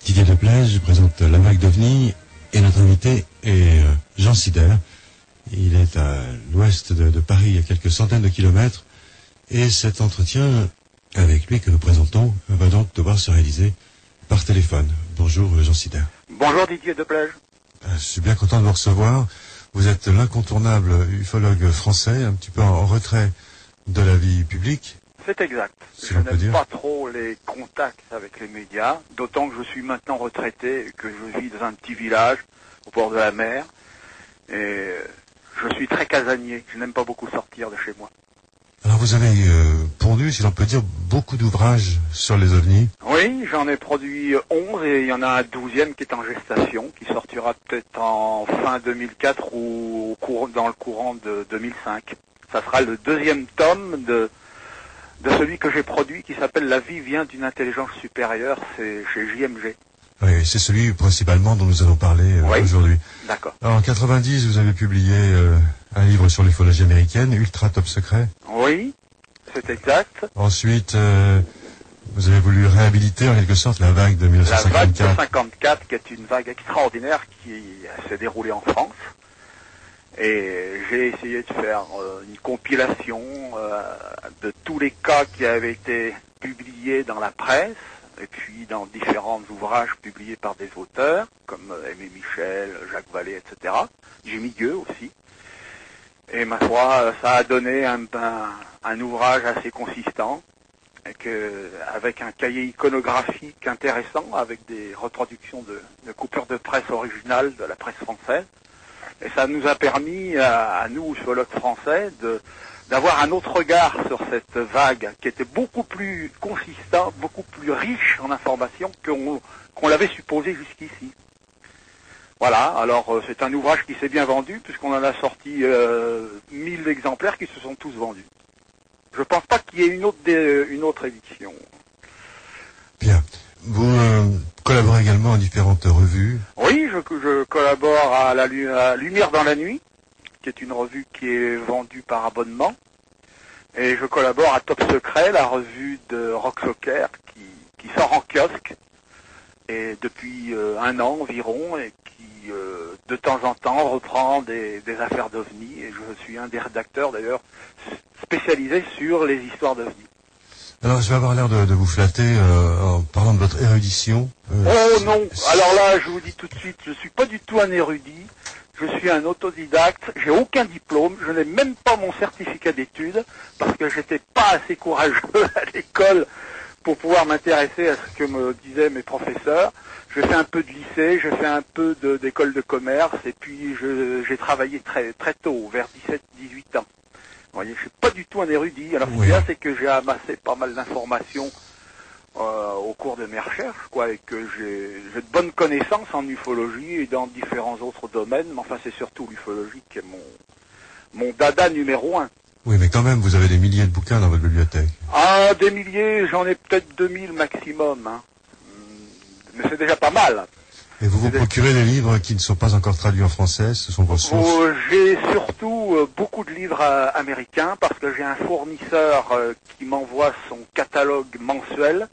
Didier Deplaise, je présente La Vague d'OVNI et notre invité est Jean Sider. Il est à l'ouest de Paris, à quelques centaines de kilomètres, et cet entretien avec lui que nous présentons va donc devoir se réaliser par téléphone. Bonjour Jean Sider. Bonjour Didier Deplaise. Je suis bien content de vous recevoir. Vous êtes l'incontournable ufologue français, un petit peu en retrait de la vie publique. C'est exact. Si je on peut n'aime dire. pas trop les contacts avec les médias, d'autant que je suis maintenant retraité et que je vis dans un petit village au bord de la mer. Et je suis très casanier, je n'aime pas beaucoup sortir de chez moi. Alors vous avez pondu, si l'on peut dire, beaucoup d'ouvrages sur les ovnis. Oui, j'en ai produit 11 et il y en a un 12e qui est en gestation, qui sortira peut-être en fin 2004 ou dans le courant de 2005. Ça sera le 2e tome de celui que j'ai produit qui s'appelle La vie vient d'une intelligence supérieure, c'est chez JMG. Oui, c'est celui principalement dont nous allons parler Oui. aujourd'hui. D'accord. Alors, en 90, vous avez publié un livre sur l'ufologie américaine, Ultra Top Secret. Oui, c'est exact. Ensuite, vous avez voulu réhabiliter en quelque sorte la vague de La vague de 1954. 54 qui est une vague extraordinaire qui s'est déroulée en France. Et j'ai essayé de faire une compilation de tous les cas qui avaient été publiés dans la presse et puis dans différents ouvrages publiés par des auteurs comme Aimé Michel, Jacques Vallée, etc. Jimmy Gueux aussi. Et ma foi, ça a donné un ouvrage assez consistant avec un cahier iconographique intéressant avec des reproductions de coupures de presse originales de la presse française. Et ça nous a permis, à nous, ufologues français, d'avoir un autre regard sur cette vague qui était beaucoup plus consistant, beaucoup plus riche en informations qu'on l'avait supposé jusqu'ici. Voilà, alors c'est un ouvrage qui s'est bien vendu puisqu'on en a sorti 1000 exemplaires qui se sont tous vendus. Je pense pas qu'il y ait une autre édition. Bien. Vous collaborez également à différentes revues. Oui, je collabore à la Lumière dans la nuit, qui est une revue qui est vendue par abonnement. Et je collabore à Top Secret, la revue de Rock Soccer, qui sort en kiosque, et depuis un an environ, et qui de temps en temps reprend des affaires d'OVNI. Et je suis un des rédacteurs d'ailleurs spécialisés sur les histoires d'OVNI. Alors, je vais avoir l'air de vous flatter en parlant de votre érudition. Oh non, alors là, je vous dis tout de suite, je suis pas du tout un érudit, je suis un autodidacte, j'ai aucun diplôme, je n'ai même pas mon certificat d'études, parce que j'étais pas assez courageux à l'école pour pouvoir m'intéresser à ce que me disaient mes professeurs. J'ai fait un peu de lycée, j'ai fait un peu d'école de commerce, et puis j'ai travaillé très, très tôt, vers 17-18 ans. Vous voyez, je suis pas du tout un érudit. Alors, ce qu'il y a, c'est que j'ai amassé pas mal d'informations au cours de mes recherches, quoi, et que j'ai de bonnes connaissances en ufologie et dans différents autres domaines. Mais enfin, c'est surtout l'ufologie qui est mon dada numéro 1. Oui, mais quand même, vous avez des milliers de bouquins dans votre bibliothèque. Ah, des milliers, j'en ai peut-être 2000 maximum. Hein. Mais c'est déjà pas mal. Et vous vous procurez des livres qui ne sont pas encore traduits en français, ce sont vos sources? J'ai surtout beaucoup de livres américains parce que j'ai un fournisseur qui m'envoie son catalogue mensuel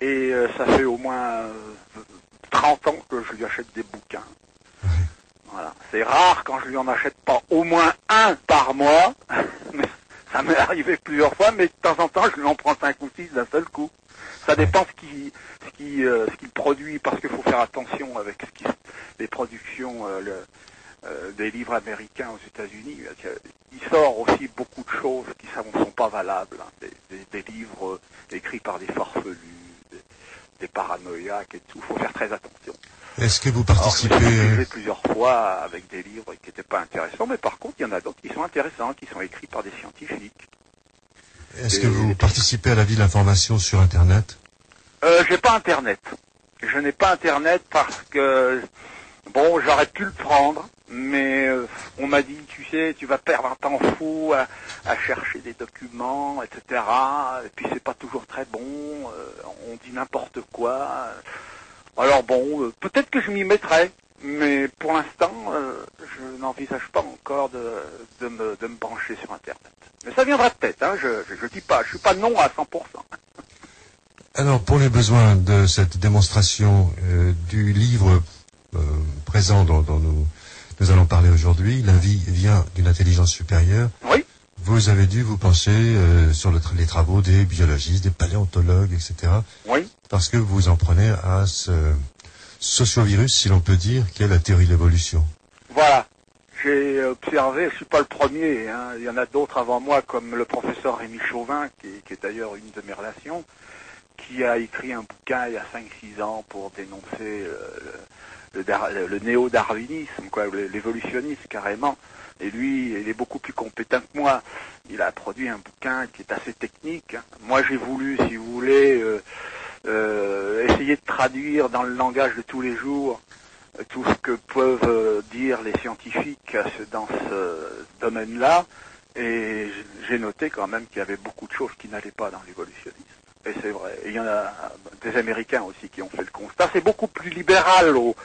et ça fait au moins 30 ans que je lui achète des bouquins. Oui. Voilà. C'est rare quand je lui en achète pas au moins un par mois, mais ça m'est arrivé plusieurs fois, mais de temps en temps je lui en prends 5 ou 6 d'un seul coup. Ça dépend ce qu'il produit, parce qu'il faut faire attention avec les productions des livres américains aux États-Unis. Il sort aussi beaucoup de choses qui ne sont pas valables. Hein. Des livres écrits par des farfelus, des paranoïaques et tout. Il faut faire très attention. Est-ce que vous participez... Alors, j'ai utilisé plusieurs fois avec des livres qui n'étaient pas intéressants, mais par contre, il y en a d'autres qui sont intéressants, qui sont écrits par des scientifiques. Est-ce que vous participez à la vie de l'information sur Internet? J'ai pas Internet. Je n'ai pas Internet parce que, bon, j'aurais pu le prendre, mais on m'a dit, tu sais, tu vas perdre un temps fou à chercher des documents, etc. Et puis c'est pas toujours très bon, on dit n'importe quoi. Alors bon, peut-être que je m'y mettrai, mais pour l'instant, je n'envisage pas encore de me brancher sur Internet. Mais ça viendra peut-être, hein, je dis pas, je suis pas non à 100%. Alors, pour les besoins de cette démonstration du livre présent dont nous allons parler aujourd'hui, La vie vient d'une intelligence supérieure, Oui. vous avez dû vous pencher sur les travaux des biologistes, des paléontologues, etc. Oui. Parce que vous en prenez à ce sociovirus, si l'on peut dire, qui est la théorie de l'évolution. Voilà. J'ai observé, je suis pas le premier, hein, il y en a d'autres avant moi, comme le professeur Rémi Chauvin, qui est d'ailleurs une de mes relations, qui a écrit un bouquin il y a 5-6 ans pour dénoncer le néo-darwinisme, quoi, l'évolutionnisme carrément. Et lui, il est beaucoup plus compétent que moi. Il a produit un bouquin qui est assez technique. Moi, j'ai voulu, si vous voulez, essayer de traduire dans le langage de tous les jours tout ce que peuvent dire les scientifiques dans ce domaine-là. Et j'ai noté quand même qu'il y avait beaucoup de choses qui n'allaient pas dans l'évolutionnisme. Et c'est vrai. Et il y en a des Américains aussi qui ont fait le constat. C'est beaucoup plus libéral aux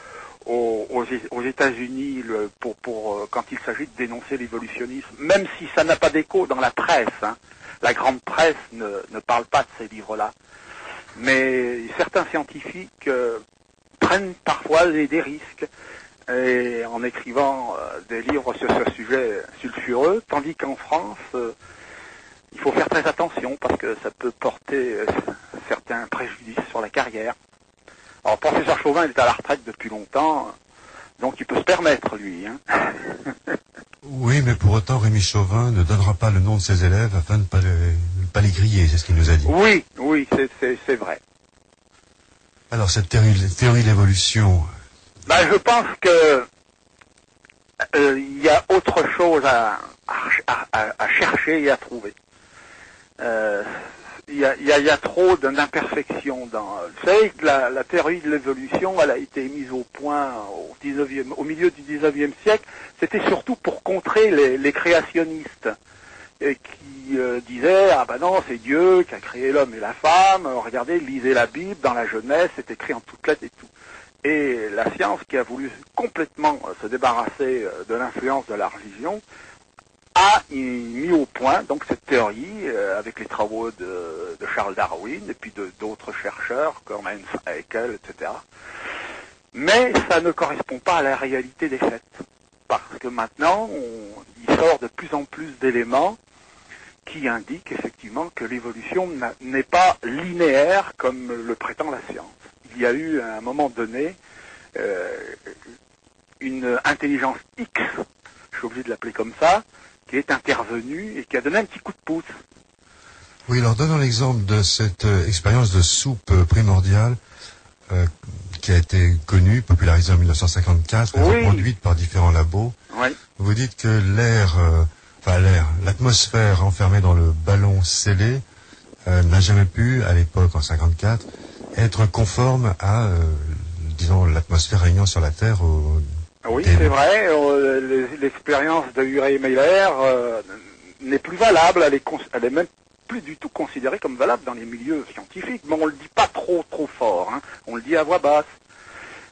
États-Unis pour quand il s'agit de dénoncer l'évolutionnisme, même si ça n'a pas d'écho dans la presse. Hein. La grande presse ne parle pas de ces livres-là. Mais certains scientifiques prennent parfois des risques et en écrivant des livres sur ce sujet sulfureux, tandis qu'en France, il faut faire très attention parce que ça peut porter certains préjudices sur la carrière. Alors, le professeur Chauvin, il est à la retraite depuis longtemps, donc il peut se permettre, lui. Hein. Oui, mais pour autant, Rémi Chauvin ne donnera pas le nom de ses élèves afin de ne pas les griller, c'est ce qu'il nous a dit. Oui, c'est vrai. Alors, cette théorie de l'évolution... Je pense que il y a autre chose à chercher et à trouver. Il y a trop d'imperfections dans... Vous savez que la théorie de l'évolution, elle a été mise au point au milieu du 19e siècle. C'était surtout pour contrer les créationnistes qui disaient « Ah ben non, c'est Dieu qui a créé l'homme et la femme. Regardez, lisez la Bible, dans la Genèse, c'est écrit en toutes lettres et tout. » Et la science qui a voulu complètement se débarrasser de l'influence de la religion a mis au point donc cette théorie avec les travaux de Charles Darwin et puis d'autres chercheurs comme Hans Haeckel, etc. Mais ça ne correspond pas à la réalité des faits. Parce que maintenant, il sort de plus en plus d'éléments qui indiquent effectivement que l'évolution n'est pas linéaire comme le prétend la science. Il y a eu à un moment donné une intelligence X, je suis obligé de l'appeler comme ça, qui est intervenue et qui a donné un petit coup de pouce. Oui, alors donnons l'exemple de cette expérience de soupe primordiale qui a été connue, popularisée en 1954, reproduite par différents labos. Oui. Vous dites que l'atmosphère enfermée dans le ballon scellé n'a jamais pu, à l'époque, en 54, être conforme à, disons, l'atmosphère régnant sur la Terre Oui, c'est vrai. L'expérience de Urey Meyer n'est plus valable. Elle est même plus du tout considérée comme valable dans les milieux scientifiques. Mais on le dit pas trop fort. Hein. On le dit à voix basse.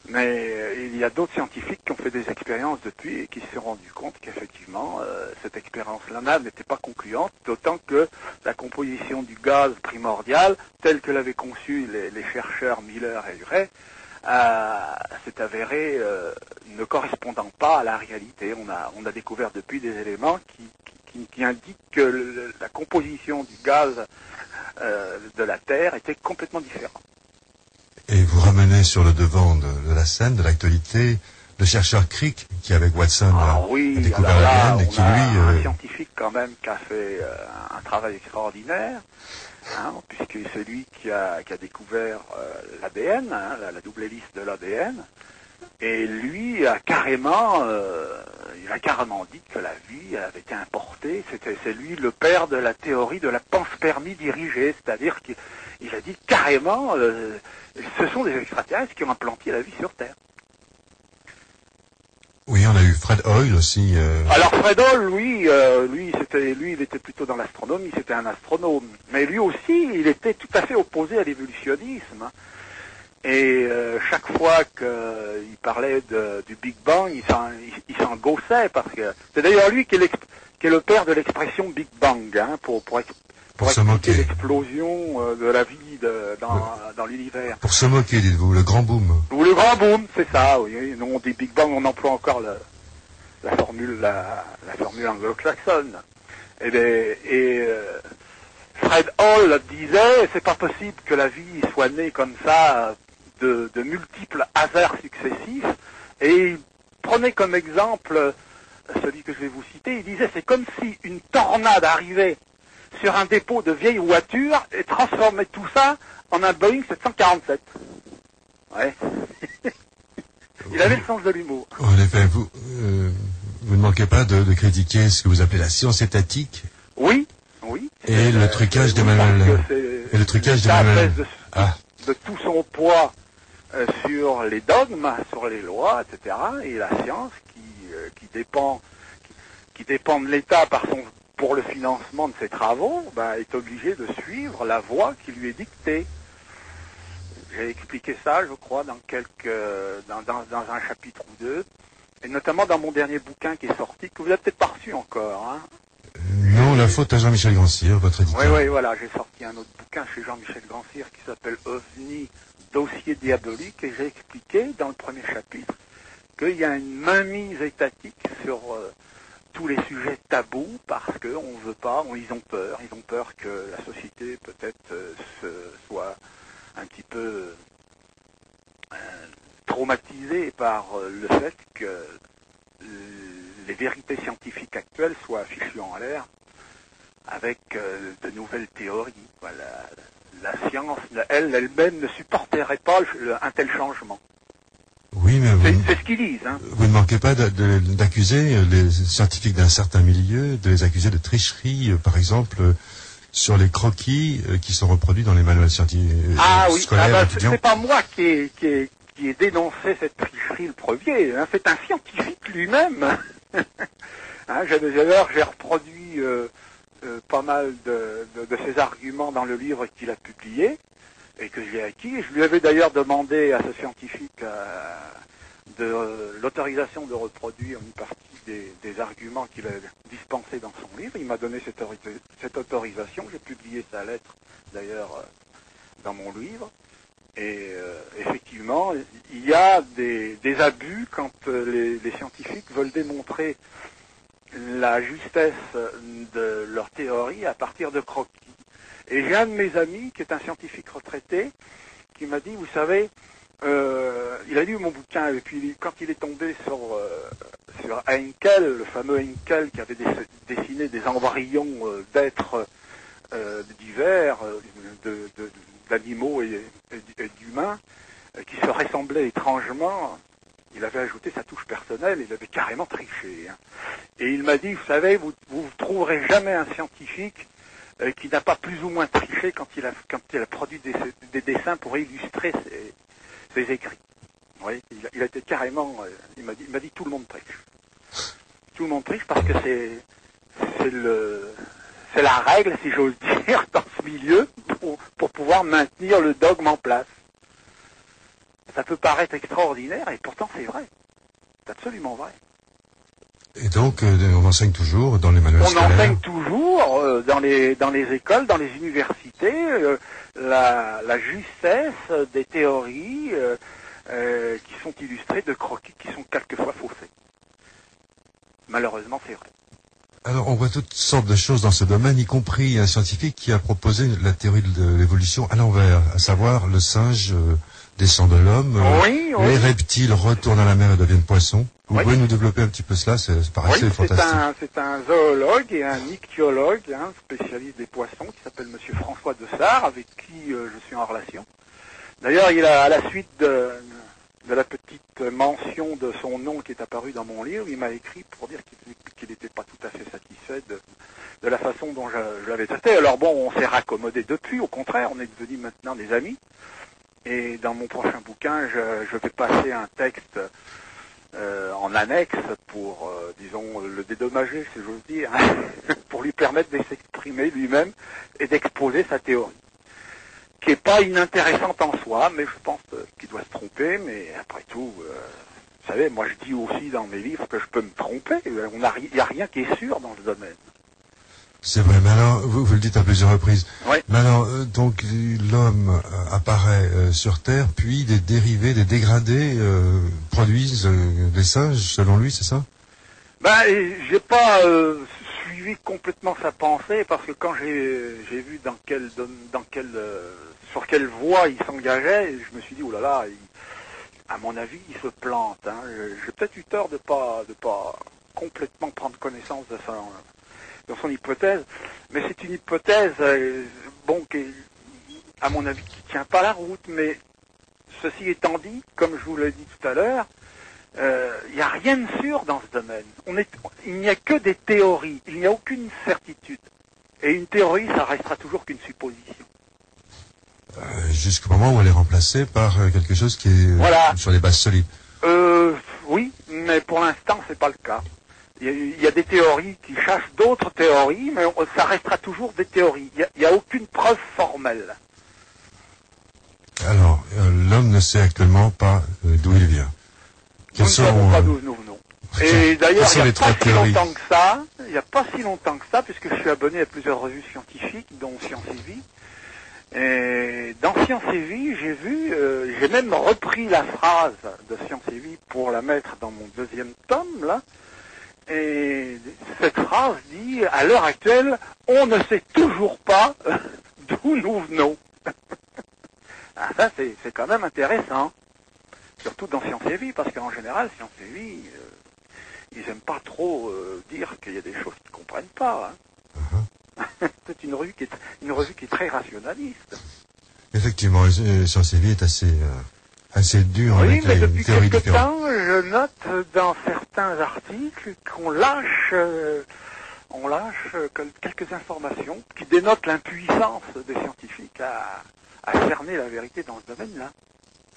Mais il y a d'autres scientifiques qui ont fait des expériences depuis et qui se sont rendus compte qu'effectivement, cette expérience-là n'était pas concluante, d'autant que la composition du gaz primordial, telle que l'avaient conçue les chercheurs Miller et Urey, s'est avérée ne correspondant pas à la réalité. On a découvert depuis des éléments qui indiquent que la composition du gaz de la Terre était complètement différente. Et vous ramenez sur le devant de la scène, de l'actualité, le chercheur Crick, qui avec Watson a découvert l'ADN, et qui un scientifique quand même qui a fait un travail extraordinaire, hein, puisque c'est lui qui a découvert l'ADN, hein, la double hélice de l'ADN, et lui a carrément dit que la vie avait été importée. C'est lui le père de la théorie de la panspermie dirigée, c'est-à-dire qu'il a dit carrément ce sont des extraterrestres qui ont implanté la vie sur Terre. Oui, on a eu Fred Hoyle aussi. Alors Fred Hoyle, lui, il était plutôt dans l'astronomie, c'était un astronome. Mais lui aussi, il était tout à fait opposé à l'évolutionnisme. Et chaque fois qu'il parlait du Big Bang, il s'en gaussait parce que c'est d'ailleurs lui qui est le père de l'expression Big Bang, hein, pour Pour se moquer. L'explosion de la vie dans l'univers. Pour se moquer, dites-vous, le grand boom. Ou le grand boom, c'est ça, oui. Nous, on dit Big Bang, on emploie encore la formule anglo-saxonne. Fred Hall disait, c'est pas possible que la vie soit née comme ça de multiples hasards successifs. Et il prenait comme exemple celui que je vais vous citer. Il disait, c'est comme si une tornade arrivait sur un dépôt de vieilles voitures et transformait tout ça en un Boeing 747. Ouais. Il avait le sens de l'humour. En effet, vous ne manquez pas de critiquer ce que vous appelez la science étatique. Oui, oui. Et le trucage d'Emmanuel. Et le trucage d'Emmanuel. De tout son poids sur les dogmes, sur les lois, etc. Et la science qui dépend de l'État pour le financement de ses travaux, est obligée de suivre la voie qui lui est dictée. J'ai expliqué ça, je crois, dans un chapitre ou deux, et notamment dans mon dernier bouquin qui est sorti, que vous n'avez peut-être pas reçu encore. Hein. Non, la faute à Jean-Michel Grandcir, votre éditeur. Oui, voilà, j'ai sorti un autre bouquin chez Jean-Michel Grandcir qui s'appelle OVNI, dossier diabolique, et j'ai expliqué dans le premier chapitre qu'il y a une mainmise étatique sur tous les sujets tabous parce qu'on veut pas, ils ont peur que la société peut-être soit un petit peu traumatisée par le fait que les vérités scientifiques actuelles soient affichées en l'air avec de nouvelles théories. Voilà. La science, elle-même ne supporterait pas un tel changement. Oui, mais c'est ce qu'ils disent. Hein. Vous ne manquez pas d'accuser les scientifiques d'un certain milieu, de les accuser de tricherie, par exemple, sur les croquis qui sont reproduits dans les manuels scientifiques scolaires étudiants. C'est pas moi qui ai dénoncé cette tricherie le premier. Hein. C'est un scientifique lui-même. Hein, j'ai reproduit pas mal de ses arguments dans le livre qu'il a publié et que j'ai acquis. Je lui avais d'ailleurs demandé à ce scientifique l'autorisation de reproduire une partie des arguments qu'il a dispensés dans son livre. Il m'a donné cette autorisation. J'ai publié sa lettre d'ailleurs dans mon livre. Et effectivement, il y a des abus quand les scientifiques veulent démontrer la justesse de leur théorie à partir de croquis. Et j'ai un de mes amis qui est un scientifique retraité qui m'a dit, vous savez, il a lu mon bouquin et puis quand il est tombé sur Heinkel, le fameux Heinkel qui avait dessiné des embryons d'êtres divers, d'animaux et d'humains, qui se ressemblaient étrangement, il avait ajouté sa touche personnelle, il avait carrément triché. Hein. Et il m'a dit, vous savez, vous trouverez jamais un scientifique qui n'a pas plus ou moins triché quand il a produit des dessins pour illustrer ses écrits. Vous voyez, il a été carrément, il m'a dit tout le monde triche. Tout le monde triche parce que c'est la règle, si j'ose dire, dans ce milieu pour pouvoir maintenir le dogme en place. Ça peut paraître extraordinaire et pourtant c'est vrai. C'est absolument vrai. Et donc, on enseigne toujours dans les manuels scolaires. On enseigne toujours dans les écoles, dans les universités, la justesse des théories qui sont illustrées de croquis qui sont quelquefois faussés. Malheureusement, c'est vrai. Alors, on voit toutes sortes de choses dans ce domaine, y compris un scientifique qui a proposé la théorie de l'évolution à l'envers, à savoir le singe descend de l'homme, les reptiles retournent à la mer et deviennent poissons. Vous pouvez nous développer un petit peu cela, ça paraît assez fantastique. C'est un zoologue et un ichtyologue, spécialiste des poissons, qui s'appelle Monsieur François Dessart, avec qui je suis en relation. D'ailleurs, à la suite de la petite mention de son nom qui est apparue dans mon livre, il m'a écrit pour dire qu'il n'était pas tout à fait satisfait de la façon dont je l'avais traité. Alors bon, on s'est raccommodé depuis, au contraire, on est devenus maintenant des amis. Et dans mon prochain bouquin, je vais passer un texte en annexe pour, disons, le dédommager, si j'ose dire, pour lui permettre de s'exprimer lui-même et d'exposer sa théorie, qui n'est pas inintéressante en soi, mais je pense qu'il doit se tromper, mais après tout, vous savez, moi je dis aussi dans mes livres que je peux me tromper, il n'y a rien qui est sûr dans ce domaine. C'est vrai, mais alors, vous le dites à plusieurs reprises. Oui. Mais alors, donc, l'homme apparaît sur Terre, puis des dérivés, des dégradés produisent des singes, selon lui, c'est ça? Ben, j'ai pas suivi complètement sa pensée, parce que quand j'ai vu sur quelle voie il s'engageait, je me suis dit, oh là là, à mon avis, il se plante. Hein. J'ai peut-être eu tort de pas complètement prendre connaissance de son hypothèse, mais c'est une hypothèse, qui, à mon avis, qui tient pas la route. Mais ceci étant dit, comme je vous l'ai dit tout à l'heure, il n'y a rien de sûr dans ce domaine. Il n'y a que des théories, il n'y a aucune certitude. Et une théorie, ça restera toujours qu'une supposition. Jusqu'au moment où elle est remplacée par quelque chose qui est sur des bases solides. Oui, mais pour l'instant, c'est pas le cas. Il y a des théories qui cherchent d'autres théories, mais ça restera toujours des théories. Il n'y a aucune preuve formelle. Alors, l'homme ne sait actuellement pas d'où il vient. Nous ne savons pas d'où nous venons. Et d'ailleurs, il n'y a pas si longtemps que ça, puisque je suis abonné à plusieurs revues scientifiques, dont Science et Vie. Et dans Science et Vie, j'ai même repris la phrase de Science et Vie pour la mettre dans mon deuxième tome, là. Et cette phrase dit, à l'heure actuelle, on ne sait toujours pas d'où nous venons. Ah, ça, c'est quand même intéressant. Surtout dans Science et Vie, parce qu'en général, Science et Vie, ils n'aiment pas trop dire qu'il y a des choses qu'ils ne comprennent pas. Hein. C'est une revue qui est très rationaliste. Effectivement, Science et Vie est assez dur. Oui, avec mais depuis quelque différentes. temps, je note dans certains articles qu'on lâche quelques informations qui dénotent l'impuissance des scientifiques à cerner la vérité dans ce domaine-là.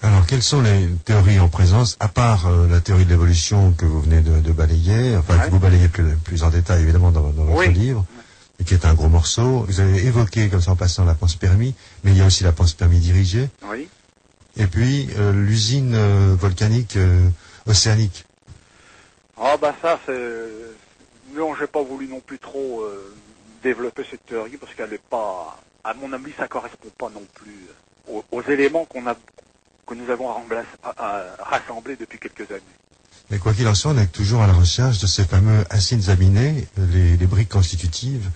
Alors, quelles sont les théories en présence, à part la théorie de l'évolution que vous venez de balayer, enfin que vous balayez plus en détail évidemment dans votre livre, et qui est un gros morceau. Vous avez évoqué comme ça en passant la panspermie, mais il y a aussi la panspermie dirigée. Oui. Et puis l'usine volcanique océanique. Ah bah ça c'est... Non, j'ai pas voulu non plus trop développer cette théorie parce qu'elle n'est pas... À mon avis, ça correspond pas non plus aux éléments que nous avons rassemblés depuis quelques années. Mais quoi qu'il en soit, on est toujours à la recherche de ces fameux acides aminés, les briques constitutives,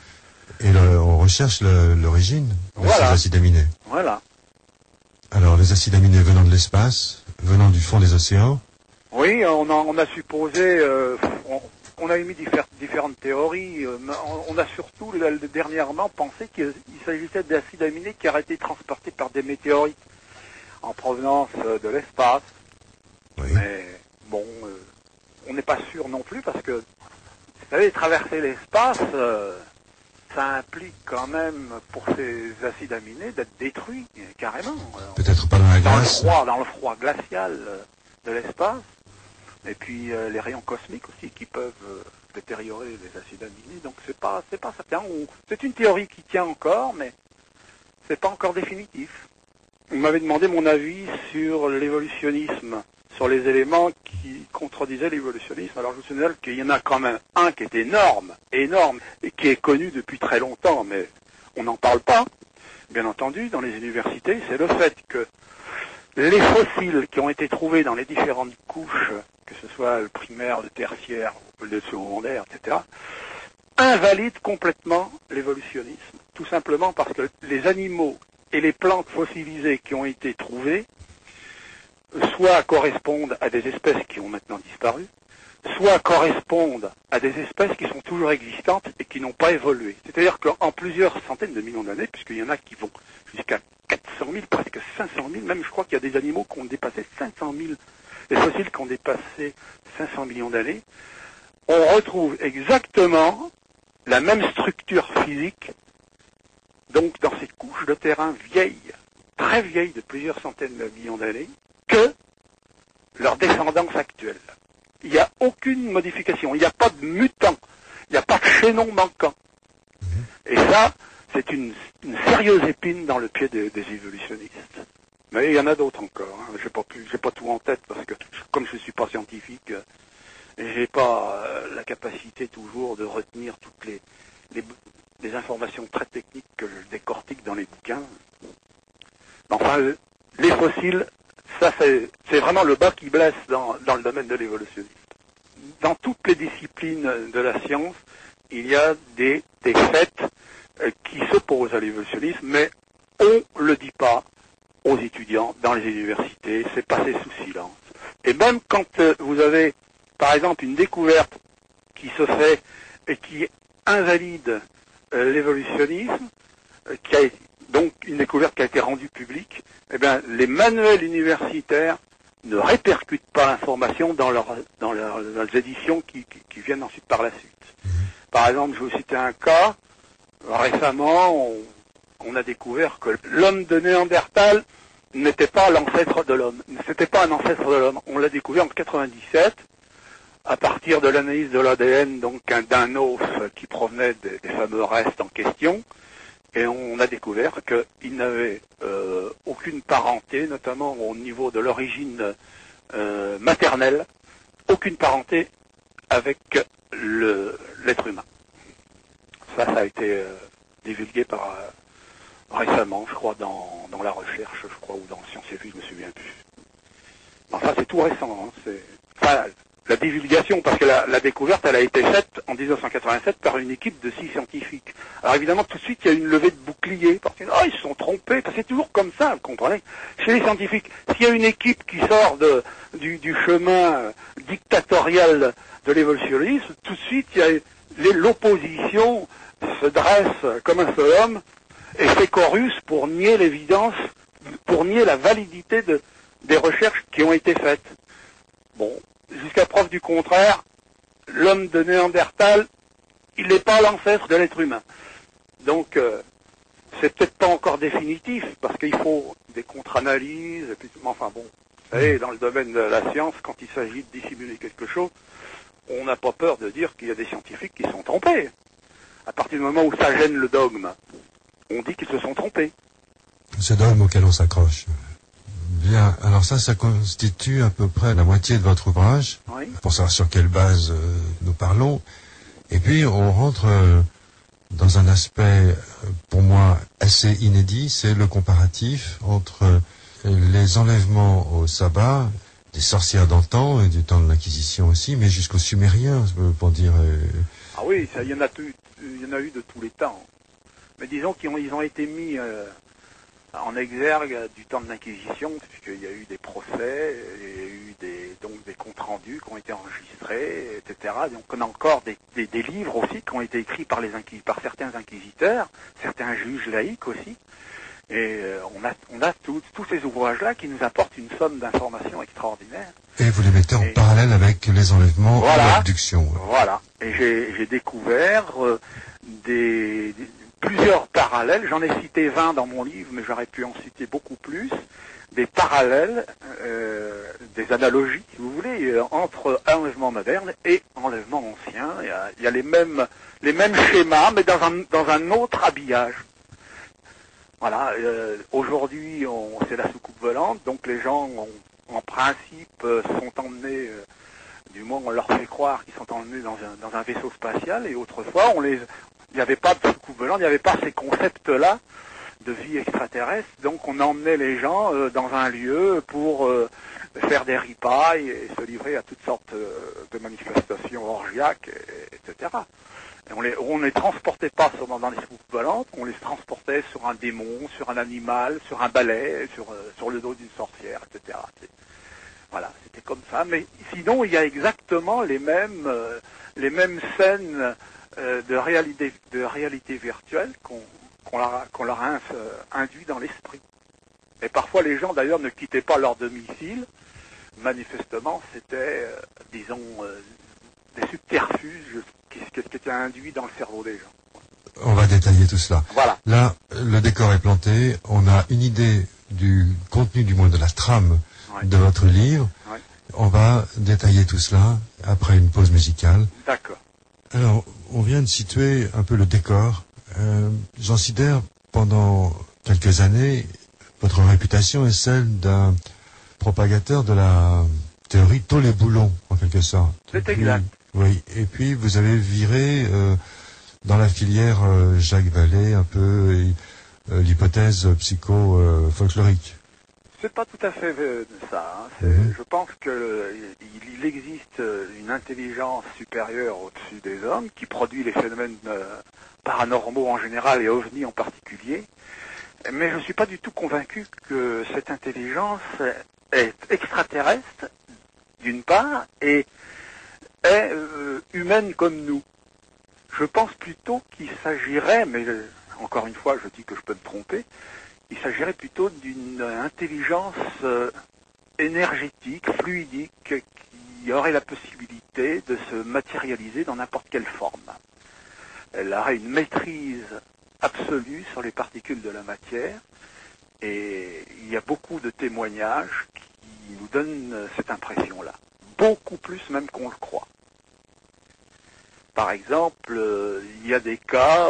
et on recherche l'origine de ces acides aminés. Voilà. Alors, les acides aminés venant de l'espace, venant du fond des océans. Oui, on a supposé, on a émis différentes théories. On a surtout, dernièrement, pensé qu'il s'agissait d'acides aminés qui auraient été transportés par des météorites en provenance de l'espace. Oui. Mais bon, on n'est pas sûr non plus parce que, vous savez, traverser l'espace, ça implique quand même pour ces acides aminés d'être détruits carrément. Peut-être pas dans la glace. Dans le froid glacial de l'espace. Et puis les rayons cosmiques aussi qui peuvent détériorer les acides aminés. Donc c'est pas certain. C'est une théorie qui tient encore, mais c'est pas encore définitif. Vous m'avez demandé mon avis sur l'évolutionnisme, sur les éléments qui contredisaient l'évolutionnisme. Alors je vous signale qu'il y en a quand même un qui est énorme, et qui est connu depuis très longtemps, mais on n'en parle pas, bien entendu, dans les universités. C'est le fait que les fossiles qui ont été trouvés dans les différentes couches, que ce soit le primaire, le tertiaire, le secondaire, etc., invalident complètement l'évolutionnisme. Tout simplement parce que les animaux et les plantes fossilisées qui ont été trouvées, soit correspondent à des espèces qui ont maintenant disparu, soit correspondent à des espèces qui sont toujours existantes et qui n'ont pas évolué. C'est-à-dire qu'en plusieurs centaines de millions d'années, puisqu'il y en a qui vont jusqu'à 400 000, presque 500 000, même je crois qu'il y a des animaux qui ont dépassé 500 000, des fossiles qui ont dépassé 500 millions d'années, on retrouve exactement la même structure physique, donc dans ces couches de terrain vieilles, très vieilles de plusieurs centaines de millions d'années, que leur descendance actuelle. Il n'y a aucune modification, il n'y a pas de mutant, il n'y a pas de chaînon manquant. Et ça, c'est une sérieuse épine dans le pied des évolutionnistes. Mais il y en a d'autres encore. Hein. J'ai pas tout en tête parce que comme je ne suis pas scientifique, j'ai pas la capacité toujours de retenir toutes les blesse dans le domaine de l'évolutionnisme. Dans toutes les disciplines de la science, il y a des faits qui s'opposent à l'évolutionnisme, mais on ne le dit pas aux étudiants dans les universités, c'est passé sous silence. Et même quand vous avez, par exemple, une découverte qui se fait et qui invalide l'évolutionnisme, donc une découverte qui a été rendue publique, eh bien, les manuels universitaires ne répercutent pas l'information dans leurs éditions qui viennent ensuite par la suite. Par exemple, je vais vous citer un cas. Récemment, on a découvert que l'homme de Néandertal n'était pas l'ancêtre de l'homme. C'était pas un ancêtre de l'homme. On l'a découvert en 97, à partir de l'analyse de l'ADN, donc d'un os qui provenait des fameux restes en question. Et on a découvert qu'il n'avait aucune parenté, notamment au niveau de l'origine maternelle, aucune parenté avec l'être humain. Ça a été divulgué récemment, je crois, dans la recherche, je crois, ou dans Sciences et Vie, je me souviens plus. Enfin, c'est tout récent. La divulgation, parce que la découverte, elle a été faite en 1987 par une équipe de 6 scientifiques. Alors évidemment, tout de suite, il y a eu une levée de bouclier, parce que ils se sont trompés, parce que c'est toujours comme ça, vous comprenez. Chez les scientifiques, s'il y a une équipe qui sort du chemin dictatorial de l'évolutionnisme, tout de suite, l'opposition se dresse comme un seul homme et fait chorus pour nier l'évidence, pour nier la validité des recherches qui ont été faites. Bon, jusqu'à preuve du contraire, l'homme de Néandertal, il n'est pas l'ancêtre de l'être humain. Donc, c'est peut-être pas encore définitif, parce qu'il faut des contre-analyses, et puis, enfin bon, vous savez, dans le domaine de la science, quand il s'agit de dissimuler quelque chose, on n'a pas peur de dire qu'il y a des scientifiques qui sont trompés. À partir du moment où ça gêne le dogme, on dit qu'ils se sont trompés. Ce dogme auquel on s'accroche. Bien, alors ça constitue à peu près la moitié de votre ouvrage, oui. Pour savoir sur quelle base nous parlons. Et puis on rentre dans un aspect, pour moi, assez inédit, c'est le comparatif entre les enlèvements au sabbat, des sorcières d'antan et du temps de l'Inquisition aussi, mais jusqu'aux Sumériens, pour dire... Ah oui, il y en a eu de tous les temps. Mais disons qu'ils ont été mis... en exergue du temps de l'Inquisition, puisqu'il y a eu des procès, il y a eu des comptes rendus qui ont été enregistrés, etc. Donc on a encore des livres aussi qui ont été écrits par certains inquisiteurs, certains juges laïcs aussi. Et on a tous ces ouvrages-là qui nous apportent une somme d'informations extraordinaires. Et vous les mettez en parallèle avec les enlèvements ou l'abduction. Voilà. Et j'ai découvert plusieurs parallèles, j'en ai cité 20 dans mon livre, mais j'aurais pu en citer beaucoup plus, des parallèles, des analogies, si vous voulez, entre enlèvement moderne et enlèvement ancien. Il y a les mêmes schémas, mais dans un autre habillage. Voilà, aujourd'hui, c'est la soucoupe volante, donc les gens, en principe, sont emmenés... du moins, on leur fait croire qu'ils sont emmenés dans un vaisseau spatial, et autrefois, il n'y avait pas de soucoupe volante, il n'y avait pas ces concepts-là de vie extraterrestre, donc on emmenait les gens dans un lieu pour faire des ripailles et se livrer à toutes sortes de manifestations orgiaques, etc. Et on les transportait pas seulement dans les soucoupes volantes, on les transportait sur un démon, sur un animal, sur un balai, sur le dos d'une sorcière, etc. Voilà, c'était comme ça. Mais sinon, il y a exactement les mêmes scènes de réalité virtuelle qu'on leur a induit dans l'esprit. Et parfois, les gens, d'ailleurs, ne quittaient pas leur domicile. Manifestement, c'était, disons, des subterfuges qui étaient induits dans le cerveau des gens. On va détailler tout cela. Voilà. Là, le décor est planté. On a une idée du contenu, du moins de la trame de votre livre. Oui. On va détailler tout cela après une pause musicale. D'accord. Alors, on vient de situer un peu le décor. Jean Sider, pendant quelques années, votre réputation est celle d'un propagateur de la théorie Tollet-Boulon, en quelque sorte. C'est exact. Oui, et puis vous avez viré dans la filière Jacques Vallée un peu l'hypothèse psycho-folklorique. C'est pas tout à fait ça. Hein. Je pense qu'il existe une intelligence supérieure au-dessus des hommes qui produit les phénomènes paranormaux en général et ovnis en particulier. Mais je ne suis pas du tout convaincu que cette intelligence est extraterrestre, d'une part, et est humaine comme nous. Je pense plutôt qu'il s'agirait, mais encore une fois, je dis que je peux me tromper, il s'agirait plutôt d'une intelligence énergétique, fluidique, qui aurait la possibilité de se matérialiser dans n'importe quelle forme. Elle aurait une maîtrise absolue sur les particules de la matière, et il y a beaucoup de témoignages qui nous donnent cette impression-là. Beaucoup plus même qu'on le croit. Par exemple, il y a des cas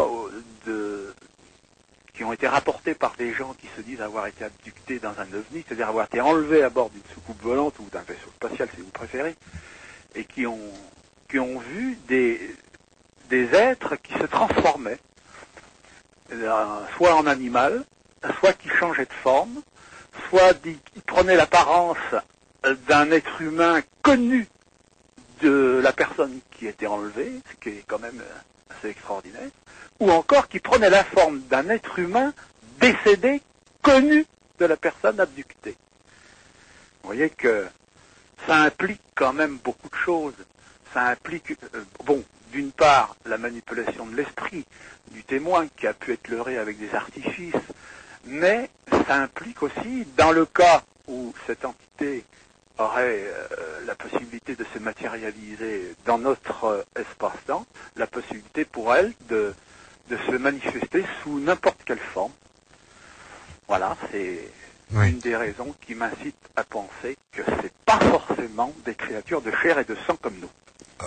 qui ont été rapportés par des gens qui se disent avoir été abductés dans un ovni, c'est-à-dire avoir été enlevés à bord d'une soucoupe volante ou d'un vaisseau spatial, si vous préférez, et qui ont vu des êtres qui se transformaient, soit en animal, soit qui changeaient de forme, soit qui prenaient l'apparence d'un être humain connu de la personne qui était enlevée, ce qui est quand même assez extraordinaire, ou encore qui prenait la forme d'un être humain décédé, connu de la personne abductée. Vous voyez que ça implique quand même beaucoup de choses. Ça implique, d'une part, la manipulation de l'esprit du témoin qui a pu être leurré avec des artifices, mais ça implique aussi, dans le cas où cette entité aurait la possibilité de se matérialiser dans notre espace-temps, la possibilité pour elle de se manifester sous n'importe quelle forme. Voilà, c'est une des raisons qui m'incite à penser que c'est pas forcément des créatures de chair et de sang comme nous.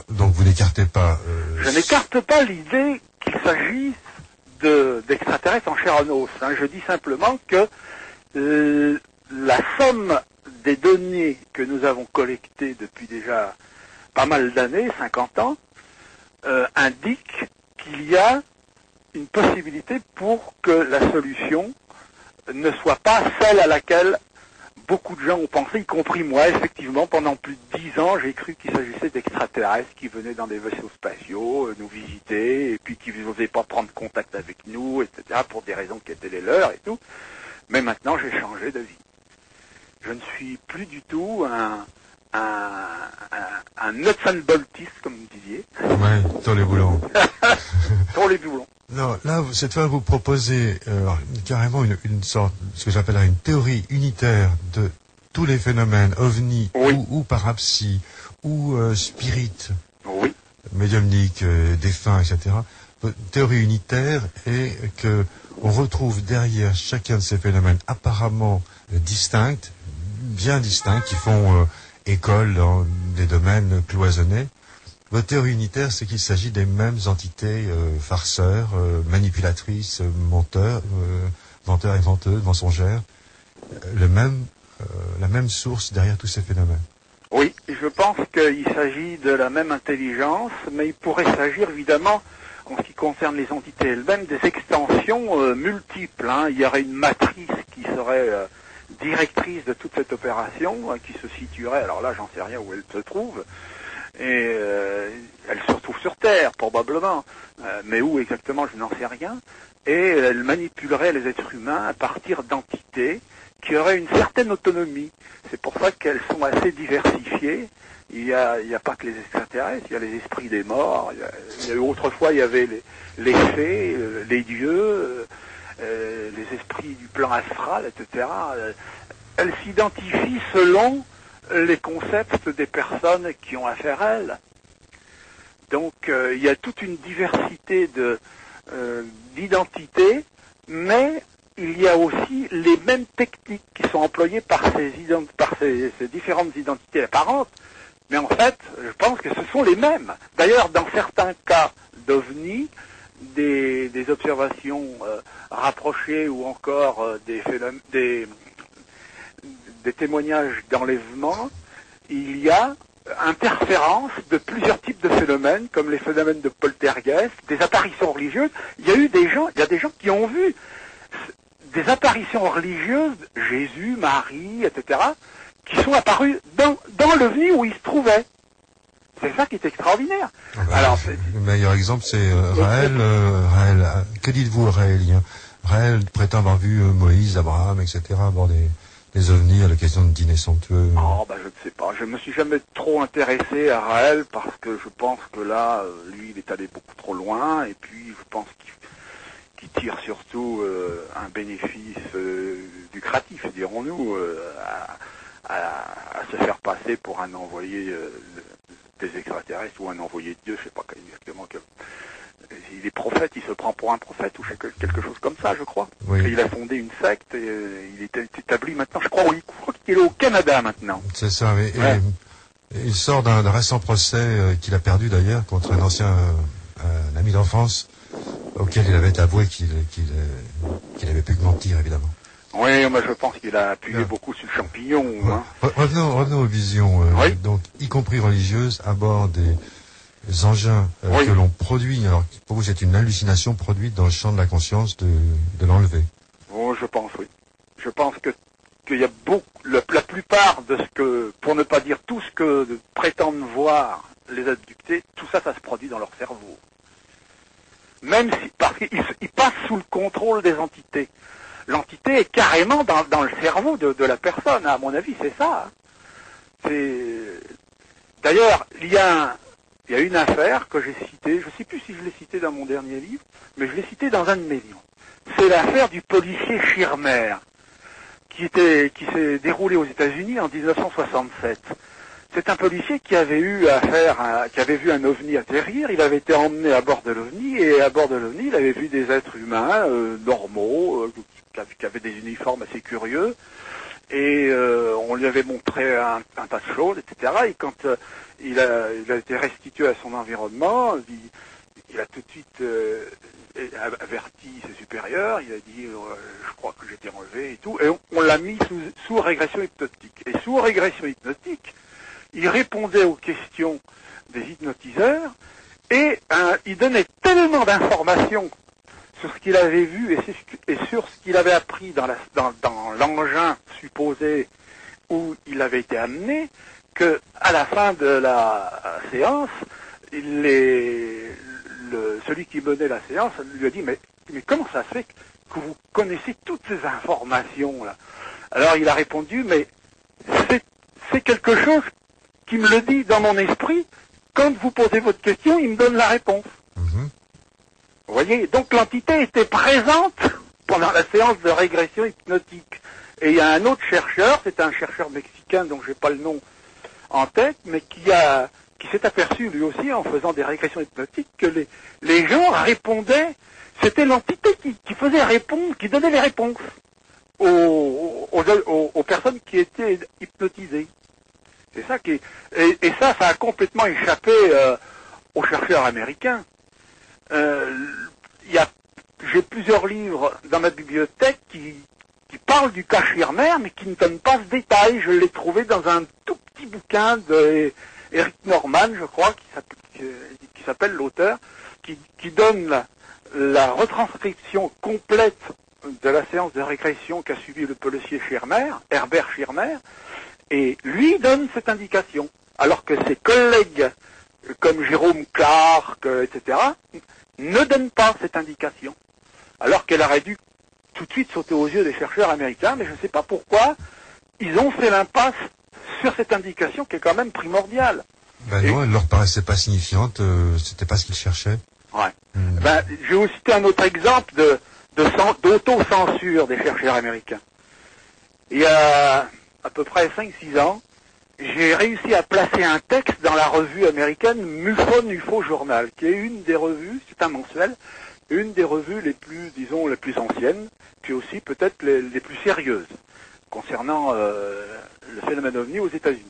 Donc vous n'écartez pas... Je n'écarte pas l'idée qu'il s'agisse d'extraterrestres en chair et en os. Hein. Je dis simplement que la somme des données que nous avons collectées depuis déjà pas mal d'années, 50 ans, indique qu'il y a une possibilité pour que la solution ne soit pas celle à laquelle beaucoup de gens ont pensé, y compris moi. Effectivement, pendant plus de 10 ans, j'ai cru qu'il s'agissait d'extraterrestres qui venaient dans des vaisseaux spatiaux, nous visiter, et puis qui n'osaient pas prendre contact avec nous, etc., pour des raisons qui étaient les leurs et tout. Mais maintenant, j'ai changé de vie. Je ne suis plus du tout un nuts and boltiste, comme vous disiez. Ouais, dans les boulons. Dans les boulons. Non, là, cette fois, vous proposez carrément une sorte, ce que j'appellerais une théorie unitaire de tous les phénomènes ovnis ou parapsie ou spirit, médiumnique, défunt, etc. Théorie unitaire et que on retrouve derrière chacun de ces phénomènes apparemment distincts, bien distincts, qui font école dans des domaines cloisonnés. Votre théorie unitaire, c'est qu'il s'agit des mêmes entités farceurs, manipulatrices, menteurs et menteuses, mensongères, la même source derrière tous ces phénomènes. Oui, je pense qu'il s'agit de la même intelligence, mais il pourrait s'agir évidemment, en ce qui concerne les entités elles-mêmes, des extensions multiples. Hein. Il y aurait une matrice qui serait directrice de toute cette opération, qui se situerait, alors là j'en sais rien où elle se trouve, et elle se retrouve sur Terre, probablement, mais où exactement, je n'en sais rien, et elle manipulerait les êtres humains à partir d'entités qui auraient une certaine autonomie. C'est pour ça qu'elles sont assez diversifiées. Il y a pas que les extraterrestres, il y a les esprits des morts, autrefois il y avait les fées, les dieux, les esprits du plan astral, etc. Elles s'identifient selon les concepts des personnes qui ont affaire à elles. Donc il y a toute une diversité d'identités, mais il y a aussi les mêmes techniques qui sont employées par ces différentes identités apparentes, mais en fait, je pense que ce sont les mêmes. D'ailleurs, dans certains cas d'OVNI, des observations rapprochées ou encore des témoignages d'enlèvement, il y a interférence de plusieurs types de phénomènes, comme les phénomènes de poltergeist, des apparitions religieuses. Il y a des gens qui ont vu des apparitions religieuses, Jésus, Marie, etc., qui sont apparues dans l'OVNI où il se trouvait. C'est ça qui est extraordinaire. Alors, le meilleur exemple, c'est Raël. Que dites-vous, Raélien? Raël prétend avoir vu Moïse, Abraham, etc., à bord des ovnis à l'occasion de dîners somptueux. Je ne sais pas. Je me suis jamais trop intéressé à Raël parce que je pense que là, lui, il est allé beaucoup trop loin, et puis je pense qu'il tire surtout un bénéfice lucratif, dirons-nous, à se faire passer pour un envoyé des extraterrestres ou un envoyé de Dieu, je sais pas exactement que. Il est prophète, il se prend pour un prophète ou quelque chose comme ça, je crois. Oui. Et il a fondé une secte et il est établi maintenant, je crois qu'il est au Canada maintenant. C'est ça, oui. Ouais. Et il sort d'un récent procès qu'il a perdu d'ailleurs contre un ancien un ami d'enfance auquel il avait avoué qu'il avait pu mentir, évidemment. Oui, moi je pense qu'il a appuyé beaucoup sur le champignon. Ouais. Hein. Revenons aux visions, oui. Donc y compris religieuses, à bord des engins que l'on produit. Alors pour vous, c'est une hallucination produite dans le champ de la conscience de l'enlevé. Oh, je pense, oui. Je pense qu'il y a la plupart de ce que, pour ne pas dire tout ce que prétendent voir les abductés, tout ça, ça se produit dans leur cerveau. Même si, parce qu'ils passent sous le contrôle des entités. L'entité est carrément dans le cerveau de la personne, à mon avis, c'est ça. D'ailleurs, il y a une affaire que j'ai citée, je ne sais plus si je l'ai citée dans mon dernier livre, mais je l'ai citée dans un de mes livres. C'est l'affaire du policier Schirmer, qui s'est déroulée aux États-Unis en 1967. C'est un policier qui avait vu un ovni atterrir, il avait été emmené à bord de l'ovni, et à bord de l'ovni, il avait vu des êtres humains normaux, qui avaient des uniformes assez curieux, et on lui avait montré un tas de choses, etc. Et quand il a été restitué à son environnement, il a tout de suite averti ses supérieurs, il a dit je crois que j'étais enlevé et tout, et on l'a mis sous régression hypnotique. Et sous régression hypnotique, il répondait aux questions des hypnotiseurs et il donnait tellement d'informations sur ce qu'il avait vu et sur ce qu'il avait appris dans l'engin supposé où il avait été amené, que à la fin de la séance, celui qui menait la séance lui a dit mais comment ça se fait que vous connaissez toutes ces informations là? Alors il a répondu mais c'est quelque chose qui me le dit dans mon esprit. Quand vous posez votre question, il me donne la réponse. Mm-hmm. Vous voyez, donc l'entité était présente pendant la séance de régression hypnotique. Et il y a un autre chercheur, c'est un chercheur mexicain dont je n'ai pas le nom en tête, mais qui s'est aperçu lui aussi en faisant des régressions hypnotiques que les gens répondaient, c'était l'entité qui faisait répondre, qui donnait les réponses aux personnes qui étaient hypnotisées. C'est ça et ça a complètement échappé aux chercheurs américains. J'ai plusieurs livres dans ma bibliothèque qui parlent du cas Schirmer, mais qui ne donnent pas ce détail. Je l'ai trouvé dans un tout petit bouquin d'Eric Norman, je crois, qui s'appelle l'auteur, qui donne la retranscription complète de la séance de régression qu'a suivi le policier Schirmer, Herbert Schirmer, et lui donne cette indication, alors que ses collègues, comme Jérôme Clark, etc., ne donnent pas cette indication, alors qu'elle aurait dû tout de suite sauter aux yeux des chercheurs américains, mais je ne sais pas pourquoi ils ont fait l'impasse sur cette indication qui est quand même primordiale. Non, elle leur paraissait pas signifiante, c'était pas ce qu'ils cherchaient. Ouais. Je vais vous citer un autre exemple d'autocensure des chercheurs américains. Il y a à peu près 5-6 ans, j'ai réussi à placer un texte dans la revue américaine MUFON UFO Journal, qui est une des revues, c'est un mensuel, une des revues les plus anciennes, puis aussi peut-être les plus sérieuses, concernant le phénomène OVNI aux États-Unis.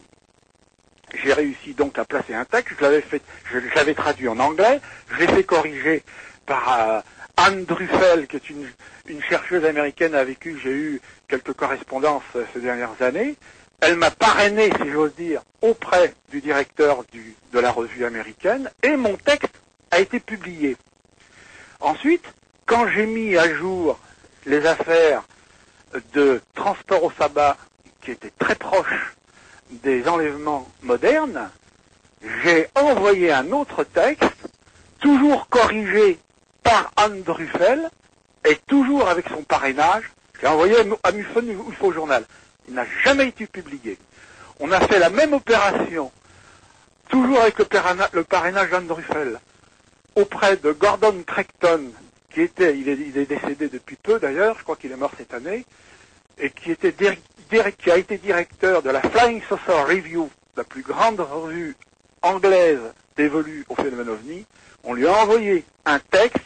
J'ai réussi donc à placer un texte, je l'avais traduit en anglais, je l'ai fait corriger par Anne Druffel, qui est une chercheuse américaine avec qui j'ai eu quelques correspondances ces dernières années. Elle m'a parrainé, si j'ose dire, auprès du directeur de la revue américaine, et mon texte a été publié. Ensuite, quand j'ai mis à jour les affaires de transport au sabbat qui était très proche des enlèvements modernes, j'ai envoyé un autre texte, toujours corrigé par Anne Druffel, et toujours avec son parrainage. J'ai envoyé à Muffon UFO Journal. Il n'a jamais été publié. On a fait la même opération, toujours avec le parrainage d'Anne Druffel, auprès de Gordon Creighton, il est décédé depuis peu d'ailleurs, je crois qu'il est mort cette année, et qui a été directeur de la Flying Saucer Review, la plus grande revue anglaise dévolue au phénomène OVNI. On lui a envoyé un texte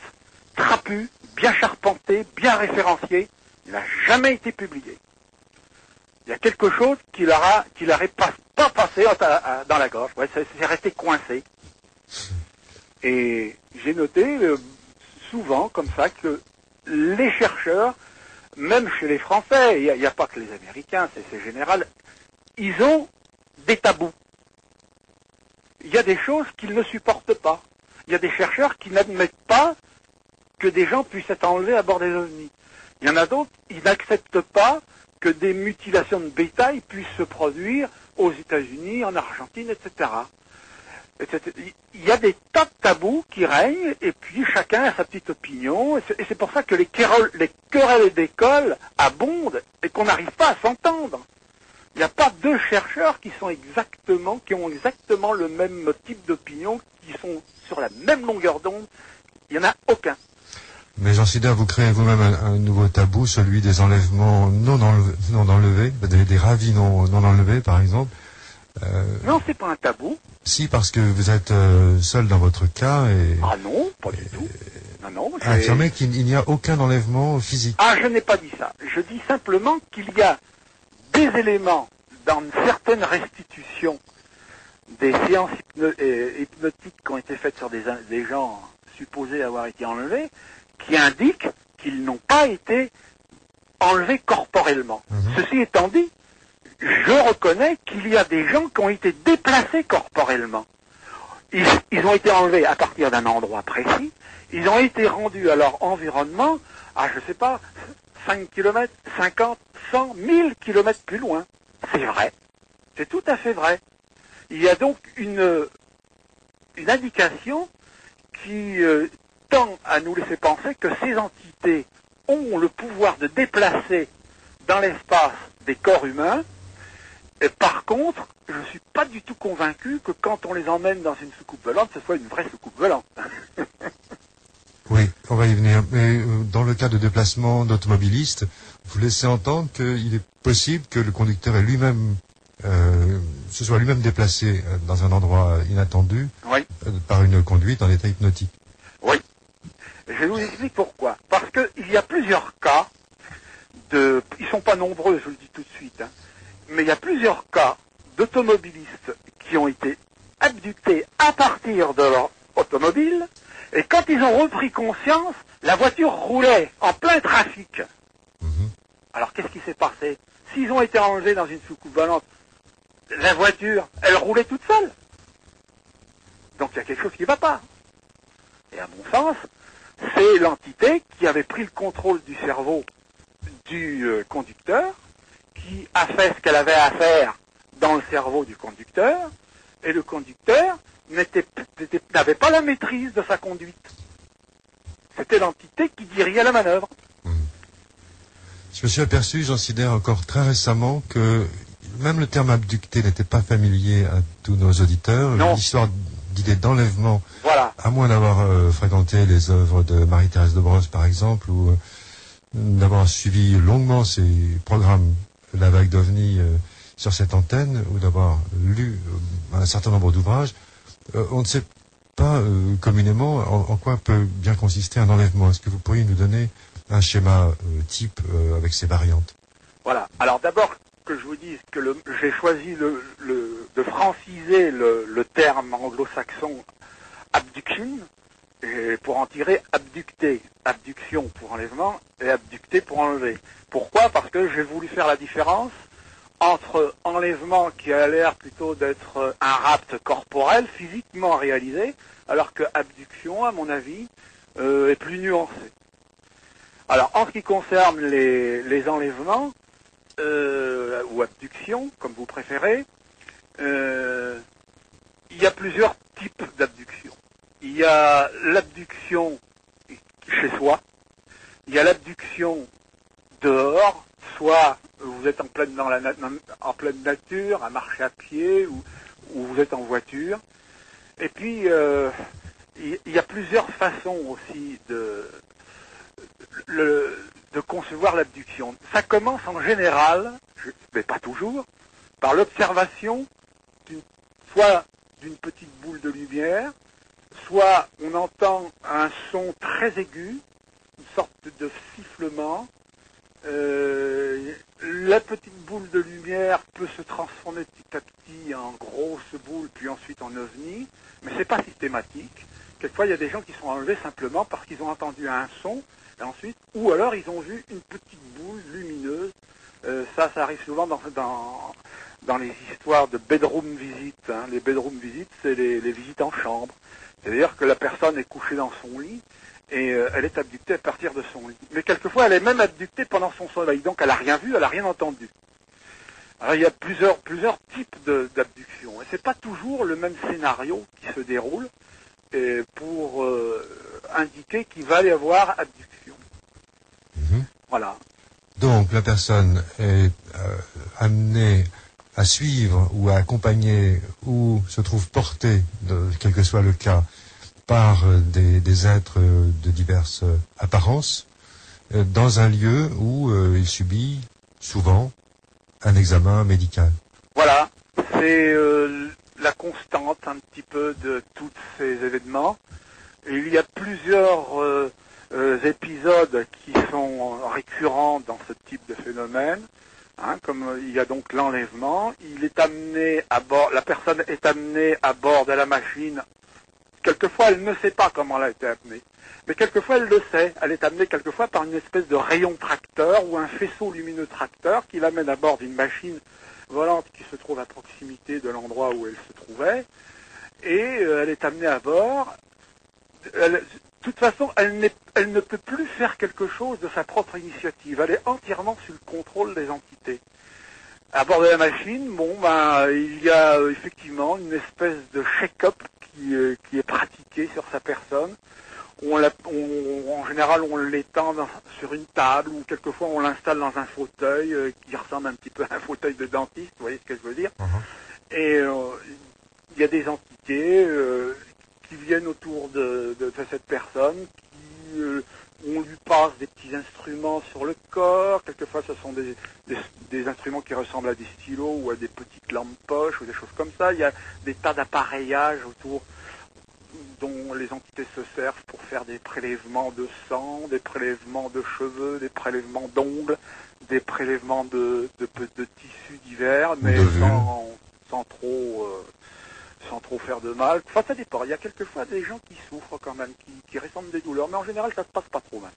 trapu, bien charpenté, bien référencié. Il n'a jamais été publié. Il y a quelque chose qui n'aurait pas passé dans la gorge. Ouais, c'est resté coincé. Et j'ai noté souvent comme ça que les chercheurs, même chez les Français, il n'y a pas que les Américains, c'est général, ils ont des tabous. Il y a des choses qu'ils ne supportent pas. Il y a des chercheurs qui n'admettent pas que des gens puissent être enlevés à bord des ovnis. Il y en a d'autres, ils n'acceptent pas que des mutilations de bétail puissent se produire aux États-Unis, en Argentine, etc. Il y a des tas de tabous qui règnent, et puis chacun a sa petite opinion, et c'est pour ça que les querelles d'école abondent, et qu'on n'arrive pas à s'entendre. Il n'y a pas deux chercheurs qui ont exactement le même type d'opinion, qui sont sur la même longueur d'onde. Il n'y en a aucun. Mais Jean Sider, vous créez vous-même un nouveau tabou, celui des enlèvements non enlevés, des ravis non enlevés, par exemple. Non, c'est pas un tabou. Si, parce que vous êtes seul dans votre cas et... Ah non, pas du tout. Non, affirmez qu'il n'y a aucun enlèvement physique. Ah, je n'ai pas dit ça. Je dis simplement qu'il y a des éléments dans certaines restitutions des séances hypnotiques qui ont été faites sur des gens supposés avoir été enlevés, qui indiquent qu'ils n'ont pas été enlevés corporellement. Ceci étant dit, je reconnais qu'il y a des gens qui ont été déplacés corporellement. Ils ont été enlevés à partir d'un endroit précis, ils ont été rendus à leur environnement à, je sais pas, 5 km, 50, 100, 1000 km plus loin. C'est vrai. C'est tout à fait vrai. Il y a donc une indication qui tend à nous laisser penser que ces entités ont le pouvoir de déplacer dans l'espace des corps humains. Et par contre, je ne suis pas du tout convaincu que quand on les emmène dans une soucoupe volante, ce soit une vraie soucoupe volante. Oui, on va y venir. Mais dans le cas de déplacement d'automobilistes, vous laissez entendre qu'il est possible que le conducteur ait lui-même se soit lui-même déplacé dans un endroit inattendu, oui, par une conduite en état hypnotique. Oui. Je vous explique pourquoi. Parce qu'il y a plusieurs cas ils ne sont pas nombreux, je vous le dis tout de suite, hein, mais il y a plusieurs cas d'automobilistes qui ont été abductés à partir de leur automobile, et quand ils ont repris conscience, la voiture roulait en plein trafic. Alors qu'est-ce qui s'est passé? S'ils ont été enlevés dans une soucoupe volante, la voiture, elle roulait toute seule. Donc il y a quelque chose qui ne va pas. Et à mon sens, c'est l'entité qui avait pris le contrôle du cerveau du conducteur, qui a fait ce qu'elle avait à faire dans le cerveau du conducteur, et le conducteur n'avait pas la maîtrise de sa conduite. C'était l'entité qui dirigeait la manœuvre. Je me suis aperçu, Jean Sider, encore très récemment, que même le terme abducté n'était pas familier à tous nos auditeurs. L'histoire d'idée d'enlèvement, voilà, à moins d'avoir fréquenté les œuvres de Marie-Thérèse de Brosse, par exemple, ou d'avoir suivi longuement ces programmes La Vague d'OVNI sur cette antenne, ou d'avoir lu un certain nombre d'ouvrages, on ne sait pas communément en quoi peut bien consister un enlèvement. Est-ce que vous pourriez nous donner un schéma type avec ses variantes? Voilà. Alors d'abord, que je vous dise que j'ai choisi de franciser le terme anglo-saxon abduction, pour en tirer abducté, abduction pour enlèvement et abducté pour enlever. Pourquoi? Parce que j'ai voulu faire la différence entre enlèvement qui a l'air plutôt d'être un rapt corporel, physiquement réalisé, alors que abduction, à mon avis, est plus nuancé. Alors, en ce qui concerne les enlèvements, ou abductions, comme vous préférez, il y a plusieurs types d'abductions. Il y a l'abduction chez soi, il y a l'abduction dehors, soit vous êtes en pleine nature, à marcher à pied, ou vous êtes en voiture. Et puis, il y a plusieurs façons aussi de concevoir l'abduction. Ça commence en général, mais pas toujours, par l'observation soit d'une petite boule de lumière, soit on entend un son très aigu, une sorte de sifflement. La petite boule de lumière peut se transformer petit à petit en grosse boule, puis ensuite en ovni, mais c'est pas systématique. Quelquefois, il y a des gens qui sont enlevés simplement parce qu'ils ont entendu un son, et ensuite, ou alors ils ont vu une petite boule lumineuse. Ça arrive souvent dans les histoires de bedroom visite. Hein. Les bedroom visites, c'est les visites en chambre. C'est-à-dire que la personne est couchée dans son lit et elle est abductée à partir de son lit. Mais quelquefois, elle est même abductée pendant son sommeil. Donc, elle n'a rien vu, elle n'a rien entendu. Alors, il y a plusieurs types d'abduction. Et c'est pas toujours le même scénario qui se déroule pour indiquer qu'il va y avoir abduction. Mhm. Voilà. Donc, la personne est amenée à suivre ou à accompagner ou se trouve portée, quel que soit le cas, par des êtres de diverses apparences, dans un lieu où il subit souvent un examen médical. Voilà, c'est la constante un petit peu de tous ces événements. Et il y a plusieurs épisodes qui sont récurrents dans ce type de phénomène. Hein, comme il y a donc l'enlèvement, il est amené à bord, la personne est amenée à bord de la machine. Quelquefois, elle ne sait pas comment elle a été amenée, mais quelquefois, elle le sait. Elle est amenée quelquefois par une espèce de rayon tracteur ou un faisceau lumineux tracteur qui l'amène à bord d'une machine volante qui se trouve à proximité de l'endroit où elle se trouvait, et elle est amenée à bord. De toute façon, elle ne peut plus faire quelque chose de sa propre initiative. Elle est entièrement sous le contrôle des entités. À bord de la machine, il y a effectivement une espèce de check-up qui est pratiqué sur sa personne. En général, on l'étend sur une table ou quelquefois on l'installe dans un fauteuil qui ressemble un petit peu à un fauteuil de dentiste, vous voyez ce que je veux dire. Et il y a des entités qui viennent autour de cette personne, on lui passe des petits instruments sur le corps. Quelquefois, ce sont des instruments qui ressemblent à des stylos ou à des petites lampes poches ou des choses comme ça. Il y a des tas d'appareillages autour dont les entités se servent pour faire des prélèvements de sang, des prélèvements de cheveux, des prélèvements d'ongles, des prélèvements de tissus divers, mais sans trop faire de mal. Enfin, ça dépend. Il y a quelquefois des gens qui souffrent quand même, qui ressentent des douleurs, mais en général, ça se passe pas trop mal.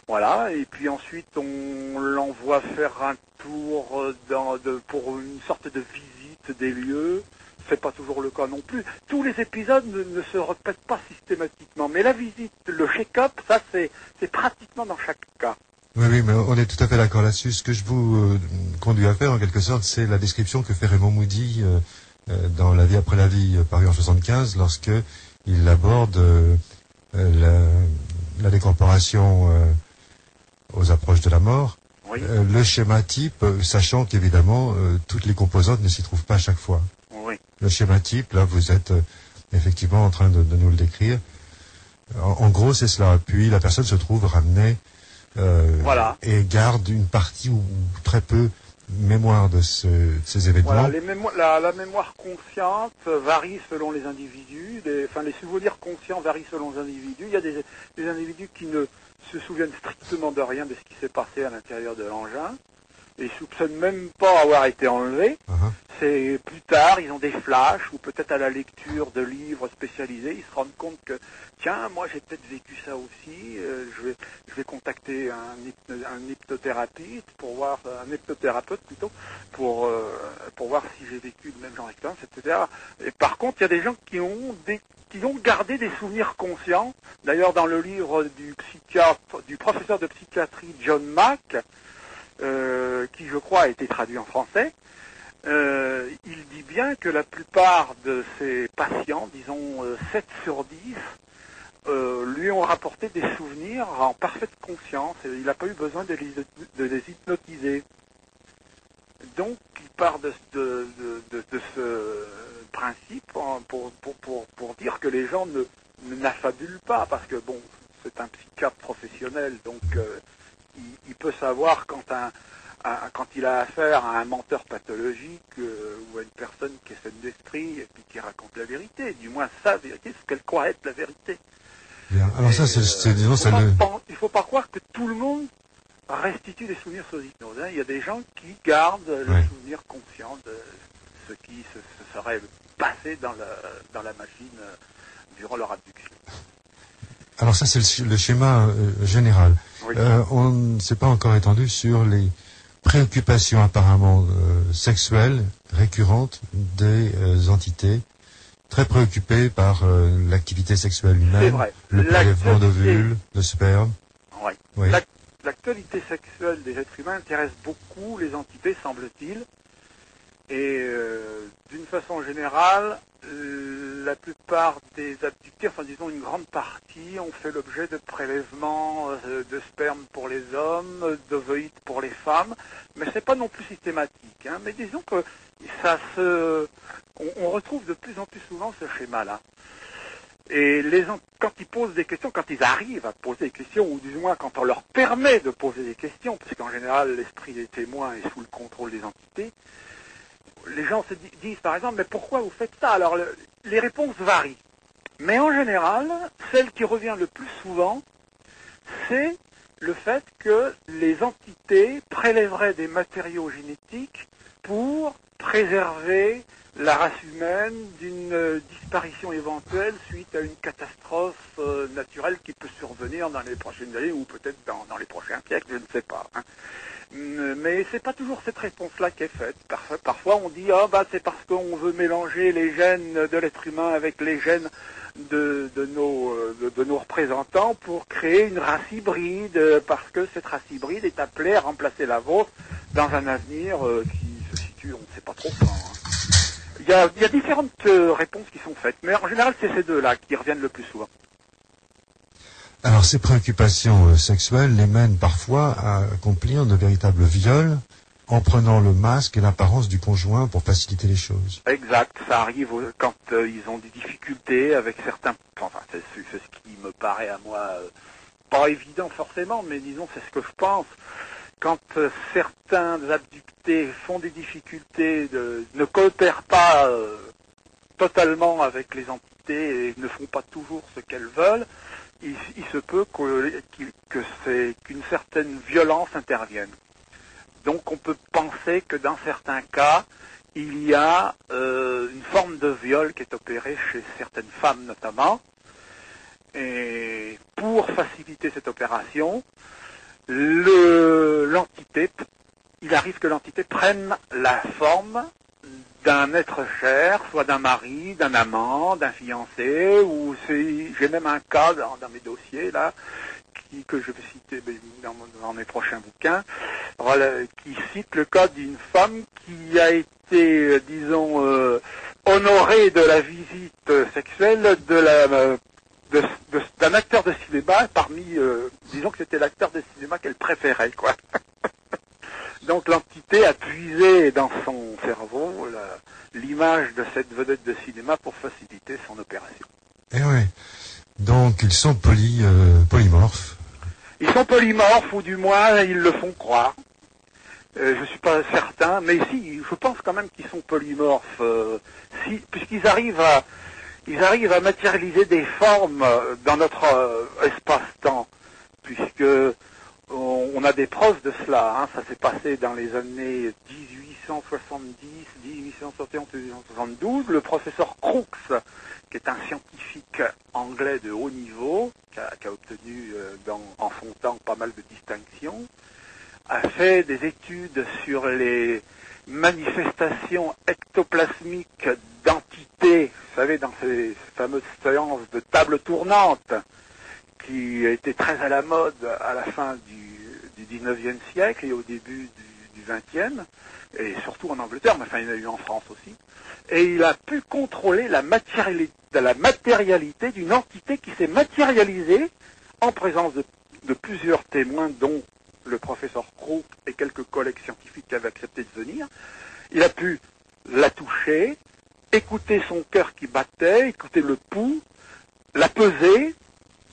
Voilà, et puis ensuite, on l'envoie faire un tour pour une sorte de visite des lieux. C'est pas toujours le cas non plus. Tous les épisodes ne se répètent pas systématiquement, mais la visite, le check-up, ça, c'est pratiquement dans chaque cas. Oui, mais on est tout à fait d'accord là-dessus. Ce que je vous conduis à faire, en quelque sorte, c'est la description que fait Raymond Moody dans La vie après la vie, paru en 75, lorsque il aborde la décorporation aux approches de la mort. Oui. Le schéma type, sachant qu'évidemment, toutes les composantes ne s'y trouvent pas à chaque fois. Oui. Le schéma type, là, vous êtes effectivement en train de nous le décrire. En gros, c'est cela. Puis la personne se trouve ramenée voilà. Et garde une partie ou très peu mémoire de ces événements. Voilà, la mémoire consciente varie selon les individus. Les souvenirs conscients varient selon les individus. Il y a des individus qui ne se souviennent strictement de rien de ce qui s'est passé à l'intérieur de l'engin. Et ils soupçonnent même pas avoir été enlevés. C'est plus tard, ils ont des flashs, ou peut-être à la lecture de livres spécialisés, ils se rendent compte que, tiens, moi j'ai peut-être vécu ça aussi, je vais contacter un hypnothérapeute pour voir voir si j'ai vécu le même genre d'expérience, etc. Et par contre, il y a des gens qui qui ont gardé des souvenirs conscients. D'ailleurs, dans le livre du professeur de psychiatrie John Mack, qui je crois a été traduit en français, il dit bien que la plupart de ces patients, disons 7 sur 10, lui ont rapporté des souvenirs en parfaite conscience et il n'a pas eu besoin de les hypnotiser. Donc il part de ce principe pour dire que les gens n'affabulent pas, parce que bon, c'est un psychiatre professionnel, donc il peut savoir quand il a affaire à un menteur pathologique ou à une personne qui est saine d'esprit et puis qui raconte la vérité, du moins sa vérité, ce qu'elle croit être la vérité. Bien. Alors ça, disons, il ne faut pas croire que tout le monde restitue des souvenirs sous hypnose. Hein. Il y a des gens qui gardent le souvenir conscient de ce qui se serait passé dans la machine durant leur abduction. Alors ça, c'est le schéma général. Oui. On ne s'est pas encore étendu sur les préoccupations apparemment sexuelles récurrentes des entités très préoccupées par l'activité sexuelle humaine, le prélèvement d'ovules, de sperme. Oui. Oui. L'actualité sexuelle des êtres humains intéresse beaucoup les entités, semble-t-il. Et d'une façon générale, la plupart des abductés, enfin disons une grande partie, ont fait l'objet de prélèvements de sperme pour les hommes, d'ovoïdes pour les femmes, mais c'est pas non plus systématique. Hein. Mais disons que on retrouve de plus en plus souvent ce schéma-là. Et quand ils posent des questions, quand ils arrivent à poser des questions, ou du moins quand on leur permet de poser des questions, parce qu'en général l'esprit des témoins est sous le contrôle des entités, les gens se disent par exemple, mais pourquoi vous faites ça? Alors les réponses varient. Mais en général, celle qui revient le plus souvent, c'est le fait que les entités prélèveraient des matériaux génétiques pour préserver la race humaine d'une disparition éventuelle suite à une catastrophe naturelle qui peut survenir dans les prochaines années ou peut-être dans les prochains siècles, je ne sais pas. Hein. Mais c'est pas toujours cette réponse-là qui est faite. Parfois on dit c'est parce qu'on veut mélanger les gènes de l'être humain avec les gènes de nos représentants pour créer une race hybride, parce que cette race hybride est appelée à remplacer la vôtre dans un avenir qui se situe, on ne sait pas trop quand. Hein. Il y a différentes réponses qui sont faites, mais en général c'est ces deux-là qui reviennent le plus souvent. Alors ces préoccupations sexuelles les mènent parfois à accomplir de véritables viols en prenant le masque et l'apparence du conjoint pour faciliter les choses. Exact, ça arrive quand ils ont des difficultés avec certains... Enfin, c'est ce qui me paraît à moi pas évident forcément, mais disons c'est ce que je pense. Quand certains abductés font des difficultés, ne coopèrent pas totalement avec les entités et ne font pas toujours ce qu'elles veulent, il se peut qu'une certaine violence intervienne. Donc on peut penser que dans certains cas, il y a une forme de viol qui est opérée chez certaines femmes notamment. Et pour faciliter cette opération, il arrive que l'entité prenne la forme d'un être cher, soit d'un mari, d'un amant, d'un fiancé, ou j'ai même un cas dans mes dossiers là, que je vais citer dans mes prochains bouquins, qui cite le cas d'une femme qui a été, disons, honorée de la visite sexuelle d'un acteur de cinéma disons que c'était l'acteur de cinéma qu'elle préférait, quoi. Donc l'entité a puisé dans son cerveau l'image de cette vedette de cinéma pour faciliter son opération. Eh oui. Donc ils sont polymorphes. Ils sont polymorphes, ou du moins ils le font croire. Je ne suis pas certain, mais si, je pense quand même qu'ils sont polymorphes, puisqu'ils arrivent à matérialiser des formes dans notre espace-temps, puisque on a des preuves de cela. Hein. Ça s'est passé dans les années 1870, 1871, 1872. Le professeur Crookes, qui est un scientifique anglais de haut niveau, qui a obtenu en son temps pas mal de distinctions, a fait des études sur les manifestations ectoplasmiques d'entités savez, dans ces fameuses séances de table tournante qui étaient très à la mode à la fin du 19e siècle et au début du 20e, et surtout en Angleterre, mais enfin il y en a eu en France aussi, et il a pu contrôler la matérialité d'une entité qui s'est matérialisée en présence de plusieurs témoins, dont le professeur Crook et quelques collègues scientifiques qui avaient accepté de venir. Il a pu la toucher, écouter son cœur qui battait, écouter le pouls, la peser.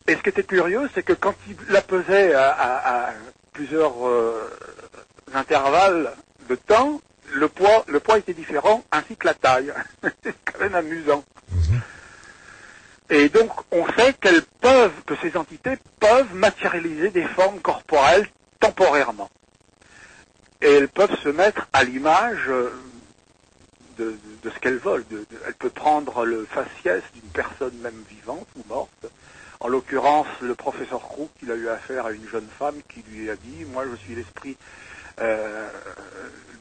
Et ce qui était curieux, c'est que quand il la pesait à plusieurs intervalles de temps, le poids était différent, ainsi que la taille. C'est quand même amusant. Et donc, on sait que ces entités peuvent matérialiser des formes corporelles temporairement. Et elles peuvent se mettre à l'image de ce qu'elles veulent. Elle peut prendre le faciès d'une personne même vivante ou morte. En l'occurrence, le professeur Crook, il a eu affaire à une jeune femme qui lui a dit « Moi, je suis l'esprit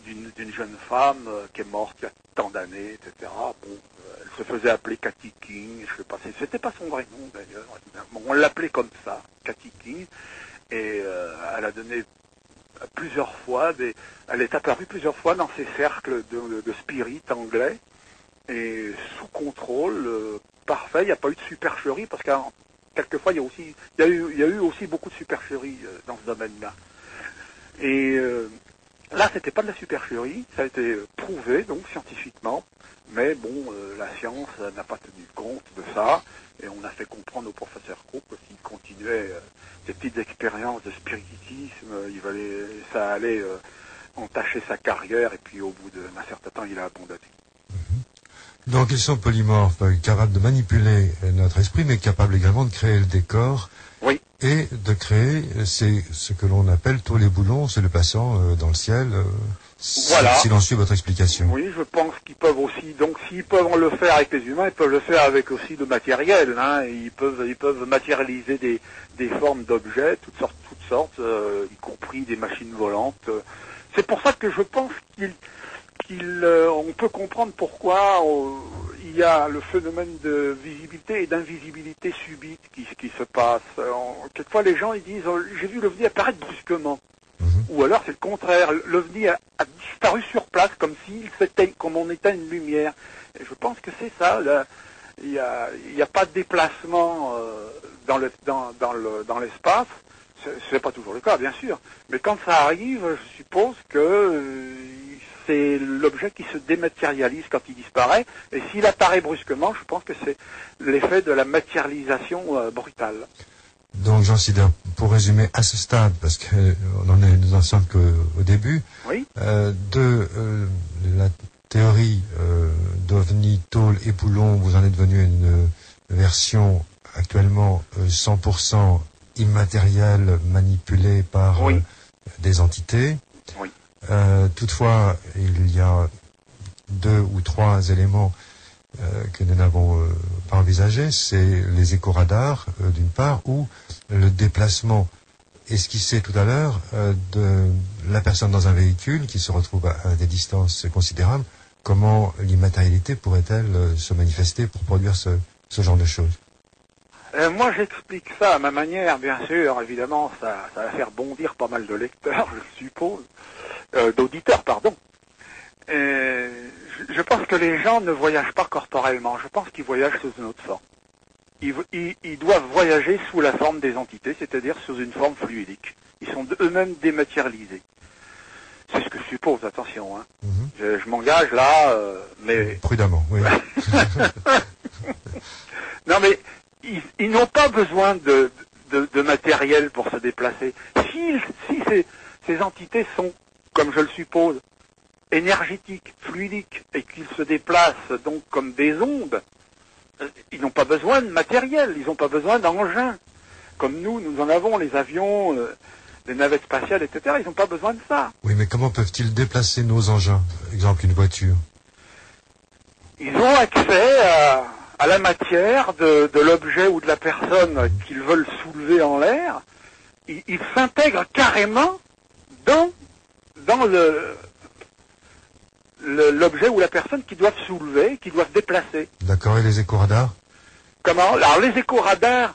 d'une jeune femme qui est morte il y a tant d'années, etc. » Bon, elle se faisait appeler Cathy King, je sais pas, c'était pas son vrai nom d'ailleurs. Bon, on l'appelait comme ça, Cathy King, et elle a donné plusieurs fois, elle est apparue plusieurs fois dans ces cercles de spirit anglais, et sous contrôle parfait. Il n'y a pas eu de supercherie, parce que quelquefois il y a eu aussi beaucoup de supercherie dans ce domaine-là. Et là, c'était pas de la supercherie, ça a été prouvé donc scientifiquement, mais bon, la science n'a pas tenu compte de ça, et on a fait comprendre au professeur Crook que s'il continuait des petites expériences de spiritisme, ça allait entacher sa carrière, et puis au bout d'un certain temps, il a abandonné. Donc ils sont polymorphes, capables de manipuler notre esprit, mais capables également de créer le décor. Oui. Et de créer, c'est ce que l'on appelle tous les boulons, se le passant dans le ciel. Voilà. Si l'on suit votre explication. Oui, je pense qu'ils peuvent aussi, donc s'ils peuvent le faire avec les humains, ils peuvent le faire avec aussi le matériel. Hein, ils peuvent matérialiser des formes d'objets, toutes sortes, y compris des machines volantes. C'est pour ça que je pense on peut comprendre pourquoi il y a le phénomène de visibilité et d'invisibilité subite qui se passe. Quelquefois, les gens ils disent « j'ai vu l'OVNI apparaître brusquement ». Ou alors, c'est le contraire. L'OVNI a disparu sur place comme on éteint une lumière. Et je pense que c'est ça. Il n'y a pas de déplacement dans l'espace. C'est pas toujours le cas, bien sûr. Mais quand ça arrive, je suppose que c'est l'objet qui se dématérialise quand il disparaît. Et s'il apparaît brusquement, je pense que c'est l'effet de la matérialisation brutale. Donc, Jean Sider, pour résumer à ce stade, parce nous en sommes qu'au début, oui. La théorie d'OVNI, tôle et boulon, vous en êtes venu à une version actuellement 100% immatérielle, manipulée par des entités. Oui. Toutefois, il y a 2 ou 3 éléments que nous n'avons pas envisagé, c'est les écoradars d'une part, ou le déplacement esquissé tout à l'heure de la personne dans un véhicule qui se retrouve à des distances considérables. Comment l'immatérialité pourrait-elle se manifester pour produire ce genre de choses? Moi, j'explique ça à ma manière, bien sûr. Évidemment, ça va faire bondir pas mal de lecteurs, je suppose, d'auditeurs, pardon. Je pense que les gens ne voyagent pas corporellement. Je pense qu'ils voyagent sous une autre forme. Ils doivent voyager sous la forme des entités, c'est-à-dire sous une forme fluidique. Ils sont eux-mêmes dématérialisés. C'est ce que je suppose, attention. Hein. Je m'engage là, mais... Prudemment, oui. Non, mais ils n'ont pas besoin de matériel pour se déplacer. Si ces entités sont, comme je le suppose, énergétiques, fluidiques, et qu'ils se déplacent donc comme des ondes, ils n'ont pas besoin de matériel, ils n'ont pas besoin d'engins. Comme nous en avons, les avions, les navettes spatiales, etc., ils n'ont pas besoin de ça. Oui, mais comment peuvent-ils déplacer nos engins? Exemple, une voiture. Ils ont accès à la matière de l'objet ou de la personne qu'ils veulent soulever en l'air. Ils s'intègrent carrément dans l'objet ou la personne qui doivent soulever, qui doivent déplacer. D'accord, et les écho-radars? Comment? Alors les écho-radars,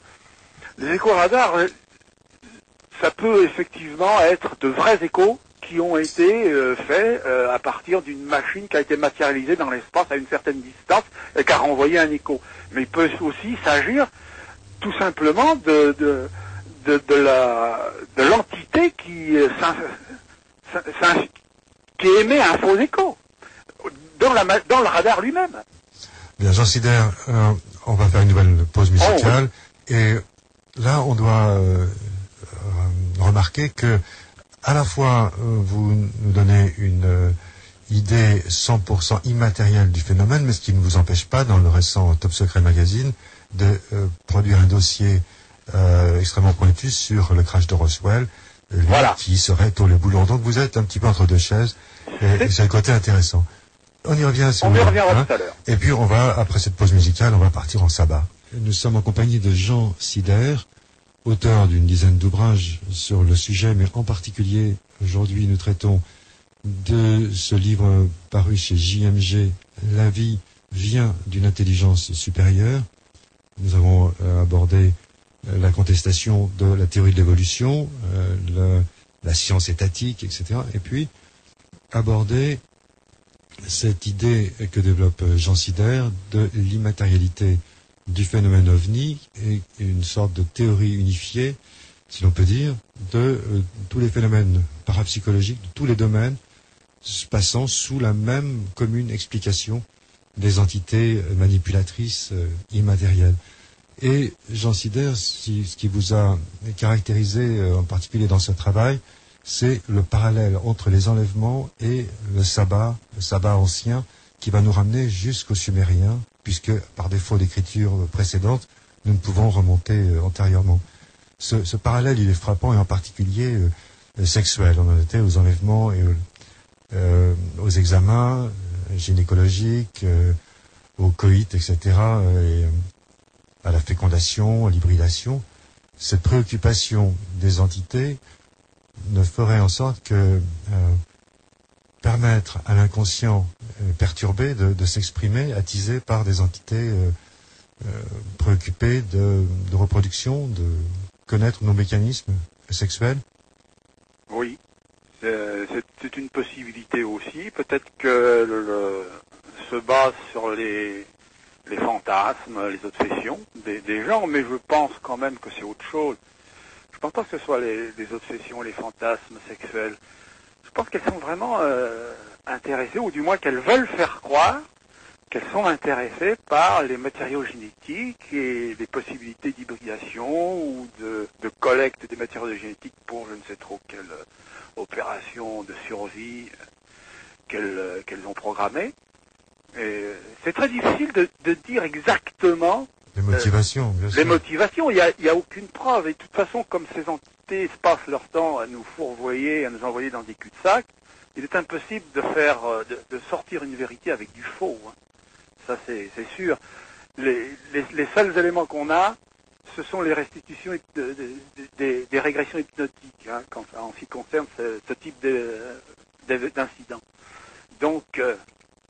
ça peut effectivement être de vrais échos qui ont été faits à partir d'une machine qui a été matérialisée dans l'espace à une certaine distance et qui a renvoyé un écho. Mais il peut aussi s'agir tout simplement de l'entité qui émet un faux écho dans le radar lui-même. Bien, Jean Sider, on va faire une nouvelle pause musicale. Oh, oui. Et là, on doit remarquer que à la fois vous nous donnez une idée 100% immatérielle du phénomène, mais ce qui ne vous empêche pas, dans le récent Top Secret Magazine, de produire un dossier extrêmement pointu sur le crash de Roswell, voilà, qui serait tôt le boulot. Donc vous êtes un petit peu entre deux chaises, et c'est le côté intéressant. On y revient, on y reviendra tout à l'heure. Et puis on va, après cette pause musicale, on va partir en sabbat. Nous sommes en compagnie de Jean Sider, auteur d'une dizaine d'ouvrages sur le sujet, mais en particulier, aujourd'hui, nous traitons de ce livre paru chez JMG, La vie vient d'une intelligence supérieure. Nous avons abordé la contestation de la théorie de l'évolution, la science étatique, etc. Et puis, aborder cette idée que développe Jean Sider de l'immatérialité du phénomène OVNI et une sorte de théorie unifiée, si l'on peut dire, de tous les phénomènes parapsychologiques, de tous les domaines, passant sous la même commune explication des entités manipulatrices immatérielles. Et Jean Sider, ce qui vous a caractérisé en particulier dans ce travail, c'est le parallèle entre les enlèvements et le sabbat ancien, qui va nous ramener jusqu'aux Sumériens, puisque par défaut d'écriture précédente, nous ne pouvons remonter antérieurement. Ce parallèle, il est frappant, et en particulier sexuel. On en était aux enlèvements et aux examens gynécologiques, au coït, etc., et à la fécondation, à l'hybridation. Cette préoccupation des entités ne ferait en sorte que permettre à l'inconscient perturbé de s'exprimer, attisé par des entités préoccupées de reproduction, de connaître nos mécanismes sexuels. Oui, c'est une possibilité aussi. Peut-être que se base sur les fantasmes, les obsessions des gens, mais je pense quand même que c'est autre chose. Je pense pas que ce soit les obsessions, les fantasmes sexuels. Je pense qu'elles sont vraiment intéressées, ou du moins qu'elles veulent faire croire qu'elles sont intéressées par les matériaux génétiques et les possibilités d'hybridation ou de collecte des matériaux génétiques pour je ne sais trop quelle opération de survie qu'elles ont programmée. Et c'est très difficile de dire exactement les motivations, bien sûr. Les motivations, il y a aucune preuve. Et de toute façon, comme ces entités passent leur temps à nous fourvoyer, à nous envoyer dans des cul-de-sac, il est impossible de sortir une vérité avec du faux. Hein. Ça, c'est sûr. Les seuls éléments qu'on a, ce sont les restitutions des régressions hypnotiques, hein, en ce qui concerne ce type d'incident. Donc,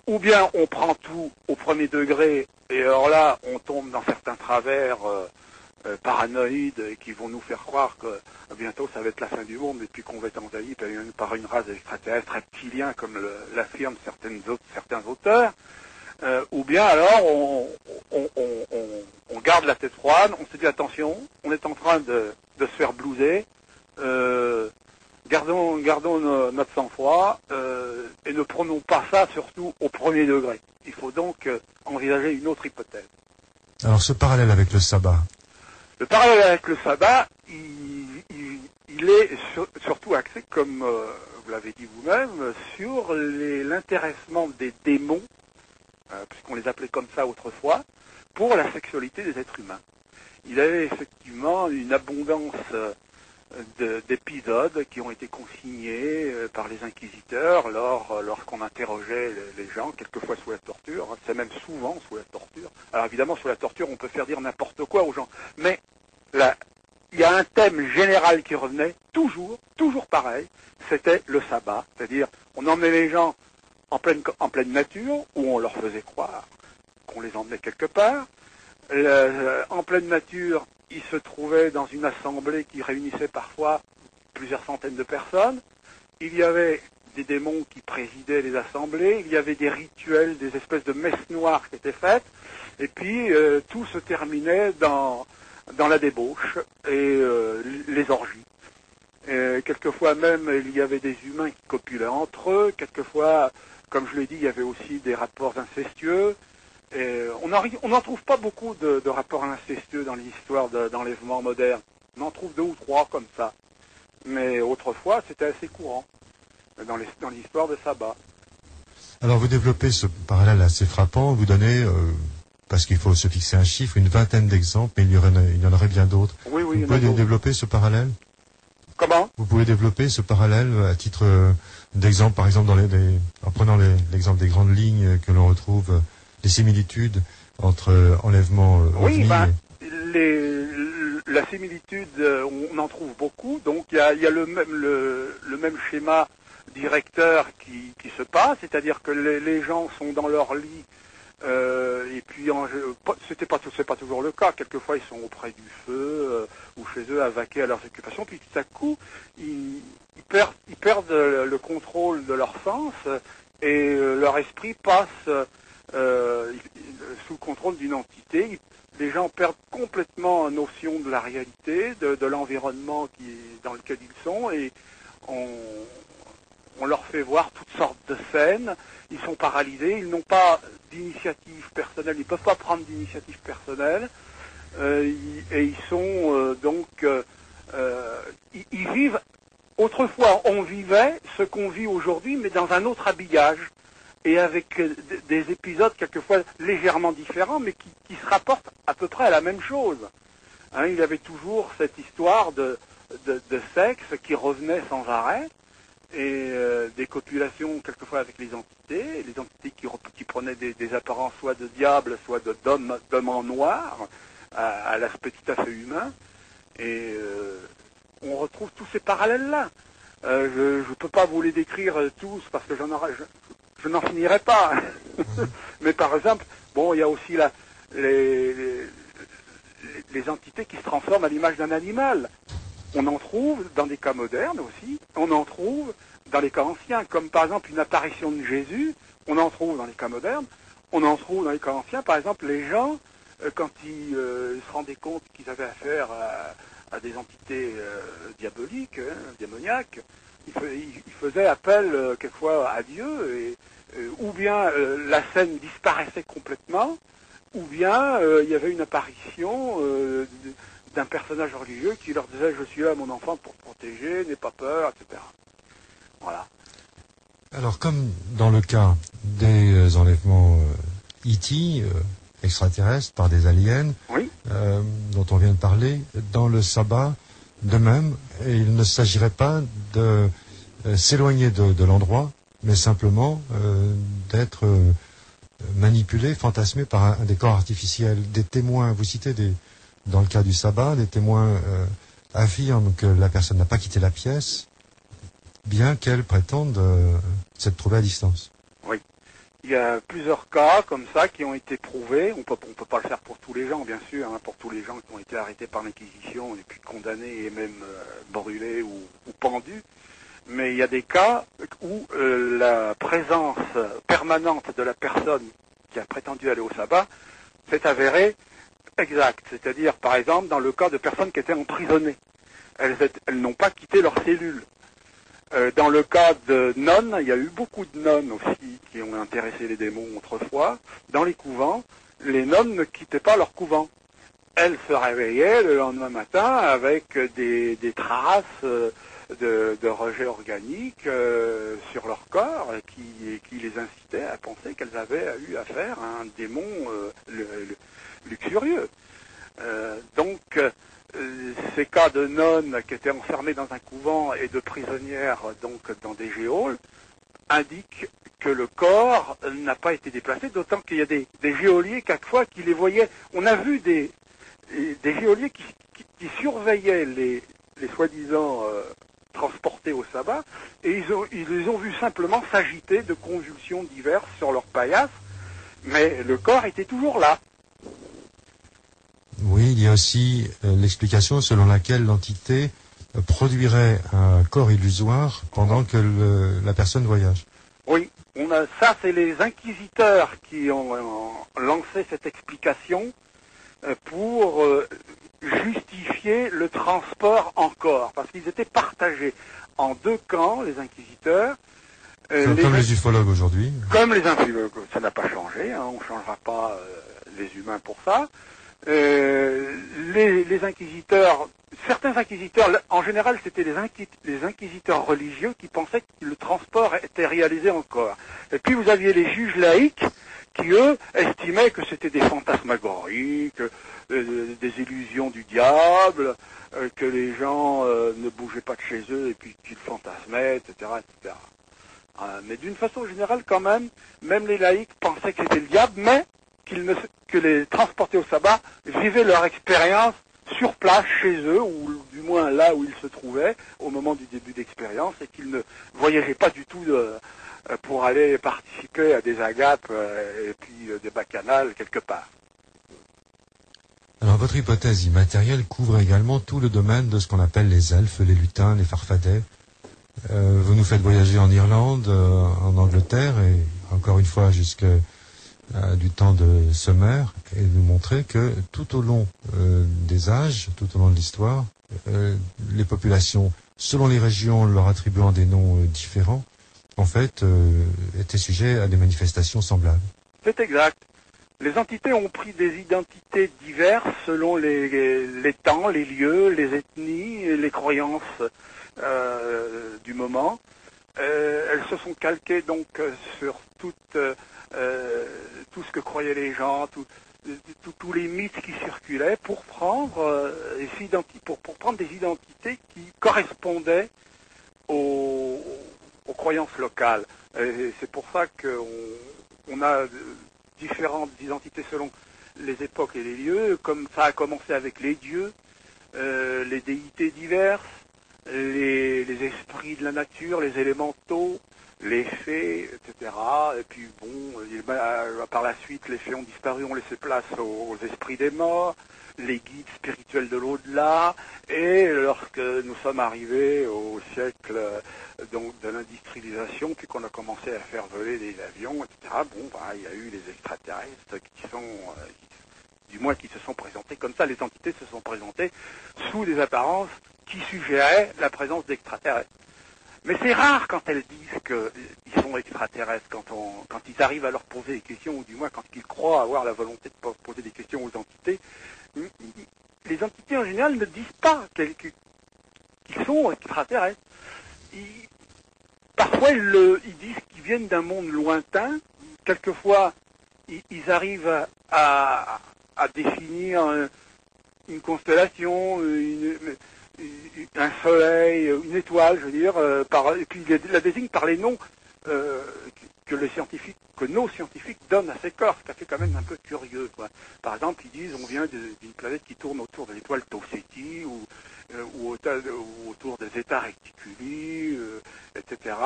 ou bien on prend tout au premier degré, et alors là, on tombe dans certains travers paranoïdes qui vont nous faire croire que bientôt ça va être la fin du monde et puis qu'on va être envahi par une race extraterrestre reptilien, comme l'affirment certains auteurs. Ou bien alors on garde la tête froide, on se dit attention, on est en train de se faire blouser, gardons notre sang-froid et ne prenons pas ça surtout au premier degré. Il faut donc envisager une autre hypothèse. Alors ce parallèle avec le sabbat. Le parallèle avec le sabbat, il est surtout axé, comme vous l'avez dit vous-même, sur l'intéressement des démons, puisqu'on les appelait comme ça autrefois, pour la sexualité des êtres humains. Il y avait effectivement une abondance d'épisodes qui ont été consignés par les inquisiteurs lorsqu'on interrogeait les gens, quelquefois sous la torture, hein, c'est même souvent sous la torture. Alors évidemment, sous la torture, on peut faire dire n'importe quoi aux gens, mais là, il y a un thème général qui revenait, toujours pareil, c'était le sabbat, c'est-à-dire on emmenait les gens en pleine nature, où on leur faisait croire qu'on les emmenait quelque part. En pleine nature, ils se trouvaient dans une assemblée qui réunissait parfois plusieurs centaines de personnes. Il y avait des démons qui présidaient les assemblées, il y avait des rituels, des espèces de messes noires qui étaient faites, et puis tout se terminait dans la débauche et les orgies. Quelquefois même, il y avait des humains qui copulaient entre eux, quelquefois, comme je l'ai dit, il y avait aussi des rapports incestueux. On n'en trouve pas beaucoup de rapports incestueux dans l'histoire d'enlèvement moderne. On en trouve 2 ou 3 comme ça. Mais autrefois, c'était assez courant dans l'histoire de Saba. Alors vous développez ce parallèle assez frappant, vous donnez, parce qu'il faut se fixer un chiffre, une vingtaine d'exemples, mais il y en aurait bien d'autres. Oui, vous pouvez développer ce parallèle? Comment? Vous pouvez développer ce parallèle à titre d'exemple, par exemple, en prenant l'exemple des grandes lignes que l'on retrouve, des similitudes entre enlèvement ovni la similitude, on en trouve beaucoup. Donc il y a le même schéma directeur qui se passe, c'est-à-dire que les gens sont dans leur lit, et puis c'est pas toujours le cas. Quelquefois ils sont auprès du feu ou chez eux à vaquer à leurs occupations, puis tout à coup ils perdent le contrôle de leur sens et leur esprit passe sous le contrôle d'une entité. Les gens perdent complètement notion de la réalité, de l'environnement dans lequel ils sont, et on leur fait voir toutes sortes de scènes. Ils sont paralysés, ils n'ont pas d'initiative personnelle, ils ne peuvent pas prendre d'initiative personnelle, et ils sont ils vivent. Autrefois, on vivait ce qu'on vit aujourd'hui, mais dans un autre habillage, et avec des épisodes quelquefois légèrement différents, mais qui se rapportent à peu près à la même chose. Hein, il y avait toujours cette histoire de sexe qui revenait sans arrêt, et des copulations quelquefois avec les entités qui prenaient des apparences soit de diable, soit d'hommes en noir, à l'aspect tout à fait humain, et on retrouve tous ces parallèles-là. Je ne peux pas vous les décrire tous, parce que je n'en finirai pas. Mais par exemple, il y a aussi les entités qui se transforment à l'image d'un animal. On en trouve dans des cas modernes aussi, on en trouve dans les cas anciens, comme par exemple une apparition de Jésus, on en trouve dans les cas modernes, on en trouve dans les cas anciens. Par exemple, les gens, quand ils se rendaient compte qu'ils avaient affaire à des entités diaboliques, démoniaques, ils faisaient appel quelquefois à Dieu, et ou bien la scène disparaissait complètement, ou bien il y avait une apparition d'un personnage religieux qui leur disait « Je suis là, mon enfant, pour te protéger, n'aie pas peur », etc. Voilà. Alors, comme dans le cas des enlèvements E.T., extraterrestres, par des aliens, oui, dont on vient de parler, dans le sabbat, de même, il ne s'agirait pas de s'éloigner de l'endroit, mais simplement d'être manipulé, fantasmé par un décor artificiel. Des témoins, vous citez dans le cas du sabbat, des témoins affirment que la personne n'a pas quitté la pièce, bien qu'elle prétende s'être trouvée à distance. Oui. Il y a plusieurs cas comme ça qui ont été prouvés. On peut pas le faire pour tous les gens, bien sûr, hein, pour tous les gens qui ont été arrêtés par l'Inquisition et puis condamnés et même brûlés ou pendus. Mais il y a des cas où la présence permanente de la personne qui a prétendu aller au sabbat s'est avérée exacte. C'est-à-dire, par exemple, dans le cas de personnes qui étaient emprisonnées. Elles n'ont pas quitté leur cellule. Dans le cas de nonnes, il y a eu beaucoup de nonnes aussi qui ont intéressé les démons autrefois. Dans les couvents, les nonnes ne quittaient pas leur couvent. Elles se réveillaient le lendemain matin avec des traces de rejet organique sur leur corps qui les incitaient à penser qu'elles avaient eu affaire à un démon luxurieux. Donc, ces cas de nonnes qui étaient enfermées dans un couvent et de prisonnières donc dans des géoles indiquent que le corps n'a pas été déplacé, d'autant qu'il y a des geôliers quelquefois qui les voyaient. On a vu des geôliers qui surveillaient les soi-disant transportés au sabbat, et ils les ont vus simplement s'agiter de convulsions diverses sur leur paillasse, mais le corps était toujours là. Oui, il y a aussi l'explication selon laquelle l'entité produirait un corps illusoire pendant que la personne voyage. Oui, ça c'est les inquisiteurs qui ont lancé cette explication pour justifier le transport en corps, parce qu'ils étaient partagés en deux camps, les inquisiteurs. Comme les ufologues aujourd'hui. Comme les ufologues, ça n'a pas changé, hein, on ne changera pas les humains pour ça. Les inquisiteurs, certains inquisiteurs, en général c'était les inquisiteurs religieux qui pensaient que le transport était réalisé en corps. Et puis vous aviez les juges laïcs qui, eux, estimaient que c'était des fantasmagories, des illusions du diable, que les gens ne bougeaient pas de chez eux et puis qu'ils fantasmaient, etc., etc. Mais d'une façon générale, quand même les laïcs pensaient que c'était le diable, mais que les transportés au sabbat vivaient leur expérience sur place, chez eux, ou du moins là où ils se trouvaient, au moment du début d'expérience, et qu'ils ne voyageaient pas du tout pour aller participer à des agapes et puis des bacchanales quelque part. Alors votre hypothèse immatérielle couvre également tout le domaine de ce qu'on appelle les elfes, les lutins, les farfadets. Vous nous faites voyager en Irlande, en Angleterre, et encore une fois jusque du temps de Sumer, et nous montrer que tout au long des âges, tout au long de l'histoire, les populations, selon les régions, leur attribuant des noms différents, en fait, étaient sujets à des manifestations semblables. C'est exact. Les entités ont pris des identités diverses selon les temps, les lieux, les ethnies, les croyances du moment. Elles se sont calquées donc sur tout ce que croyaient les gens, tous les mythes qui circulaient pour prendre des identités qui correspondaient aux croyances locales. Et c'est pour ça qu'on a différentes identités selon les époques et les lieux, comme ça a commencé avec les dieux, les déités diverses, les esprits de la nature, les élémentaux, les fées, etc. Et puis par la suite, les fées ont disparu, on laissé place aux esprits des morts, les guides spirituels de l'au-delà, et lorsque nous sommes arrivés au siècle de l'industrialisation, puis qu'on a commencé à faire voler des avions, etc., il y a eu les extraterrestres qui se sont présentés comme ça. Les entités se sont présentées sous des apparences qui suggéraient la présence d'extraterrestres. Mais c'est rare quand elles disent qu'ils sont extraterrestres, quand ils arrivent à leur poser des questions, ou du moins quand ils croient avoir la volonté de poser des questions aux entités. Les entités en général ne disent pas qu'ils sont extraterrestres. Parfois ils disent qu'ils viennent d'un monde lointain. Quelquefois ils arrivent à définir une constellation, un soleil, une étoile, je veux dire, et puis ils la désignent par les noms que nos scientifiques donnent à ces corps, ce qui fait quand même un peu curieux, quoi. Par exemple, ils disent on vient d'une planète qui tourne autour de l'étoile Tau Ceti ou autour des Zeta Reticuli, etc.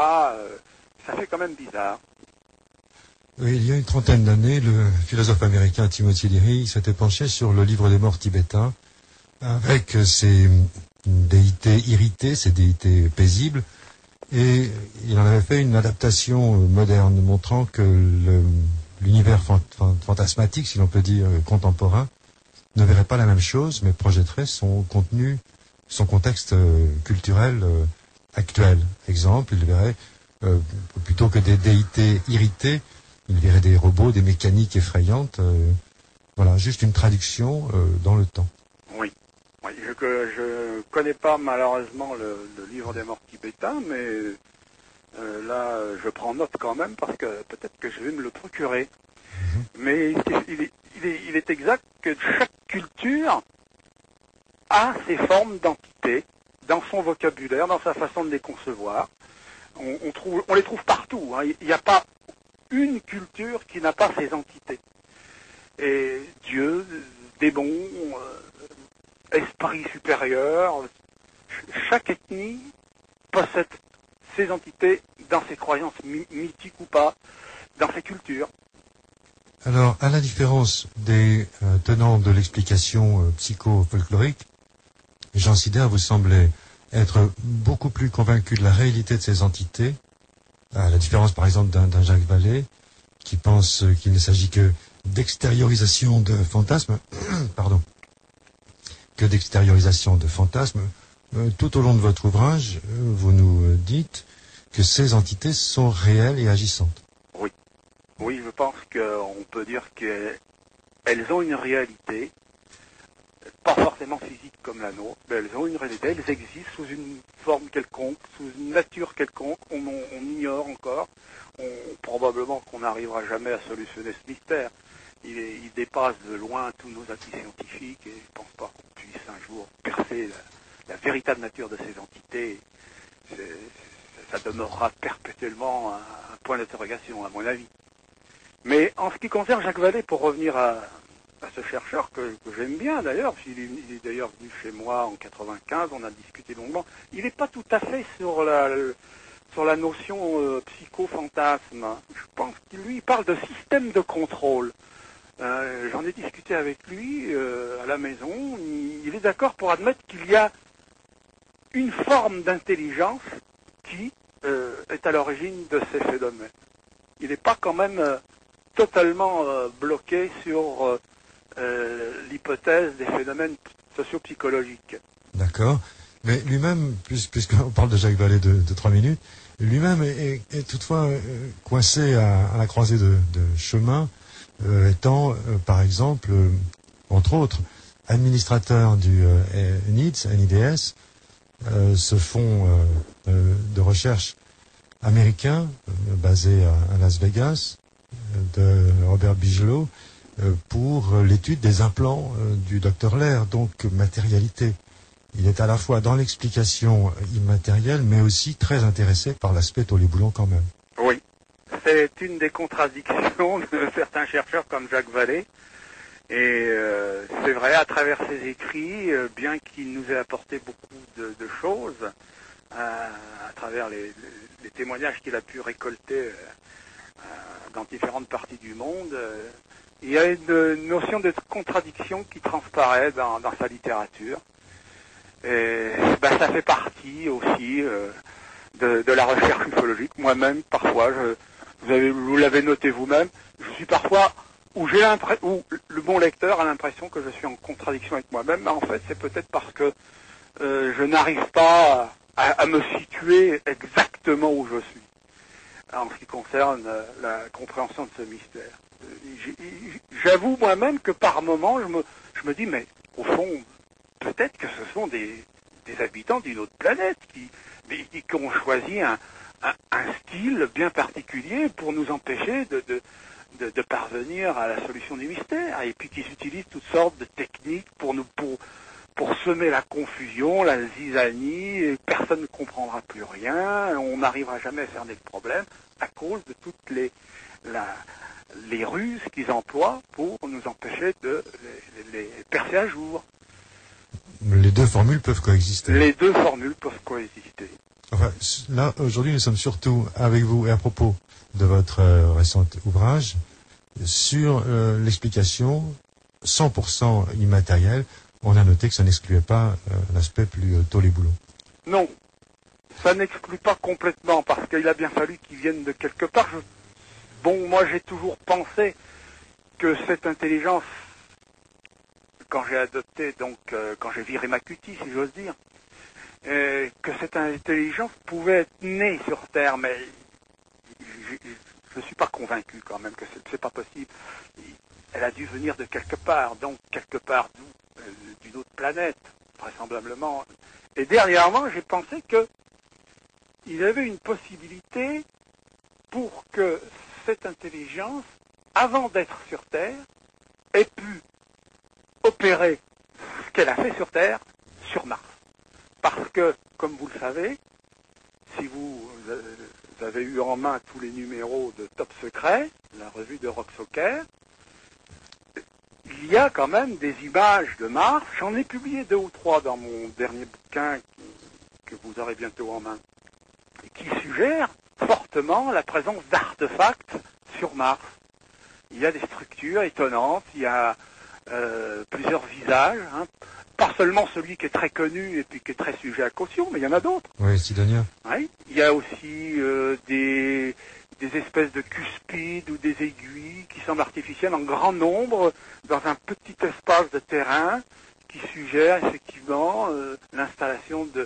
Ça fait quand même bizarre. Oui, il y a une trentaine d'années, le philosophe américain Timothy Leary s'était penché sur le livre des morts tibétain avec ses déités irritées, ses déités paisibles, et il en avait fait une adaptation moderne montrant que l'univers fantasmatique, si l'on peut dire contemporain, ne verrait pas la même chose, mais projetterait son contenu, son contexte culturel actuel. Exemple, il verrait, plutôt que des déités irritées, il verrait des robots, des mécaniques effrayantes. Voilà, juste une traduction dans le temps. Oui. Je connais pas malheureusement le livre des morts tibétains, mais là je prends note quand même parce que peut-être que je vais me le procurer. Mais il est exact que chaque culture a ses formes d'entité dans son vocabulaire, dans sa façon de les concevoir. On les trouve partout. Hein. Il n'y a pas une culture qui n'a pas ses entités. Et Dieu, démon, esprit supérieur, chaque ethnie possède ces entités dans ses croyances mythiques ou pas, dans ses cultures. Alors, à la différence des tenants de l'explication psycho-folklorique, Jean Sider vous semblait être beaucoup plus convaincu de la réalité de ces entités, à la différence par exemple d'un Jacques Vallée, qui pense qu'il ne s'agit que d'extériorisation de fantasmes, pardon, que d'extériorisation de fantasmes. Tout au long de votre ouvrage, vous nous dites que ces entités sont réelles et agissantes. Oui. Oui, je pense qu'on peut dire qu'elles ont une réalité, pas forcément physique comme la nôtre, mais elles ont une réalité, elles existent sous une forme quelconque, sous une nature quelconque, on ignore encore, probablement qu'on n'arrivera jamais à solutionner ce mystère. Il dépasse de loin tous nos acquis scientifiques et je ne pense pas qu'on puisse un jour percer la véritable nature de ces entités. Ça demeurera perpétuellement un point d'interrogation, à mon avis. Mais en ce qui concerne Jacques Vallée, pour revenir à ce chercheur que j'aime bien d'ailleurs, il est d'ailleurs venu chez moi en 95, on a discuté longuement, il n'est pas tout à fait sur la notion psychofantasme. Je pense qu'il lui parle de système de contrôle. J'en ai discuté avec lui à la maison, il est d'accord pour admettre qu'il y a une forme d'intelligence qui est à l'origine de ces phénomènes. Il n'est pas quand même totalement bloqué sur l'hypothèse des phénomènes socio-psychologiques. D'accord. Mais lui-même, puisqu'on parle de Jacques Vallée de 3 minutes, lui-même est toutefois coincé à la croisée de chemins, étant, par exemple, entre autres, administrateur du NIDS, ce fonds de recherche américain basé à Las Vegas, de Robert Bigelow, pour l'étude des implants du docteur Lair, donc matérialité. Il est à la fois dans l'explication immatérielle, mais aussi très intéressé par l'aspect Tollet-Boulon quand même. Oui, c'est une des contradictions de certains chercheurs comme Jacques Vallée. Et c'est vrai, à travers ses écrits, bien qu'il nous ait apporté beaucoup de choses, à travers les témoignages qu'il a pu récolter dans différentes parties du monde, il y a une notion de contradiction qui transparaît dans sa littérature. Et ça fait partie aussi de la recherche ufologique. Moi-même, parfois, vous l'avez noté vous-même, je suis parfois, où le bon lecteur a l'impression que je suis en contradiction avec moi-même, mais en fait, c'est peut-être parce que je n'arrive pas à me situer exactement où je suis, en ce qui concerne la compréhension de ce mystère. J'avoue moi-même que par moments, je me dis, mais au fond, peut-être que ce sont des habitants d'une autre planète qui ont choisi un style bien particulier pour nous empêcher de parvenir à la solution du mystère, et puis qui utilisent toutes sortes de techniques pour semer la confusion, la zizanie, et personne ne comprendra plus rien, on n'arrivera jamais à cerner le problème à cause de toutes les ruses qu'ils emploient pour nous empêcher de les percer à jour. Les deux formules peuvent coexister. Les deux formules peuvent coexister. Enfin, là, aujourd'hui, nous sommes surtout avec vous et à propos de votre récent ouvrage sur l'explication 100% immatérielle. On a noté que ça n'excluait pas l'aspect plus Tollet-Boulon. Non, ça n'exclut pas complètement parce qu'il a bien fallu qu'ils viennent de quelque part. Moi j'ai toujours pensé que cette intelligence, quand j'ai adopté, quand j'ai viré ma cutie, si j'ose dire, que cette intelligence pouvait être née sur Terre, mais je ne suis pas convaincu quand même que c'est pas possible. Elle a dû venir de quelque part, donc quelque part d'une autre planète, vraisemblablement. Et dernièrement, j'ai pensé qu'il y avait une possibilité pour que cette intelligence, avant d'être sur Terre, ait pu opérer ce qu'elle a fait sur Terre, sur Mars. Parce que, comme vous le savez, si vous avez eu en main tous les numéros de Top Secret, la revue de Rock Soccer, il y a quand même des images de Mars. J'en ai publié 2 ou 3 dans mon dernier bouquin que vous aurez bientôt en main. qui suggère fortement la présence d'artefacts sur Mars. Il y a des structures étonnantes, il y a plusieurs visages, hein. Pas seulement celui qui est très connu et puis qui est très sujet à caution, mais il y en a d'autres. Oui, Sidonia. Oui. Il y a aussi des espèces de cuspides ou des aiguilles qui semblent artificielles en grand nombre dans un petit espace de terrain qui suggère effectivement l'installation je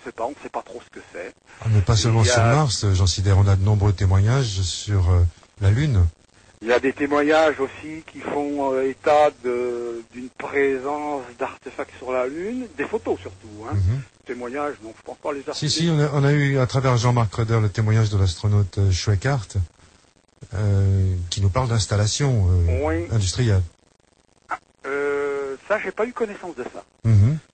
sais pas, on ne sait pas trop ce que c'est. Ah, mais pas seulement sur Mars, Jean Sidère, on a de nombreux témoignages sur la Lune. Il y a des témoignages aussi qui font état d'une présence d'artefacts sur la Lune, des photos surtout. Hein. Témoignages, non, je pense pas les artefacts. Si, on a eu à travers Jean-Marc Roeder le témoignage de l'astronaute Schweikart qui nous parle d'installation industrielle. Ça, j'ai pas eu connaissance de ça.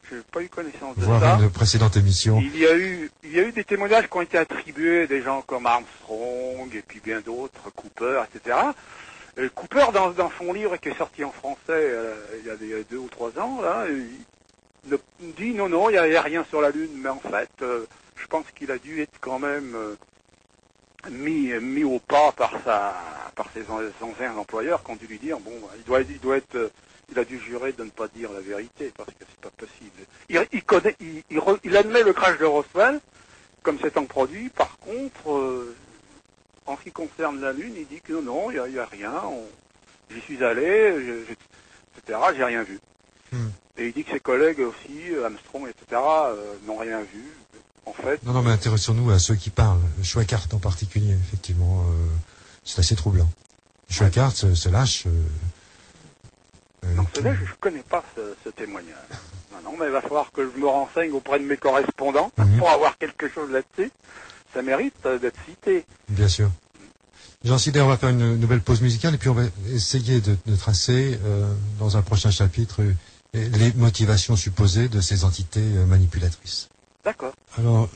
J'ai pas eu connaissance de Voir ça. une précédente émission. Il y a eu des témoignages qui ont été attribués à des gens comme Armstrong et puis bien d'autres, Cooper, etc. Cooper, dans son livre qui est sorti en français il y a 2 ou 3 ans, là, il dit non, il n'y a rien sur la Lune, mais en fait, je pense qu'il a dû être quand même mis au pas par ses anciens employeurs qui ont dû lui dire bon, il a dû jurer de ne pas dire la vérité parce que c'est pas possible. Il admet le crash de Roswell comme s'étant produit. Par contre, en ce qui concerne la Lune, il dit que non, il n'y a rien. J'y suis allé, etc. J'ai rien vu. Et il dit que ses collègues aussi, Armstrong, etc., n'ont rien vu. En fait. Non, mais intéressons-nous à ceux qui parlent. Schweikart en particulier, effectivement, c'est assez troublant. Schweikart se lâche. Non, je ne connais pas ce témoignage. Non, mais il va falloir que je me renseigne auprès de mes correspondants pour avoir quelque chose là-dessus. Ça mérite d'être cité. Bien sûr. Jean Sidère, on va faire une nouvelle pause musicale et puis on va essayer de tracer dans un prochain chapitre les motivations supposées de ces entités manipulatrices. D'accord. Alors,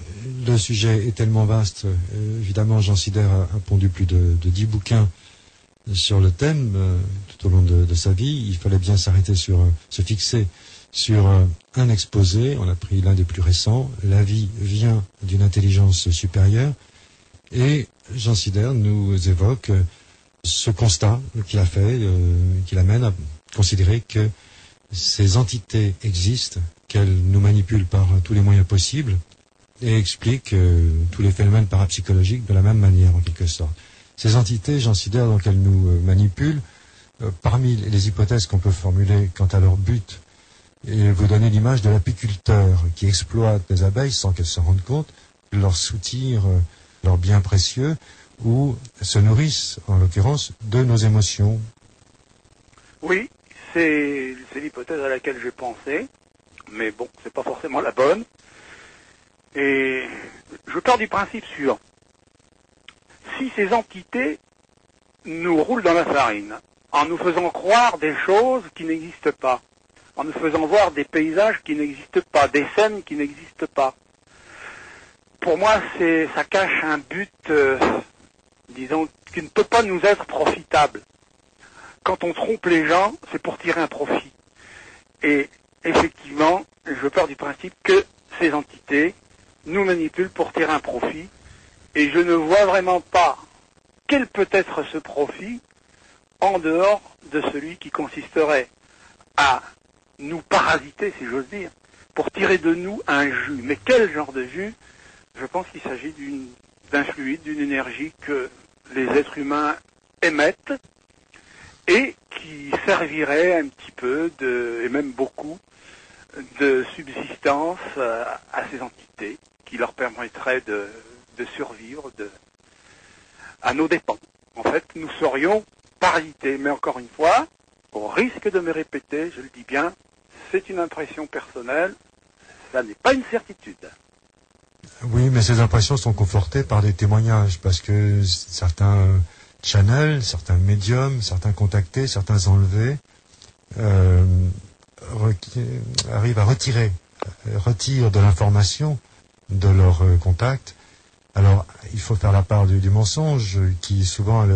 le sujet est tellement vaste. Évidemment, Jean Sidère a pondu plus de 10 bouquins sur le thème tout au long de sa vie. Il fallait bien se fixer sur un exposé. On a pris l'un des plus récents. La vie vient d'une intelligence supérieure. Et Jean Sidère nous évoque ce constat qu'il a fait, qui l'amène à considérer que ces entités existent, qu'elles nous manipulent par tous les moyens possibles, et explique tous les phénomènes parapsychologiques de la même manière, en quelque sorte. Ces entités, Jean Sidère, donc elles nous manipulent, parmi les hypothèses qu'on peut formuler quant à leur but, et vous donnez l'image de l'apiculteur qui exploite les abeilles sans qu'elles se rendent compte, leur soutire leurs biens précieux, ou se nourrissent, en l'occurrence, de nos émotions. Oui, c'est l'hypothèse à laquelle j'ai pensé, mais bon, c'est pas forcément la bonne. Et je pars du principe suivant. Si ces entités nous roulent dans la farine, en nous faisant croire des choses qui n'existent pas, en nous faisant voir des paysages qui n'existent pas, des scènes qui n'existent pas, pour moi, ça cache un but, disons, qui ne peut pas nous être profitable. Quand on trompe les gens, c'est pour tirer un profit. Et effectivement, je pars du principe que ces entités nous manipulent pour tirer un profit. Et je ne vois vraiment pas quel peut être ce profit en dehors de celui qui consisterait à nous parasiter, si j'ose dire, pour tirer de nous un jus. Mais quel genre de jus? Je pense qu'il s'agit d'un fluide, d'une énergie que les êtres humains émettent et qui servirait un petit peu, et même beaucoup, de subsistance à ces entités, qui leur permettrait de survivre à nos dépens. En fait, nous serions parasités. Mais encore une fois, au risque de me répéter, je le dis bien, c'est une impression personnelle, ça n'est pas une certitude. Oui, mais ces impressions sont confortées par des témoignages, parce que certains channels, certains médiums, certains contactés, certains enlevés arrivent à retirent de l'information de leur contact. Alors, il faut faire la part du mensonge, qui souvent a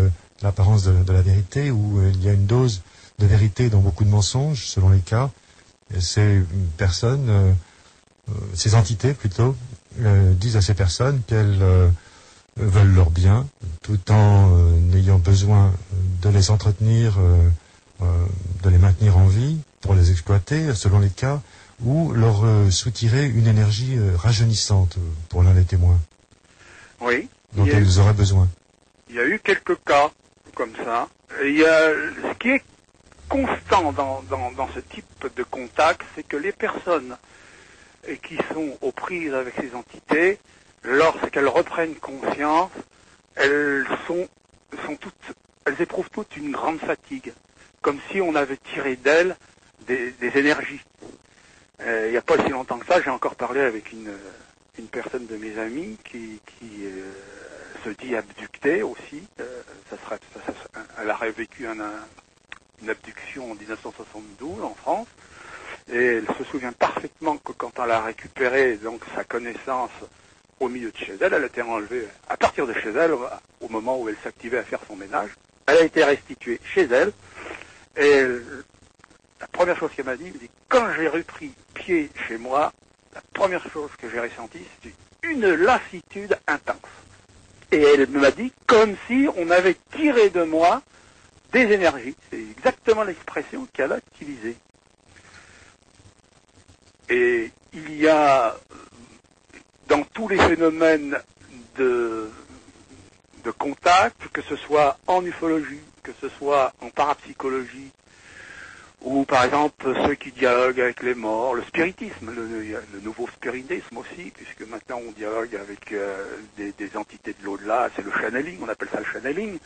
l'apparence de la vérité, où il y a une dose de vérité dans beaucoup de mensonges, selon les cas. Et ces personnes, ces entités plutôt, disent à ces personnes qu'elles veulent leur bien, tout en ayant besoin de les entretenir, de les maintenir en vie, pour les exploiter, selon les cas, ou leur soutirer une énergie rajeunissante, pour l'un des témoins, Oui. dont elles auraient besoin. Il y a eu quelques cas comme ça. Et il y a, ce qui est constant dans ce type de contact, c'est que les personnes qui sont aux prises avec ces entités, lorsqu'elles reprennent conscience, elles éprouvent toutes une grande fatigue, comme si on avait tiré d'elles des énergies. Il n'y a pas si longtemps que ça, j'ai encore parlé avec une personne de mes amis qui se dit abductée aussi. Elle a vécu une abduction en 1972 en France. Et elle se souvient parfaitement que quand elle a récupéré donc sa connaissance au milieu de chez elle, elle a été enlevée à partir de chez elle, au moment où elle s'activait à faire son ménage. Elle a été restituée chez elle. Et la première chose qu'elle m'a dit, quand j'ai repris pied chez moi, la première chose que j'ai ressentie, c'était une lassitude intense. Et elle m'a dit comme si on avait tiré de moi des énergies. C'est exactement l'expression qu'elle a utilisée. Et il y a, dans tous les phénomènes de contact, que ce soit en ufologie, que ce soit en parapsychologie, ou par exemple ceux qui dialoguent avec les morts, le spiritisme, le nouveau spiritisme aussi, puisque maintenant on dialogue avec des entités de l'au-delà, c'est le channeling, on appelle ça le channeling.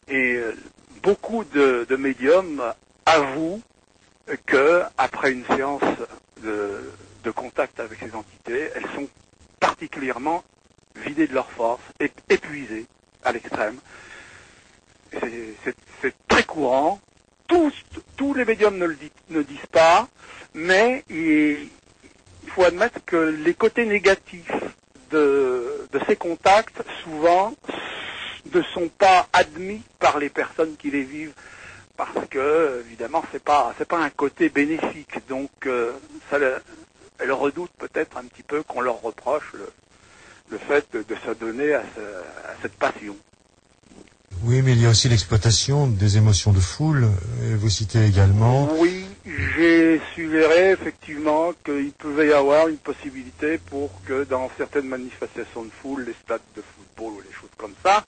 Et beaucoup de médiums avouent que après une séance de contact avec ces entités, elles sont particulièrement vidées de leur force, épuisées à l'extrême. C'est très courant. Tous les médiums ne disent pas, mais il faut admettre que les côtés négatifs de ces contacts, souvent, ne sont pas admis par les personnes qui les vivent, parce que, évidemment, c'est pas un côté bénéfique. Donc, elles redoutent peut-être un petit peu qu'on leur reproche le fait de s'adonner à cette passion. Oui, mais il y a aussi l'exploitation des émotions de foule. Et vous citez également... Oui, j'ai suggéré effectivement qu'il pouvait y avoir une possibilité pour que dans certaines manifestations de foule, les stades de football ou les choses comme ça,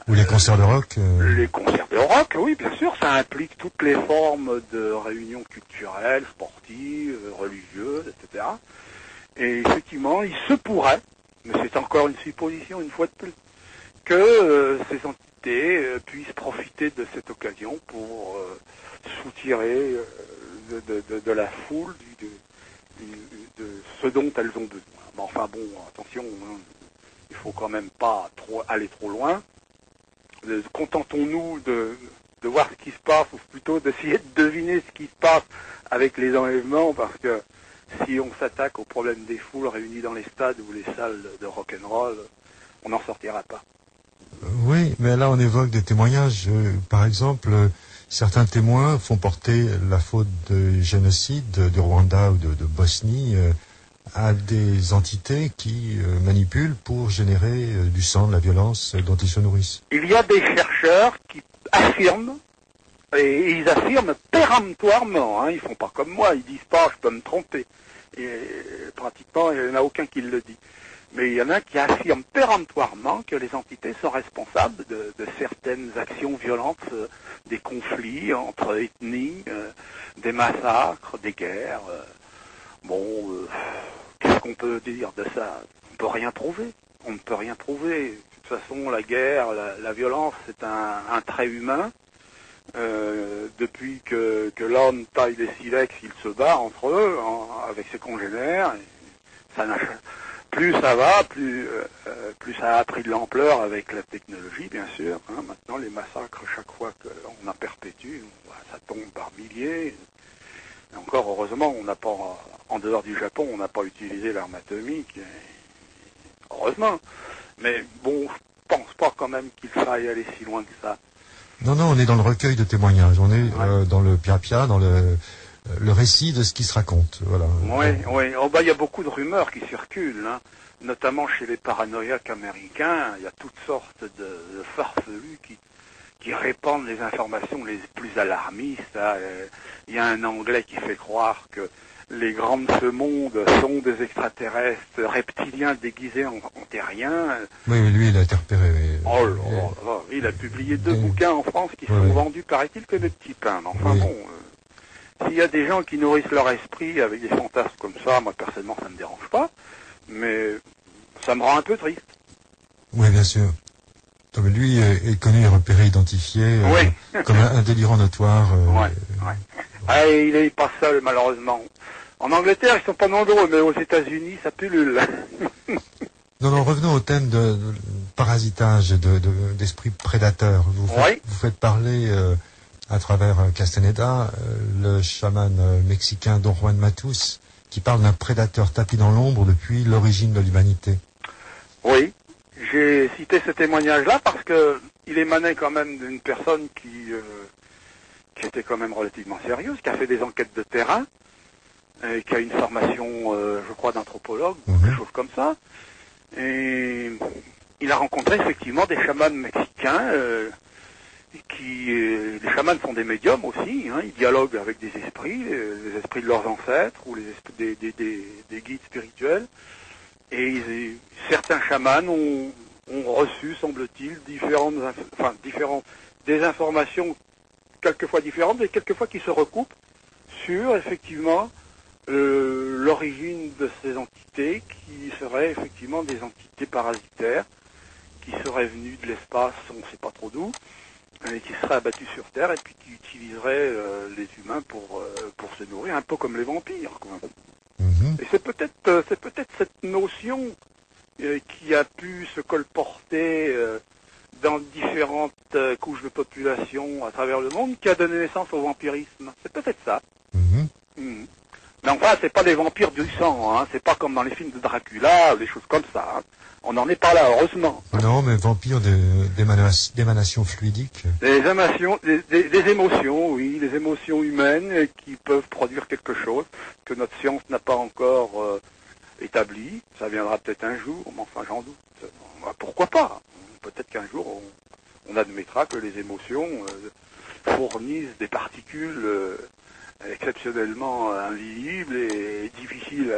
ou les concerts de rock Les concerts de rock, oui, bien sûr, ça implique toutes les formes de réunions culturelles, sportives, religieuses, etc. Et effectivement, il se pourrait, mais c'est encore une supposition une fois de plus, que ces entités puissent profiter de cette occasion pour soutirer de la foule de ce dont elles ont besoin. Mais enfin bon, attention, hein, il faut quand même pas aller trop loin. Contentons-nous de voir ce qui se passe, ou plutôt d'essayer de deviner ce qui se passe avec les enlèvements, parce que si on s'attaque au problème des foules réunies dans les stades ou les salles de rock'n'roll, on n'en sortira pas. Oui, mais là on évoque des témoignages. Par exemple, certains témoins font porter la faute de génocide du Rwanda ou de Bosnie à des entités qui manipulent pour générer du sang, de la violence dont ils se nourrissent. Il y a des chercheurs qui affirment, et ils affirment péremptoirement, hein, ils font pas comme moi, ils disent pas je peux me tromper. Et pratiquement, il n'y en a aucun qui le dit. Mais il y en a qui affirment péremptoirement que les entités sont responsables de certaines actions violentes, des conflits entre ethnies, des massacres, des guerres. Qu'est-ce qu'on peut dire de ça? On ne peut rien prouver. On ne peut rien prouver. De toute façon, la guerre, la violence, c'est un trait humain. Depuis que l'homme taille les silex, il se bat entre eux, avec ses congénères. Ça n'a Plus ça va, plus ça a pris de l'ampleur avec la technologie, bien sûr. Hein. Maintenant, les massacres, chaque fois qu'on en perpétue, ça tombe par milliers. Et encore, heureusement, on n'a pas, en dehors du Japon, on n'a pas utilisé l'arme atomique. Heureusement. Mais bon, je pense pas quand même qu'il faille aller si loin que ça. Non, on est dans le recueil de témoignages. On est dans le Pia-Pia, dans le récit de ce qui se raconte. Voilà. Oui. Oh, il y a beaucoup de rumeurs qui circulent, hein. Notamment chez les paranoïaques américains. Il y a toutes sortes de farfelus qui répandent les informations les plus alarmistes. Hein. Il y a un Anglais qui fait croire que les grands de ce monde sont des extraterrestres reptiliens déguisés en terriens. Oui, lui, il a été repéré. Oh là, il a publié 2 bouquins en France qui sont vendus, paraît-il, que des petits pains. Enfin bon, s'il y a des gens qui nourrissent leur esprit avec des fantasmes comme ça, moi personnellement ça ne me dérange pas, mais ça me rend un peu triste. Oui, bien sûr. Donc, lui est connu, repéré, identifié comme un délirant notoire. Et il n'est pas seul, malheureusement. En Angleterre, ils sont pas nombreux, mais aux États-Unis, ça pullule. Non, revenons au thème de parasitage, d'esprit prédateur. Vous faites parler à travers Castaneda le chaman mexicain Don Juan Matus, qui parle d'un prédateur tapi dans l'ombre depuis l'origine de l'humanité. Oui, j'ai cité ce témoignage-là parce que il émanait quand même d'une personne qui était quand même relativement sérieuse, qui a fait des enquêtes de terrain, qui a une formation, je crois, d'anthropologue, quelque chose comme ça. Et il a rencontré effectivement des chamans mexicains les chamans sont des médiums aussi, hein, ils dialoguent avec des esprits, les esprits de leurs ancêtres ou les esprits des guides spirituels. Et certains chamans ont reçu, semble-t-il, des informations quelquefois différentes, mais quelquefois qui se recoupent sur effectivement l'origine de ces entités qui seraient effectivement des entités parasitaires qui seraient venues de l'espace, on ne sait pas trop d'où, et qui seraient abattues sur Terre et puis qui utiliseraient les humains pour se nourrir, un peu comme les vampires, quoi. Et c'est peut-être cette notion qui a pu se colporter dans différentes couches de population à travers le monde qui a donné naissance au vampirisme. C'est peut-être ça. Mais enfin, c'est pas des vampires du sang, hein. C'est pas comme dans les films de Dracula, des choses comme ça, hein. On n'en est pas là, heureusement. Non, mais vampires d'émanations fluidiques. Des émotions, oui, des émotions humaines qui peuvent produire quelque chose que notre science n'a pas encore établi. Ça viendra peut-être un jour, mais enfin j'en doute. Pourquoi pas? Peut-être qu'un jour on admettra que les émotions fournissent des particules exceptionnellement invisibles et difficiles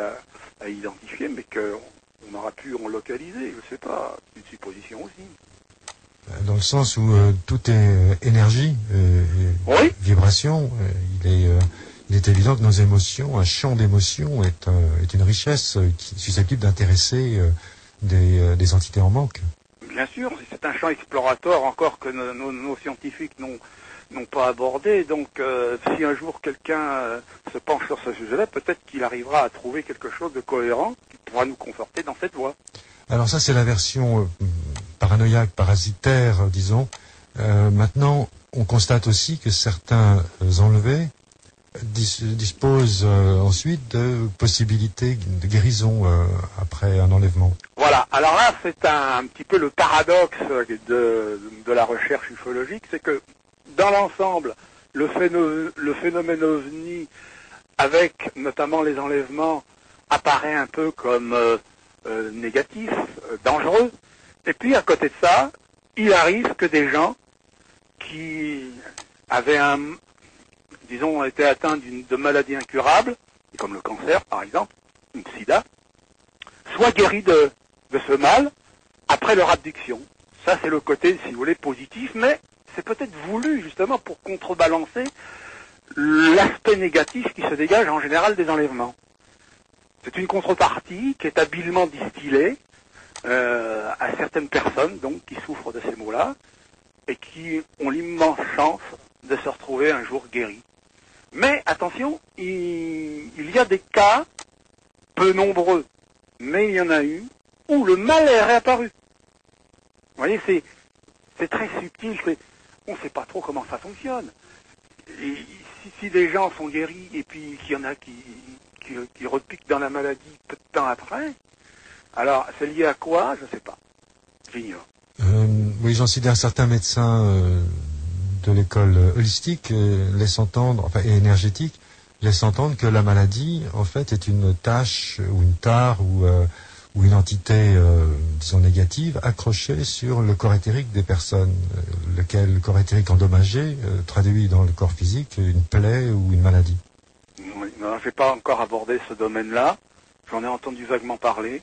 à identifier, mais qu'on aura pu en localiser, je sais pas, c'est une supposition aussi. Dans le sens où tout est énergie, vibration, il est évident que nos émotions, un champ d'émotions est une richesse susceptible d'intéresser des entités en manque. Bien sûr, c'est un champ exploratoire encore que nos scientifiques n'ont pas abordé, donc si un jour quelqu'un se penche sur ce sujet-là, peut-être qu'il arrivera à trouver quelque chose de cohérent qui pourra nous conforter dans cette voie. Alors ça, c'est la version paranoïaque, parasitaire, disons. Maintenant, on constate aussi que certains enlevés disposent ensuite de possibilités de guérison après un enlèvement. Voilà, alors là, c'est un petit peu le paradoxe de la recherche ufologique, c'est que dans l'ensemble, le phénomène ovni, avec notamment les enlèvements, apparaît un peu comme négatif, dangereux. Et puis à côté de ça, il arrive que des gens qui avaient été atteints de maladies incurables, comme le cancer par exemple, ou le sida, soient guéris de ce mal après leur abduction. Ça c'est le côté, si vous voulez, positif, mais c'est peut-être voulu justement pour contrebalancer l'aspect négatif qui se dégage en général des enlèvements. C'est une contrepartie qui est habilement distillée à certaines personnes donc qui souffrent de ces maux-là et qui ont l'immense chance de se retrouver un jour guéris. Mais attention, il y a des cas peu nombreux, mais il y en a eu où le mal est réapparu. Vous voyez, c'est très subtil, on ne sait pas trop comment ça fonctionne. Et si des gens sont guéris et puis qu'il y en a qui repiquent dans la maladie peu de temps après, alors c'est lié à quoi? Je ne sais pas. J'ignore. Oui, j'en cite certains médecins de l'école holistique laissent entendre, et énergétique, laisse entendre que la maladie, en fait, est une tache ou une tare ou une entité, disons, négative, accrochée sur le corps éthérique des personnes, lequel corps éthérique endommagé traduit dans le corps physique une plaie ou une maladie. Oui, non, je n'ai pas encore abordé ce domaine-là. J'en ai entendu vaguement parler.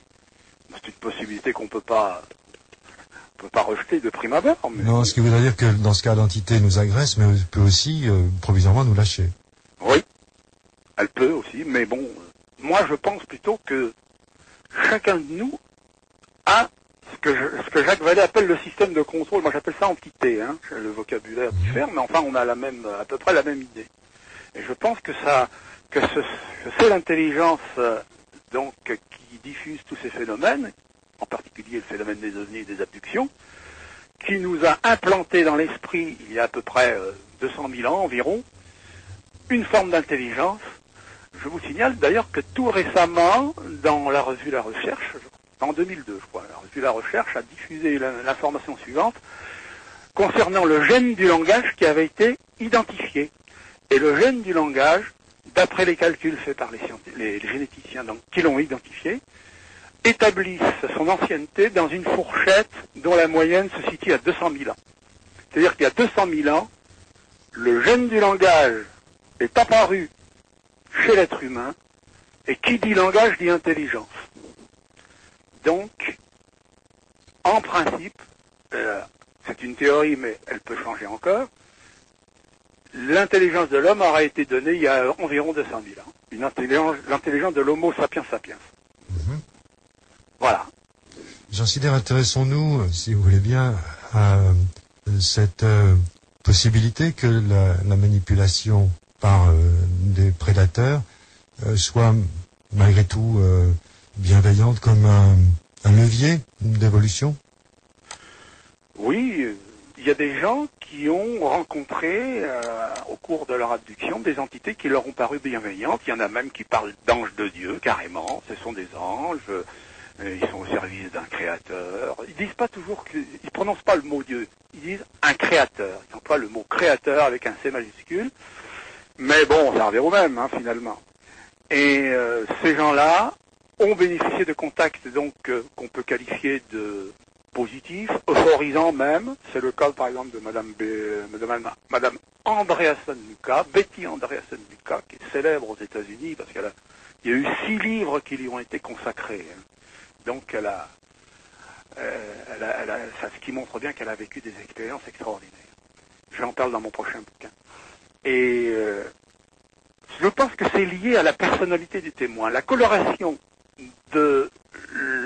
C'est une possibilité qu'on peut pas rejeter de prime abord. Mais... Non, ce qui voudrait dire que dans ce cas, l'entité nous agresse, mais peut aussi provisoirement nous lâcher. Oui, elle peut aussi, mais bon, moi je pense plutôt que chacun de nous a ce que Jacques Vallée appelle le système de contrôle. Moi j'appelle ça entité, hein. Le vocabulaire diffère, mais enfin on a à peu près la même idée. Et je pense que c'est l'intelligence donc qui diffuse tous ces phénomènes, en particulier le phénomène des ovnis et des abductions, qui nous a implanté dans l'esprit il y a à peu près 200 000 ans environ une forme d'intelligence. Je vous signale d'ailleurs que tout récemment, dans la revue La Recherche, en 2002 je crois, la revue La Recherche a diffusé l'information suivante concernant le gène du langage qui avait été identifié. Et le gène du langage, d'après les calculs faits par les généticiens qui l'ont identifié, établissent son ancienneté dans une fourchette dont la moyenne se situe à 200 000 ans. C'est-à-dire qu'il y a 200 000 ans, le gène du langage est apparu chez l'être humain, et qui dit langage dit intelligence. Donc, en principe, c'est une théorie, mais elle peut changer encore, l'intelligence de l'homme aura été donnée il y a environ 200 000 ans. L'intelligence de l'homo sapiens sapiens. Voilà. Jean Sider, intéressons-nous, si vous voulez bien, à cette possibilité que la manipulation par des prédateurs soit malgré tout bienveillante comme un levier d'évolution. Oui, il y a des gens qui ont rencontré au cours de leur abduction des entités qui leur ont paru bienveillantes. Il y en a même qui parlent d'anges de Dieu, carrément. Ce sont des anges, ils sont au service d'un créateur. Ils disent pas toujours ils prononcent pas le mot Dieu, ils disent un créateur. Ils emploient le mot créateur avec un C majuscule. Mais bon, ça revient au même, hein, finalement. Et ces gens-là ont bénéficié de contacts donc qu'on peut qualifier de positifs, euphorisants même. C'est le cas, par exemple, de Madame Andreasen-Lucas, Betty Andreasen-Lucas, qui est célèbre aux États-Unis parce qu'il y a eu 6 livres qui lui ont été consacrés. Donc, ce qui montre bien qu'elle a vécu des expériences extraordinaires. J'en parle dans mon prochain bouquin. Et je pense que c'est lié à la personnalité du témoin. La coloration de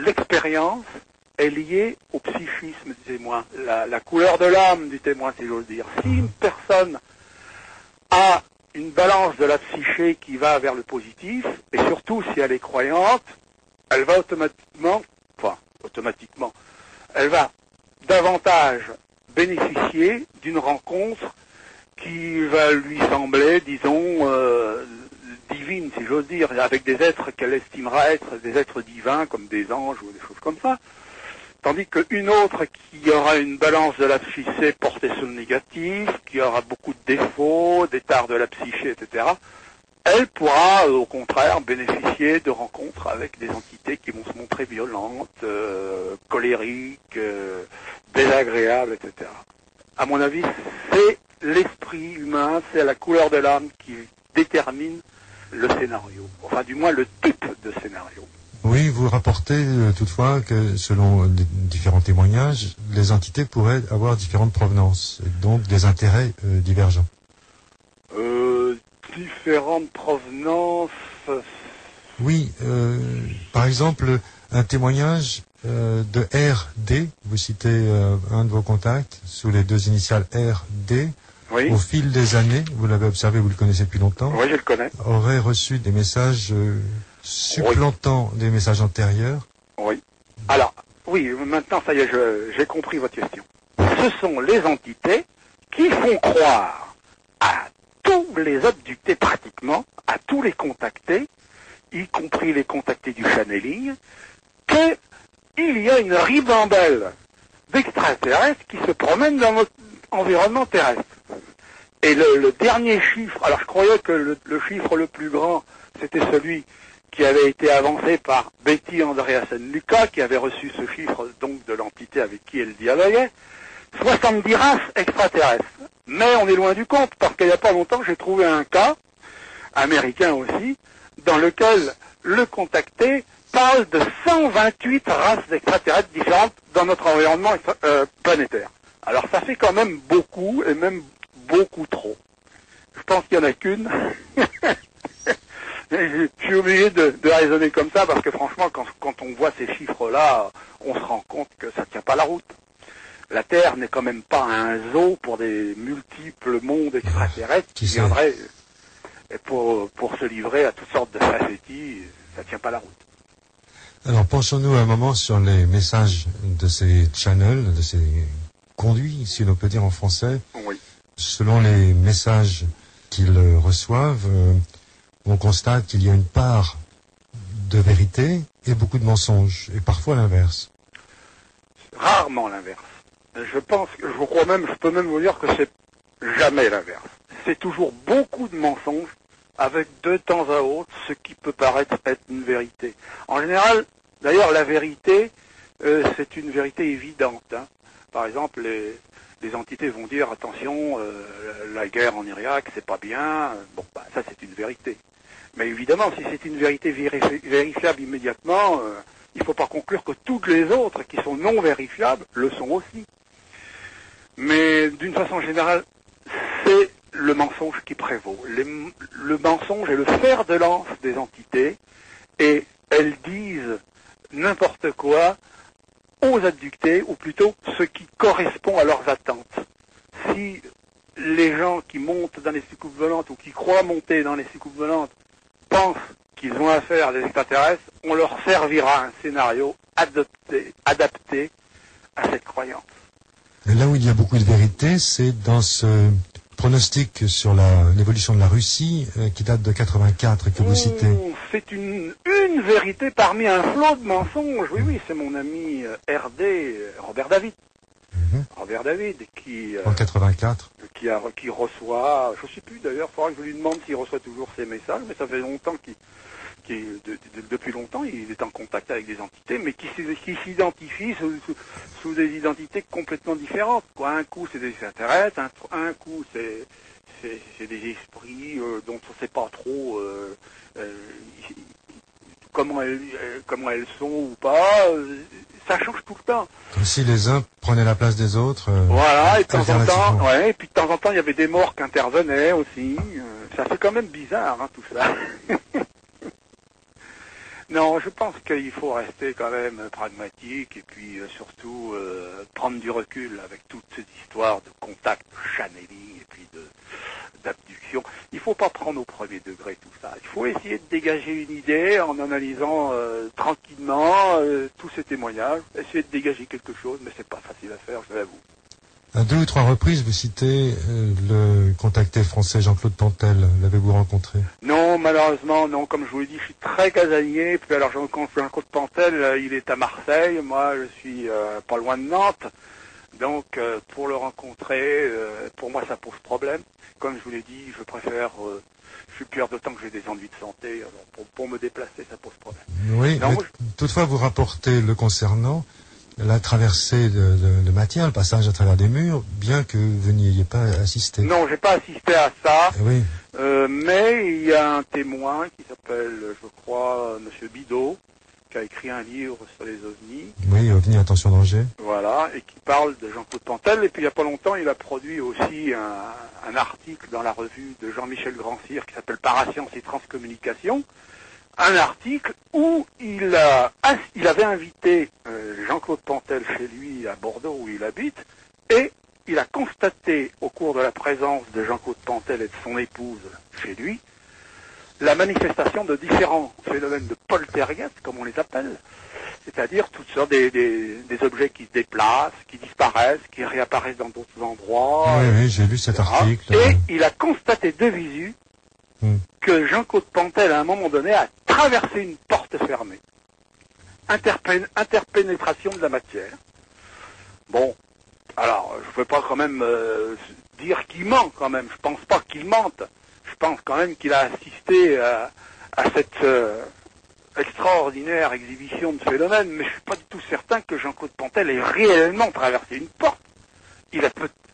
l'expérience est liée au psychisme du témoin, la couleur de l'âme du témoin, si j'ose dire. Si une personne a une balance de la psyché qui va vers le positif, et surtout si elle est croyante, elle va automatiquement, elle va davantage bénéficier d'une rencontre qui va lui sembler, disons, divine, si j'ose dire, avec des êtres qu'elle estimera être des êtres divins, comme des anges ou des choses comme ça. Tandis qu'une autre qui aura une balance de la psyché portée sur le négatif, qui aura beaucoup de défauts, des tares de la psyché, etc., elle pourra, au contraire, bénéficier de rencontres avec des entités qui vont se montrer violentes, colériques, désagréables, etc. À mon avis, c'est l'esprit humain, c'est la couleur de l'âme qui détermine le scénario. Enfin, du moins, le type de scénario. Oui, vous rapportez toutefois que selon différents témoignages, les entités pourraient avoir différentes provenances, et donc des intérêts divergents. Différentes provenances. Oui, par exemple, un témoignage de RD, vous citez un de vos contacts, sous les 2 initiales RD, oui. Au fil des années, vous l'avez observé, vous le connaissez depuis longtemps, oui, je le connais, aurait reçu des messages supplantant des messages antérieurs. Oui. Alors, oui, maintenant, ça y est, j'ai compris votre question. Ce sont les entités qui font croire à tous les abductés pratiquement, à tous les contactés, y compris les contactés du channeling, qu'il y a une ribambelle d'extraterrestres qui se promènent dans notre environnement terrestre. Et le dernier chiffre, alors je croyais que le chiffre le plus grand, c'était celui qui avait été avancé par Betty Andreasen-Lucas, qui avait reçu ce chiffre donc de l'entité avec qui elle dialoguait, 70 races extraterrestres. Mais on est loin du compte, parce qu'il n'y a pas longtemps, j'ai trouvé un cas, américain aussi, dans lequel le contacté parle de 128 races extraterrestres différentes dans notre environnement planétaire. Alors ça fait quand même beaucoup, et même beaucoup trop. Je pense qu'il n'y en a qu'une. Je suis obligé de raisonner comme ça, parce que franchement, quand on voit ces chiffres-là, on se rend compte que ça ne tient pas la route. La Terre n'est quand même pas un zoo pour des multiples mondes extraterrestres qui viendraient pour se livrer à toutes sortes de facéties. Ça ne tient pas la route. Alors penchons-nous un moment sur les messages de ces channels, de ces conduits, si l'on peut dire en français. Oui. Selon les messages qu'ils reçoivent, on constate qu'il y a une part de vérité et beaucoup de mensonges, et parfois l'inverse. Rarement l'inverse. Je peux même vous dire que c'est jamais l'inverse. C'est toujours beaucoup de mensonges, avec de temps à autre ce qui peut paraître être une vérité. En général, d'ailleurs, la vérité, c'est une vérité évidente. Hein. Par exemple, les entités vont dire attention, la guerre en Irak, c'est pas bien. Bon, bah, ça c'est une vérité. Mais évidemment, si c'est une vérité vérifiable immédiatement, il ne faut pas conclure que toutes les autres qui sont non vérifiables le sont aussi. Mais d'une façon générale, c'est le mensonge qui prévaut. Le mensonge est le fer de lance des entités, et elles disent n'importe quoi aux abductés, ou plutôt ce qui correspond à leurs attentes. Si les gens qui montent dans les soucoupes volantes, ou qui croient monter dans les soucoupes volantes, pensent qu'ils ont affaire à des extraterrestres, on leur servira un scénario adapté à cette croyance. Et là où il y a beaucoup de vérité, c'est dans ce pronostic sur l'évolution de la Russie qui date de 84 et que vous citez. C'est une vérité parmi un flot de mensonges. Oui, c'est mon ami RD, Robert David. Robert David, qui en 84, qui reçoit, je ne sais plus d'ailleurs, il faudra que je lui demande s'il reçoit toujours ses messages, mais ça fait longtemps depuis longtemps, il est en contact avec des entités, mais qui s'identifient sous des identités complètement différentes. Quoi. Un coup, c'est des extraterrestres, un coup, c'est des esprits dont on ne sait pas trop comment elles sont ou pas. Ça change tout le temps. Comme si les uns prenaient la place des autres. Voilà, et de temps en temps, et puis de temps en temps, il y avait des morts qui intervenaient aussi. Ça fait quand même bizarre, hein, tout ça. Non, je pense qu'il faut rester quand même pragmatique et puis surtout prendre du recul avec toute cette histoire de contact, de channeling et puis d'abduction. Il ne faut pas prendre au premier degré tout ça. Il faut essayer de dégager une idée en analysant tranquillement tous ces témoignages, essayer de dégager quelque chose, mais c'est pas facile à faire, je l'avoue. À 2 ou 3 reprises, vous citez le contacté français Jean-Claude Pantel. L'avez-vous rencontré? Non, malheureusement, non. Comme je vous l'ai dit, je suis très casanier. Puis alors, Jean-Claude Pantel, il est à Marseille. Moi, je suis pas loin de Nantes. Donc, pour le rencontrer, pour moi, ça pose problème. Comme je vous l'ai dit, je préfère... je suis plus d'autant que j'ai des ennuis de santé. Alors pour me déplacer, ça pose problème. Oui, non, toutefois, vous rapportez le concernant... la traversée de matière, le passage à travers des murs, bien que vous n'y ayez pas assisté. Non, j'ai pas assisté à ça. Oui. Mais il y a un témoin qui s'appelle, je crois, Monsieur Bidot, qui a écrit un livre sur les ovnis. Oui, ovnis, attention danger. Voilà, et qui parle de Jean-Claude Pantel. Et puis il n'y a pas longtemps, il a produit aussi un article dans la revue de Jean-Michel Grandcir qui s'appelle Parascience et Transcommunication. Un article où il avait invité Jean-Claude Pantel chez lui à Bordeaux où il habite, et il a constaté au cours de la présence de Jean-Claude Pantel et de son épouse chez lui la manifestation de différents phénomènes de poltergeist, comme on les appelle, c'est-à-dire toutes sortes des objets qui se déplacent, qui disparaissent, qui réapparaissent dans d'autres endroits. Oui, j'ai lu cet article. Et il a constaté de visu que Jean-Claude Pantel, à un moment donné, a traversé une porte fermée. Interpénétration de la matière. Bon, alors, je ne peux pas quand même dire qu'il ment quand même. Je pense pas qu'il mente. Je pense quand même qu'il a assisté à cette extraordinaire exhibition de phénomènes, mais je suis pas du tout certain que Jean-Claude Pantel ait réellement traversé une porte.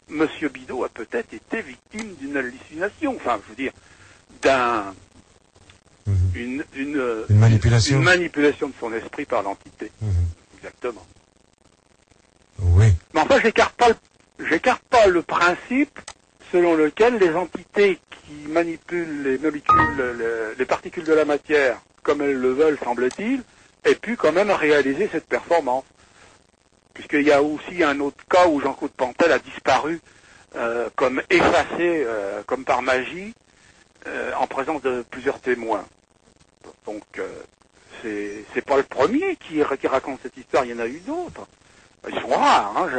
Monsieur Bidot a peut-être été victime d'une hallucination. Enfin, je veux dire, une manipulation. Une manipulation de son esprit par l'entité. Exactement. Oui. Mais enfin, j'écarte pas le principe selon lequel les entités qui manipulent les molécules, les particules de la matière, comme elles le veulent, semble-t-il, aient pu quand même réaliser cette performance. Puisqu'il y a aussi un autre cas où Jean-Claude Pantel a disparu comme effacé, comme par magie, en présence de plusieurs témoins. Donc, c'est pas le premier qui raconte cette histoire, il y en a eu d'autres. Ils sont rares, hein,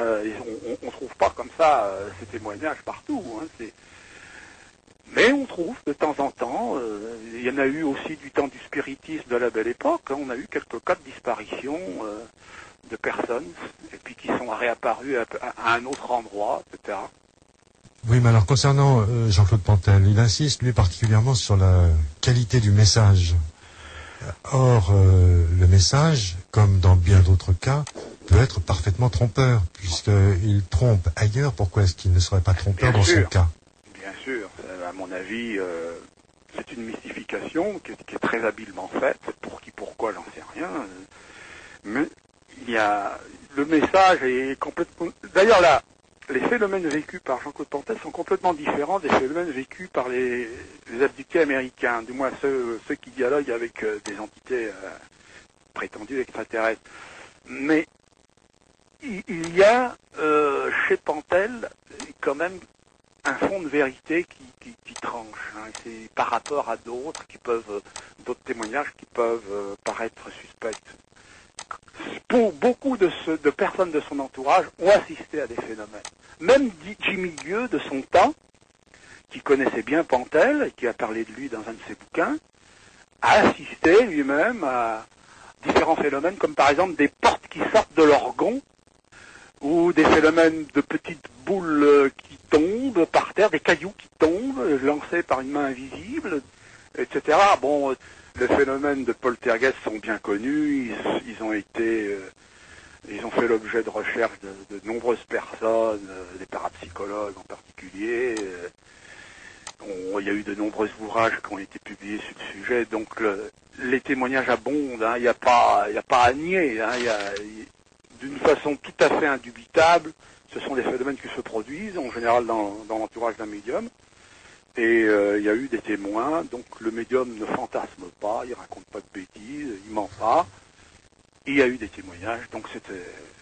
on trouve pas comme ça ces témoignages partout. Hein, mais on trouve de temps en temps, il y en a eu aussi du temps du spiritisme de la belle époque, hein, on a eu quelques cas de disparition de personnes, et puis qui sont réapparues à un autre endroit, etc. Oui, mais alors concernant Jean-Claude Pantel, il insiste lui particulièrement sur la qualité du message. Or, le message, comme dans bien d'autres cas, peut être parfaitement trompeur, puisqu'il trompe ailleurs. Pourquoi est-ce qu'il ne serait pas trompeur dans son cas? Bien sûr, à mon avis, c'est une mystification qui est très habilement faite. Pour qui, pourquoi, j'en sais rien. Mais il y a le message est complètement. D'ailleurs, là, les phénomènes vécus par Jean-Claude Pantel sont complètement différents des phénomènes vécus par les abductés américains, du moins ceux qui dialoguent avec des entités prétendues extraterrestres. Mais il y a chez Pantel quand même un fond de vérité qui tranche. Hein, c'est par rapport à d'autres d'autres témoignages qui peuvent paraître suspects. Pour beaucoup de personnes de son entourage ont assisté à des phénomènes. Même Jimmy Dieu de son temps, qui connaissait bien Pantel et qui a parlé de lui dans un de ses bouquins, a assisté lui-même à différents phénomènes, comme par exemple des portes qui sortent de l'orgon, ou des phénomènes de petites boules qui tombent par terre, des cailloux qui tombent, lancés par une main invisible, etc. Bon, les phénomènes de poltergeist sont bien connus, ils ont fait l'objet de recherches de nombreuses personnes, des parapsychologues en particulier. Il y a eu de nombreux ouvrages qui ont été publiés sur le sujet, donc les témoignages abondent, hein, il n'y a pas à nier, hein, d'une façon tout à fait indubitable, ce sont des phénomènes qui se produisent, en général dans l'entourage d'un médium, et il y a eu des témoins, donc le médium ne fantasme pas, il raconte pas de bêtises, il ment pas, il y a eu des témoignages, donc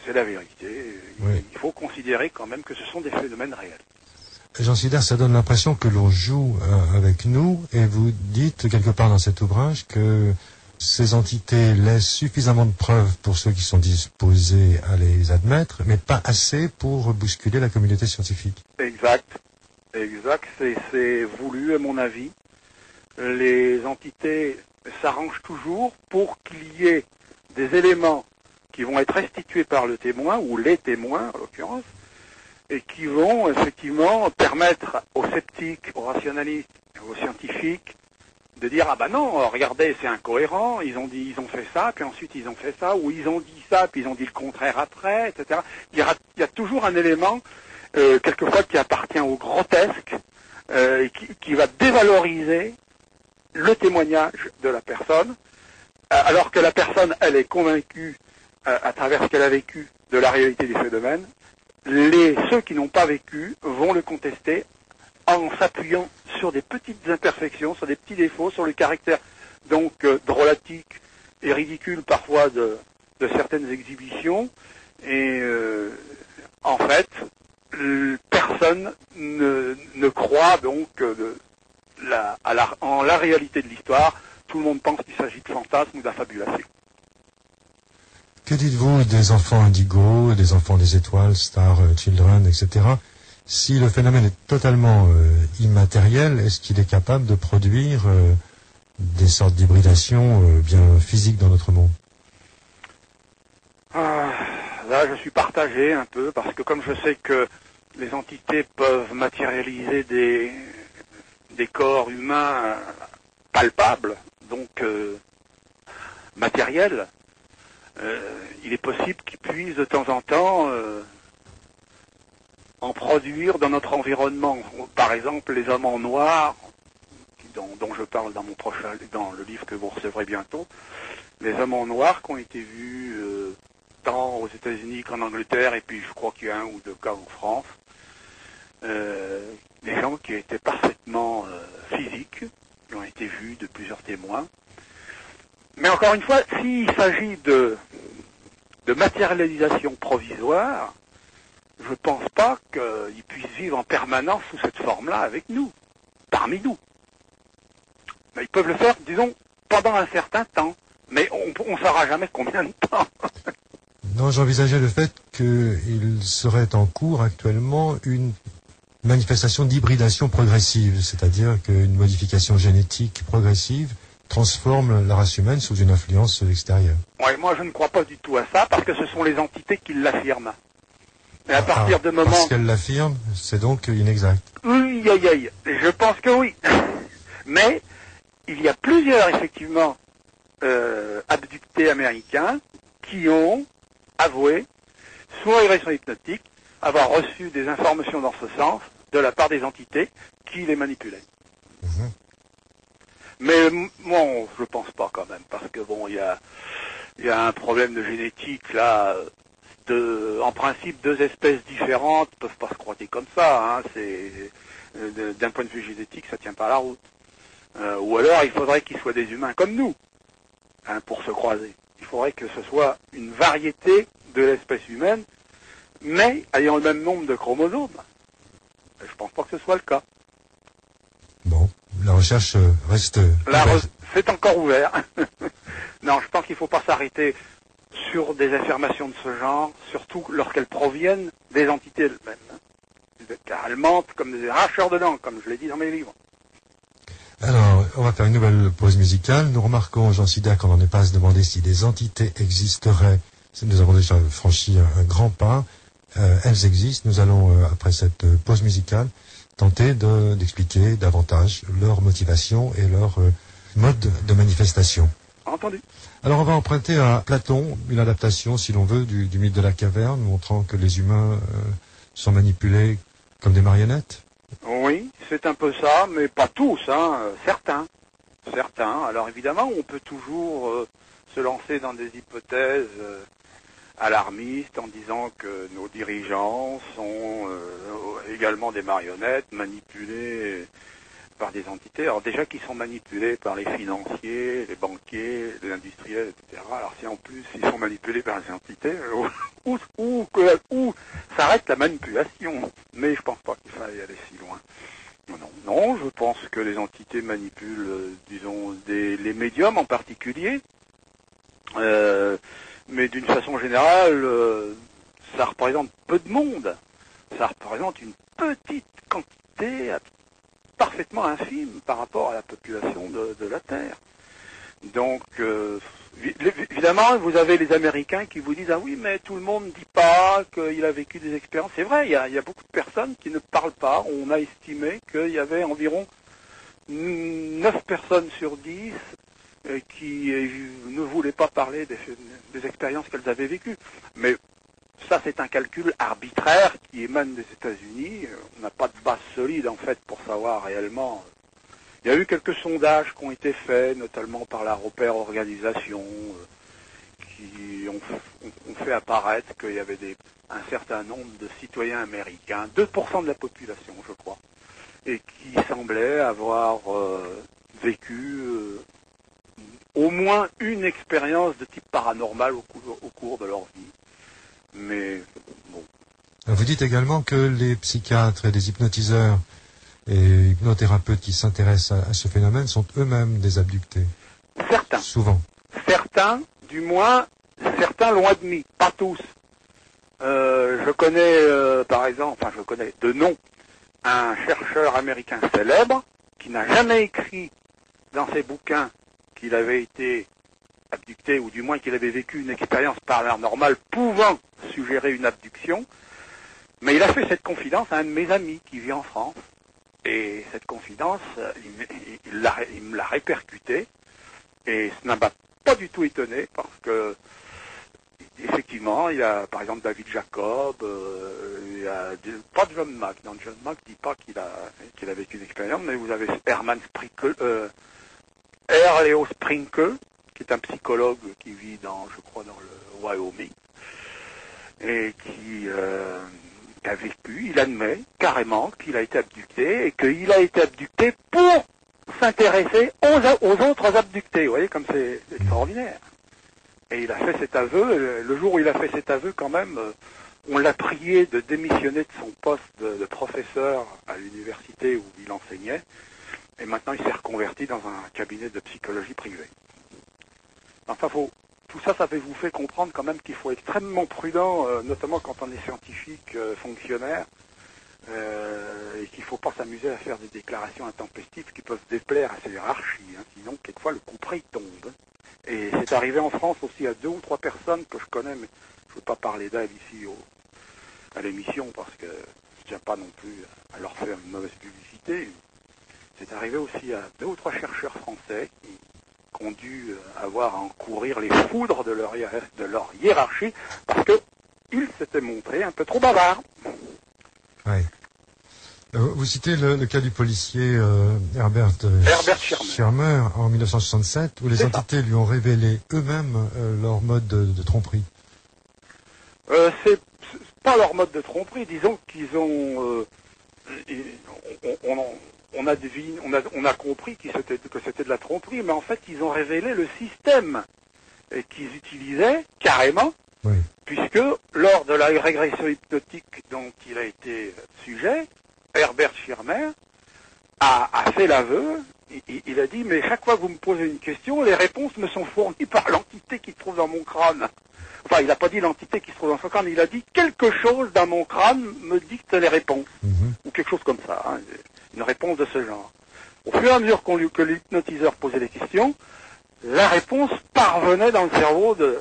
c'est la vérité, oui. Il faut considérer quand même que ce sont des phénomènes réels. Jean Sider, ça donne l'impression que l'on joue avec nous, et vous dites quelque part dans cet ouvrage que ces entités laissent suffisamment de preuves pour ceux qui sont disposés à les admettre, mais pas assez pour bousculer la communauté scientifique. Exact, c'est voulu à mon avis. Les entités s'arrangent toujours pour qu'il y ait des éléments qui vont être restitués par le témoin, ou les témoins en l'occurrence, et qui vont effectivement permettre aux sceptiques, aux rationalistes, aux scientifiques de dire, ah ben non, regardez, c'est incohérent, ils ont fait ça, puis ensuite ils ont fait ça, ou ils ont dit ça, puis ils ont dit le contraire après, etc. Il y a toujours un élément, quelquefois, qui appartient au grotesque, et qui va dévaloriser le témoignage de la personne, alors que la personne, elle est convaincue, à travers ce qu'elle a vécu, de la réalité des phénomènes. Ceux qui n'ont pas vécu vont le contester en s'appuyant sur des petites imperfections, sur des petits défauts, sur le caractère donc drôlatique et ridicule parfois de certaines exhibitions. Et en fait, personne ne croit donc en la réalité de l'histoire. Tout le monde pense qu'il s'agit de fantasmes ou d'affabulation. Que dites-vous des enfants indigo, des enfants des étoiles, Star Children, etc. Si le phénomène est totalement immatériel, est-ce qu'il est capable de produire des sortes d'hybridation bien physiques dans notre monde? Là, je suis partagé un peu, parce que comme je sais que les entités peuvent matérialiser des corps humains palpables, donc matériels, il est possible qu'ils puissent de temps en temps en produire dans notre environnement. Par exemple, les hommes en noir, dont je parle dans le livre que vous recevrez bientôt, les hommes en noir qui ont été vus tant aux États-Unis qu'en Angleterre, et puis je crois qu'il y a 1 ou 2 cas en France, des gens qui étaient parfaitement physiques, qui ont été vus de plusieurs témoins. Mais encore une fois, s'il s'agit de matérialisation provisoire, je ne pense pas qu'ils puissent vivre en permanence sous cette forme-là avec nous, parmi nous. Mais ils peuvent le faire, disons, pendant un certain temps. Mais on ne saura jamais combien de temps. Non, j'envisageais le fait qu'il serait en cours actuellement une manifestation d'hybridation progressive, c'est-à-dire qu'une modification génétique progressive transforme la race humaine sous une influence extérieure. Oui, moi je ne crois pas du tout à ça, parce que ce sont les entités qui l'affirment. Et à partir de moment... Parce qu'elles l'affirment, c'est donc inexact. Oui, je pense que oui. Mais il y a plusieurs, effectivement, abductés américains qui ont avoué, sous régression hypnotique, avoir reçu des informations dans ce sens de la part des entités qui les manipulaient. Mmh. Mais bon, je pense pas quand même, parce que bon, il y a un problème de génétique là. En principe, 2 espèces différentes peuvent pas se croiser comme ça. Hein, d'un point de vue génétique, ça tient pas la route. Ou alors, il faudrait qu'ils soient des humains comme nous, hein, pour se croiser. Il faudrait que ce soit une variété de l'espèce humaine, mais ayant le même nombre de chromosomes. Je pense pas que ce soit le cas. Bon, la recherche reste... C'est encore ouvert. Non, je pense qu'il ne faut pas s'arrêter sur des affirmations de ce genre, surtout lorsqu'elles proviennent des entités elles-mêmes. Car elles mentent comme des arracheurs de langue, comme je l'ai dit dans mes livres. Alors, on va faire une nouvelle pause musicale. Nous remarquons, Jean Sida, qu'on n'en est pas à se demander si des entités existeraient. Nous avons déjà franchi un grand pas. Elles existent. Nous allons, après cette pause musicale, tenter d'expliquer davantage leur motivation et leur mode de manifestation. Entendu. Alors, on va emprunter à Platon une adaptation, si l'on veut, du mythe de la caverne, montrant que les humains sont manipulés comme des marionnettes. Oui, c'est un peu ça, mais pas tous, hein, certains. Alors évidemment, on peut toujours se lancer dans des hypothèses alarmistes en disant que nos dirigeants sont également des marionnettes manipulées par des entités. Alors déjà qu'ils sont manipulés par les financiers, les banquiers, les industriels, etc. Alors si en plus ils sont manipulés par les entités, où s'arrête la manipulation? Mais je pense pas qu'il faille aller si loin. Non, je pense que les entités manipulent, disons, les médiums en particulier. Mais d'une façon générale, ça représente peu de monde. Ça représente une petite quantité parfaitement infime par rapport à la population de la Terre. Donc, évidemment, vous avez les Américains qui vous disent « Ah oui, mais tout le monde ne dit pas qu'il a vécu des expériences. » C'est vrai, il y a beaucoup de personnes qui ne parlent pas. On a estimé qu'il y avait environ 9 personnes sur 10 qui ne voulaient pas parler des expériences qu'elles avaient vécues. Mais ça, c'est un calcul arbitraire qui émane des États-Unis. On n'a pas de base solide, en fait, pour savoir réellement. Il y a eu quelques sondages qui ont été faits, notamment par la Roper Organisation, qui ont fait apparaître qu'il y avait un certain nombre de citoyens américains, 2% de la population, je crois, et qui semblaient avoir vécu au moins une expérience de type paranormal au cours de leur vie. Mais bon. Vous dites également que les psychiatres et les hypnotiseurs et hypnothérapeutes qui s'intéressent à ce phénomène sont eux-mêmes des abductés. Certains. Souvent. Certains, du moins, certains l'ont admis, pas tous. Je connais, par exemple, je connais de nom, un chercheur américain célèbre qui n'a jamais écrit dans ses bouquins qu'il avait été abducté, ou du moins qu'il avait vécu une expérience paranormale pouvant suggérer une abduction, Mais il a fait cette confidence à un de mes amis qui vit en France. Et cette confidence, il me l'a répercutée. Et ça n'a pas du tout étonné parce que, effectivement, il y a par exemple David Jacob, il y a pas de John Mack. Non, John Mack ne dit pas qu'il a vécu une expérience, mais vous avez Herman Sprinkle, Leo Sprinkle, qui est un psychologue qui vit dans le Wyoming, et qui a vécu, il admet carrément qu'il a été abducté, et qu'il a été abducté pour s'intéresser aux autres abductés. Vous voyez comme c'est extraordinaire. Et il a fait cet aveu, le jour où il a fait cet aveu quand même, on l'a prié de démissionner de son poste de professeur à l'université où il enseignait, et maintenant il s'est reconverti dans un cabinet de psychologie privée. Enfin, tout ça vous fait comprendre quand même qu'il faut être extrêmement prudent, notamment quand on est scientifique, fonctionnaire, et qu'il ne faut pas s'amuser à faire des déclarations intempestives qui peuvent déplaire à ses hiérarchies, hein, sinon quelquefois le coup près tombe. Et c'est arrivé en France aussi à 2 ou 3 personnes que je connais, mais je ne veux pas parler d'elles ici à l'émission parce que je ne tiens pas non plus à leur faire une mauvaise publicité. C'est arrivé aussi à 2 ou 3 chercheurs français qui ont dû avoir à encourir les foudres de leur hiérarchie parce qu'ils s'étaient montrés un peu trop bavards. Oui. Vous citez le cas du policier Herbert Schirmer en 1967, où les entités lui ont révélé eux-mêmes leur mode de tromperie. C'est pas leur mode de tromperie, disons qu'ils ont... on a compris que c'était de la tromperie, mais en fait, ils ont révélé le système qu'ils utilisaient carrément, oui. Puisque lors de la régression hypnotique dont il a été sujet, Herbert Schirmer a fait l'aveu. Il a dit, mais chaque fois que vous me posez une question, les réponses me sont fournies par l'entité qui se trouve dans mon crâne. Enfin, il n'a pas dit l'entité qui se trouve dans son crâne, il a dit quelque chose dans mon crâne me dicte les réponses. Ou quelque chose comme ça, hein, une réponse de ce genre. Au fur et à mesure que l'hypnotiseur posait des questions, la réponse parvenait dans le cerveau de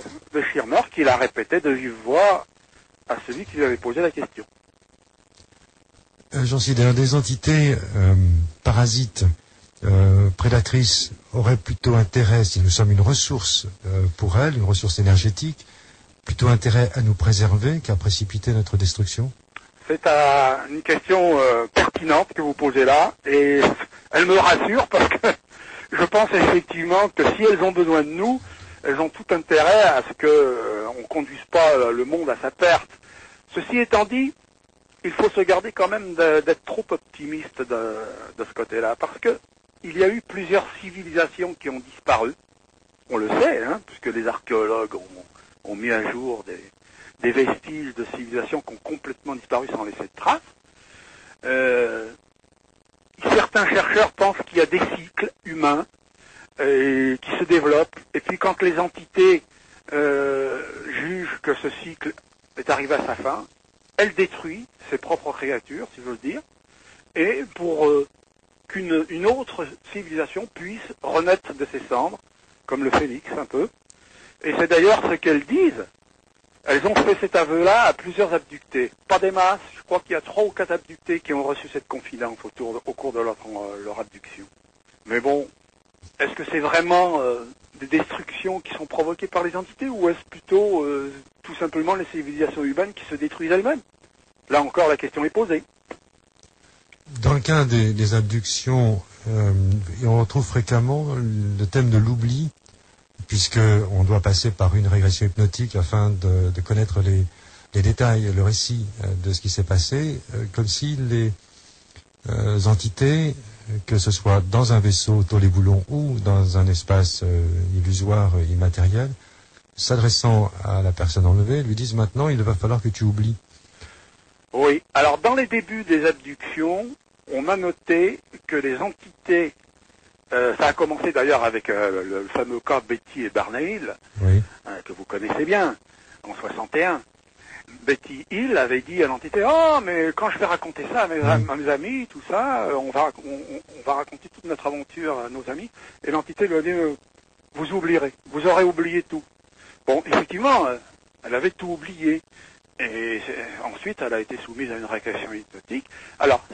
Schirmer, qui la répétait de vive voix à celui qui lui avait posé la question. J'en suis d'ailleurs des entités parasites, prédatrices, auraient plutôt intérêt, si nous sommes une ressource pour elles, une ressource énergétique, plutôt intérêt à nous préserver qu'à précipiter notre destruction? C'est une question pertinente que vous posez là, et elle me rassure parce que je pense effectivement que si elles ont besoin de nous, elles ont tout intérêt à ce qu'on ne conduise pas le monde à sa perte. Ceci étant dit, il faut se garder quand même d'être trop optimiste de ce côté-là, parce que il y a eu plusieurs civilisations qui ont disparu. On le sait, hein, puisque les archéologues ont mis à jour des vestiges de civilisations qui ont complètement disparu sans laisser de traces. Certains chercheurs pensent qu'il y a des cycles humains qui se développent, et puis quand les entités jugent que ce cycle est arrivé à sa fin, elle détruit ses propres créatures, si j'ose dire, et pour qu'une autre civilisation puisse renaître de ses cendres, comme le phénix un peu. Et c'est d'ailleurs ce qu'elles disent. Elles ont fait cet aveu-là à plusieurs abductés. Pas des masses, je crois qu'il y a 3 ou 4 abductés qui ont reçu cette confidence au cours de leur abduction. Mais bon, est-ce que c'est vraiment des destructions qui sont provoquées par les entités, ou est-ce plutôt tout simplement les civilisations humaines qui se détruisent elles-mêmes? Là encore, la question est posée. Dans le cas des abductions, on retrouve fréquemment le thème de l'oubli, puisqu'on doit passer par une régression hypnotique afin de connaître les détails, le récit de ce qui s'est passé, comme si les entités, que ce soit dans un vaisseau tôle-et-boulon ou dans un espace illusoire, immatériel, s'adressant à la personne enlevée, lui disent maintenant il va falloir que tu oublies. Oui, alors dans les débuts des abductions, on a noté que les entités, ça a commencé d'ailleurs avec le fameux cas Betty et Barney Hill, oui. Que vous connaissez bien, en 61. Betty Hill avait dit à l'entité, oh mais quand je vais raconter ça à mes amis, tout ça, on va raconter toute notre aventure à nos amis, et l'entité lui a dit, vous oublierez, vous aurez oublié tout. Bon, effectivement, elle avait tout oublié. Et ensuite, elle a été soumise à une régression hypnotique. Alors,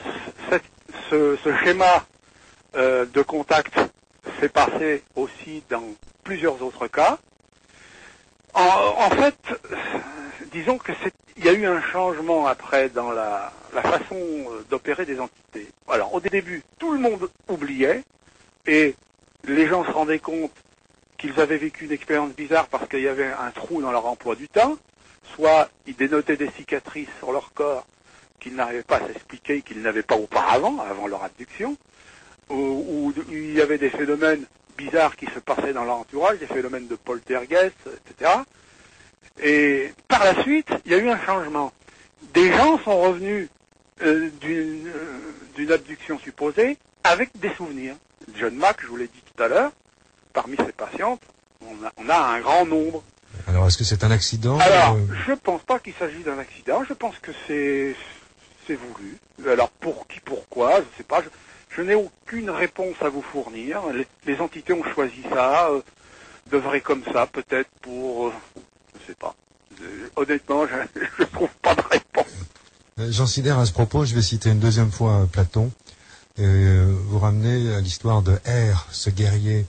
ce schéma de contact s'est passé aussi dans plusieurs autres cas. En fait, disons que il y a eu un changement après dans la façon d'opérer des entités. Alors, au début, tout le monde oubliait et les gens se rendaient compte qu'ils avaient vécu une expérience bizarre parce qu'il y avait un trou dans leur emploi du temps. Soit ils dénotaient des cicatrices sur leur corps qu'ils n'arrivaient pas à s'expliquer, qu'ils n'avaient pas auparavant, avant leur abduction, ou il y avait des phénomènes bizarres qui se passaient dans leur entourage, des phénomènes de poltergeist, etc. Et par la suite, il y a eu un changement. Des gens sont revenus d'une abduction supposée avec des souvenirs. John Mack, je vous l'ai dit tout à l'heure, parmi ses patientes, on a un grand nombre. Alors, est-ce que c'est un accident? Alors, je pense pas qu'il s'agit d'un accident. Je pense que c'est voulu. Alors, pour qui, pourquoi, je sais pas. Je n'ai aucune réponse à vous fournir. Les entités ont choisi ça, de vrai comme ça, peut-être pour... je sais pas. Honnêtement, je trouve pas de réponse. Jean Sider, à ce propos, je vais citer une deuxième fois Platon. Vous ramenez à l'histoire de R, ce guerrier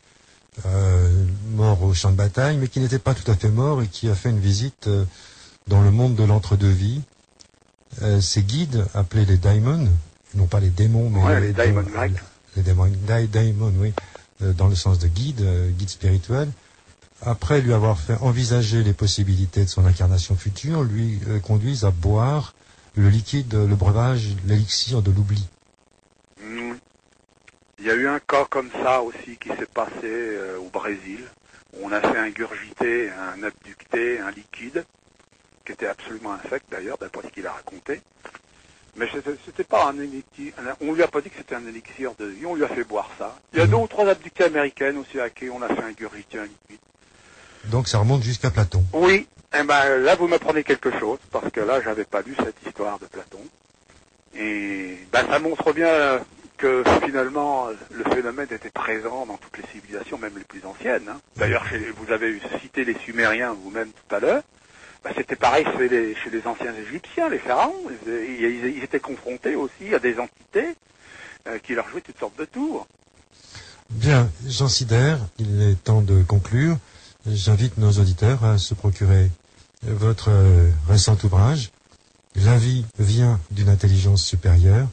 mort au champ de bataille, mais qui n'était pas tout à fait mort et qui a fait une visite dans le monde de l'entre-deux-vies. Ses guides, appelés les daimons, non pas les démons, mais ouais, les daimons grecs. Les daimons, oui, dans le sens de guide, guide spirituel. Après lui avoir fait envisager les possibilités de son incarnation future, lui conduisent à boire le liquide, le breuvage, l'élixir de l'oubli. Il y a eu un cas comme ça aussi qui s'est passé au Brésil. On a fait ingurgiter, un abducté, un liquide, qui était absolument infect d'ailleurs, d'après ce qu'il a raconté. Mais c'était pas un élixir, on lui a pas dit que c'était un élixir de vie, on lui a fait boire ça. Il y a 2 ou 3 abductés américaines aussi à qui on a fait ingurgiter un liquide. Donc ça remonte jusqu'à Platon. Oui, et ben là vous m'apprenez quelque chose, parce que là j'avais pas lu cette histoire de Platon. Et ben ça montre bien que finalement le phénomène était présent dans toutes les civilisations, même les plus anciennes. Hein. D'ailleurs, vous avez cité les Sumériens vous-même tout à l'heure. Ben, c'était pareil chez les anciens Égyptiens, les pharaons. Ils étaient confrontés aussi à des entités qui leur jouaient toutes sortes de tours. Bien, Jean Sider, il est temps de conclure. J'invite nos auditeurs à se procurer votre récent ouvrage, La vie vient d'une intelligence supérieure,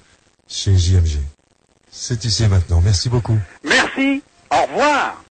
chez JMG. C'est ici et maintenant. Merci beaucoup. Merci. Au revoir.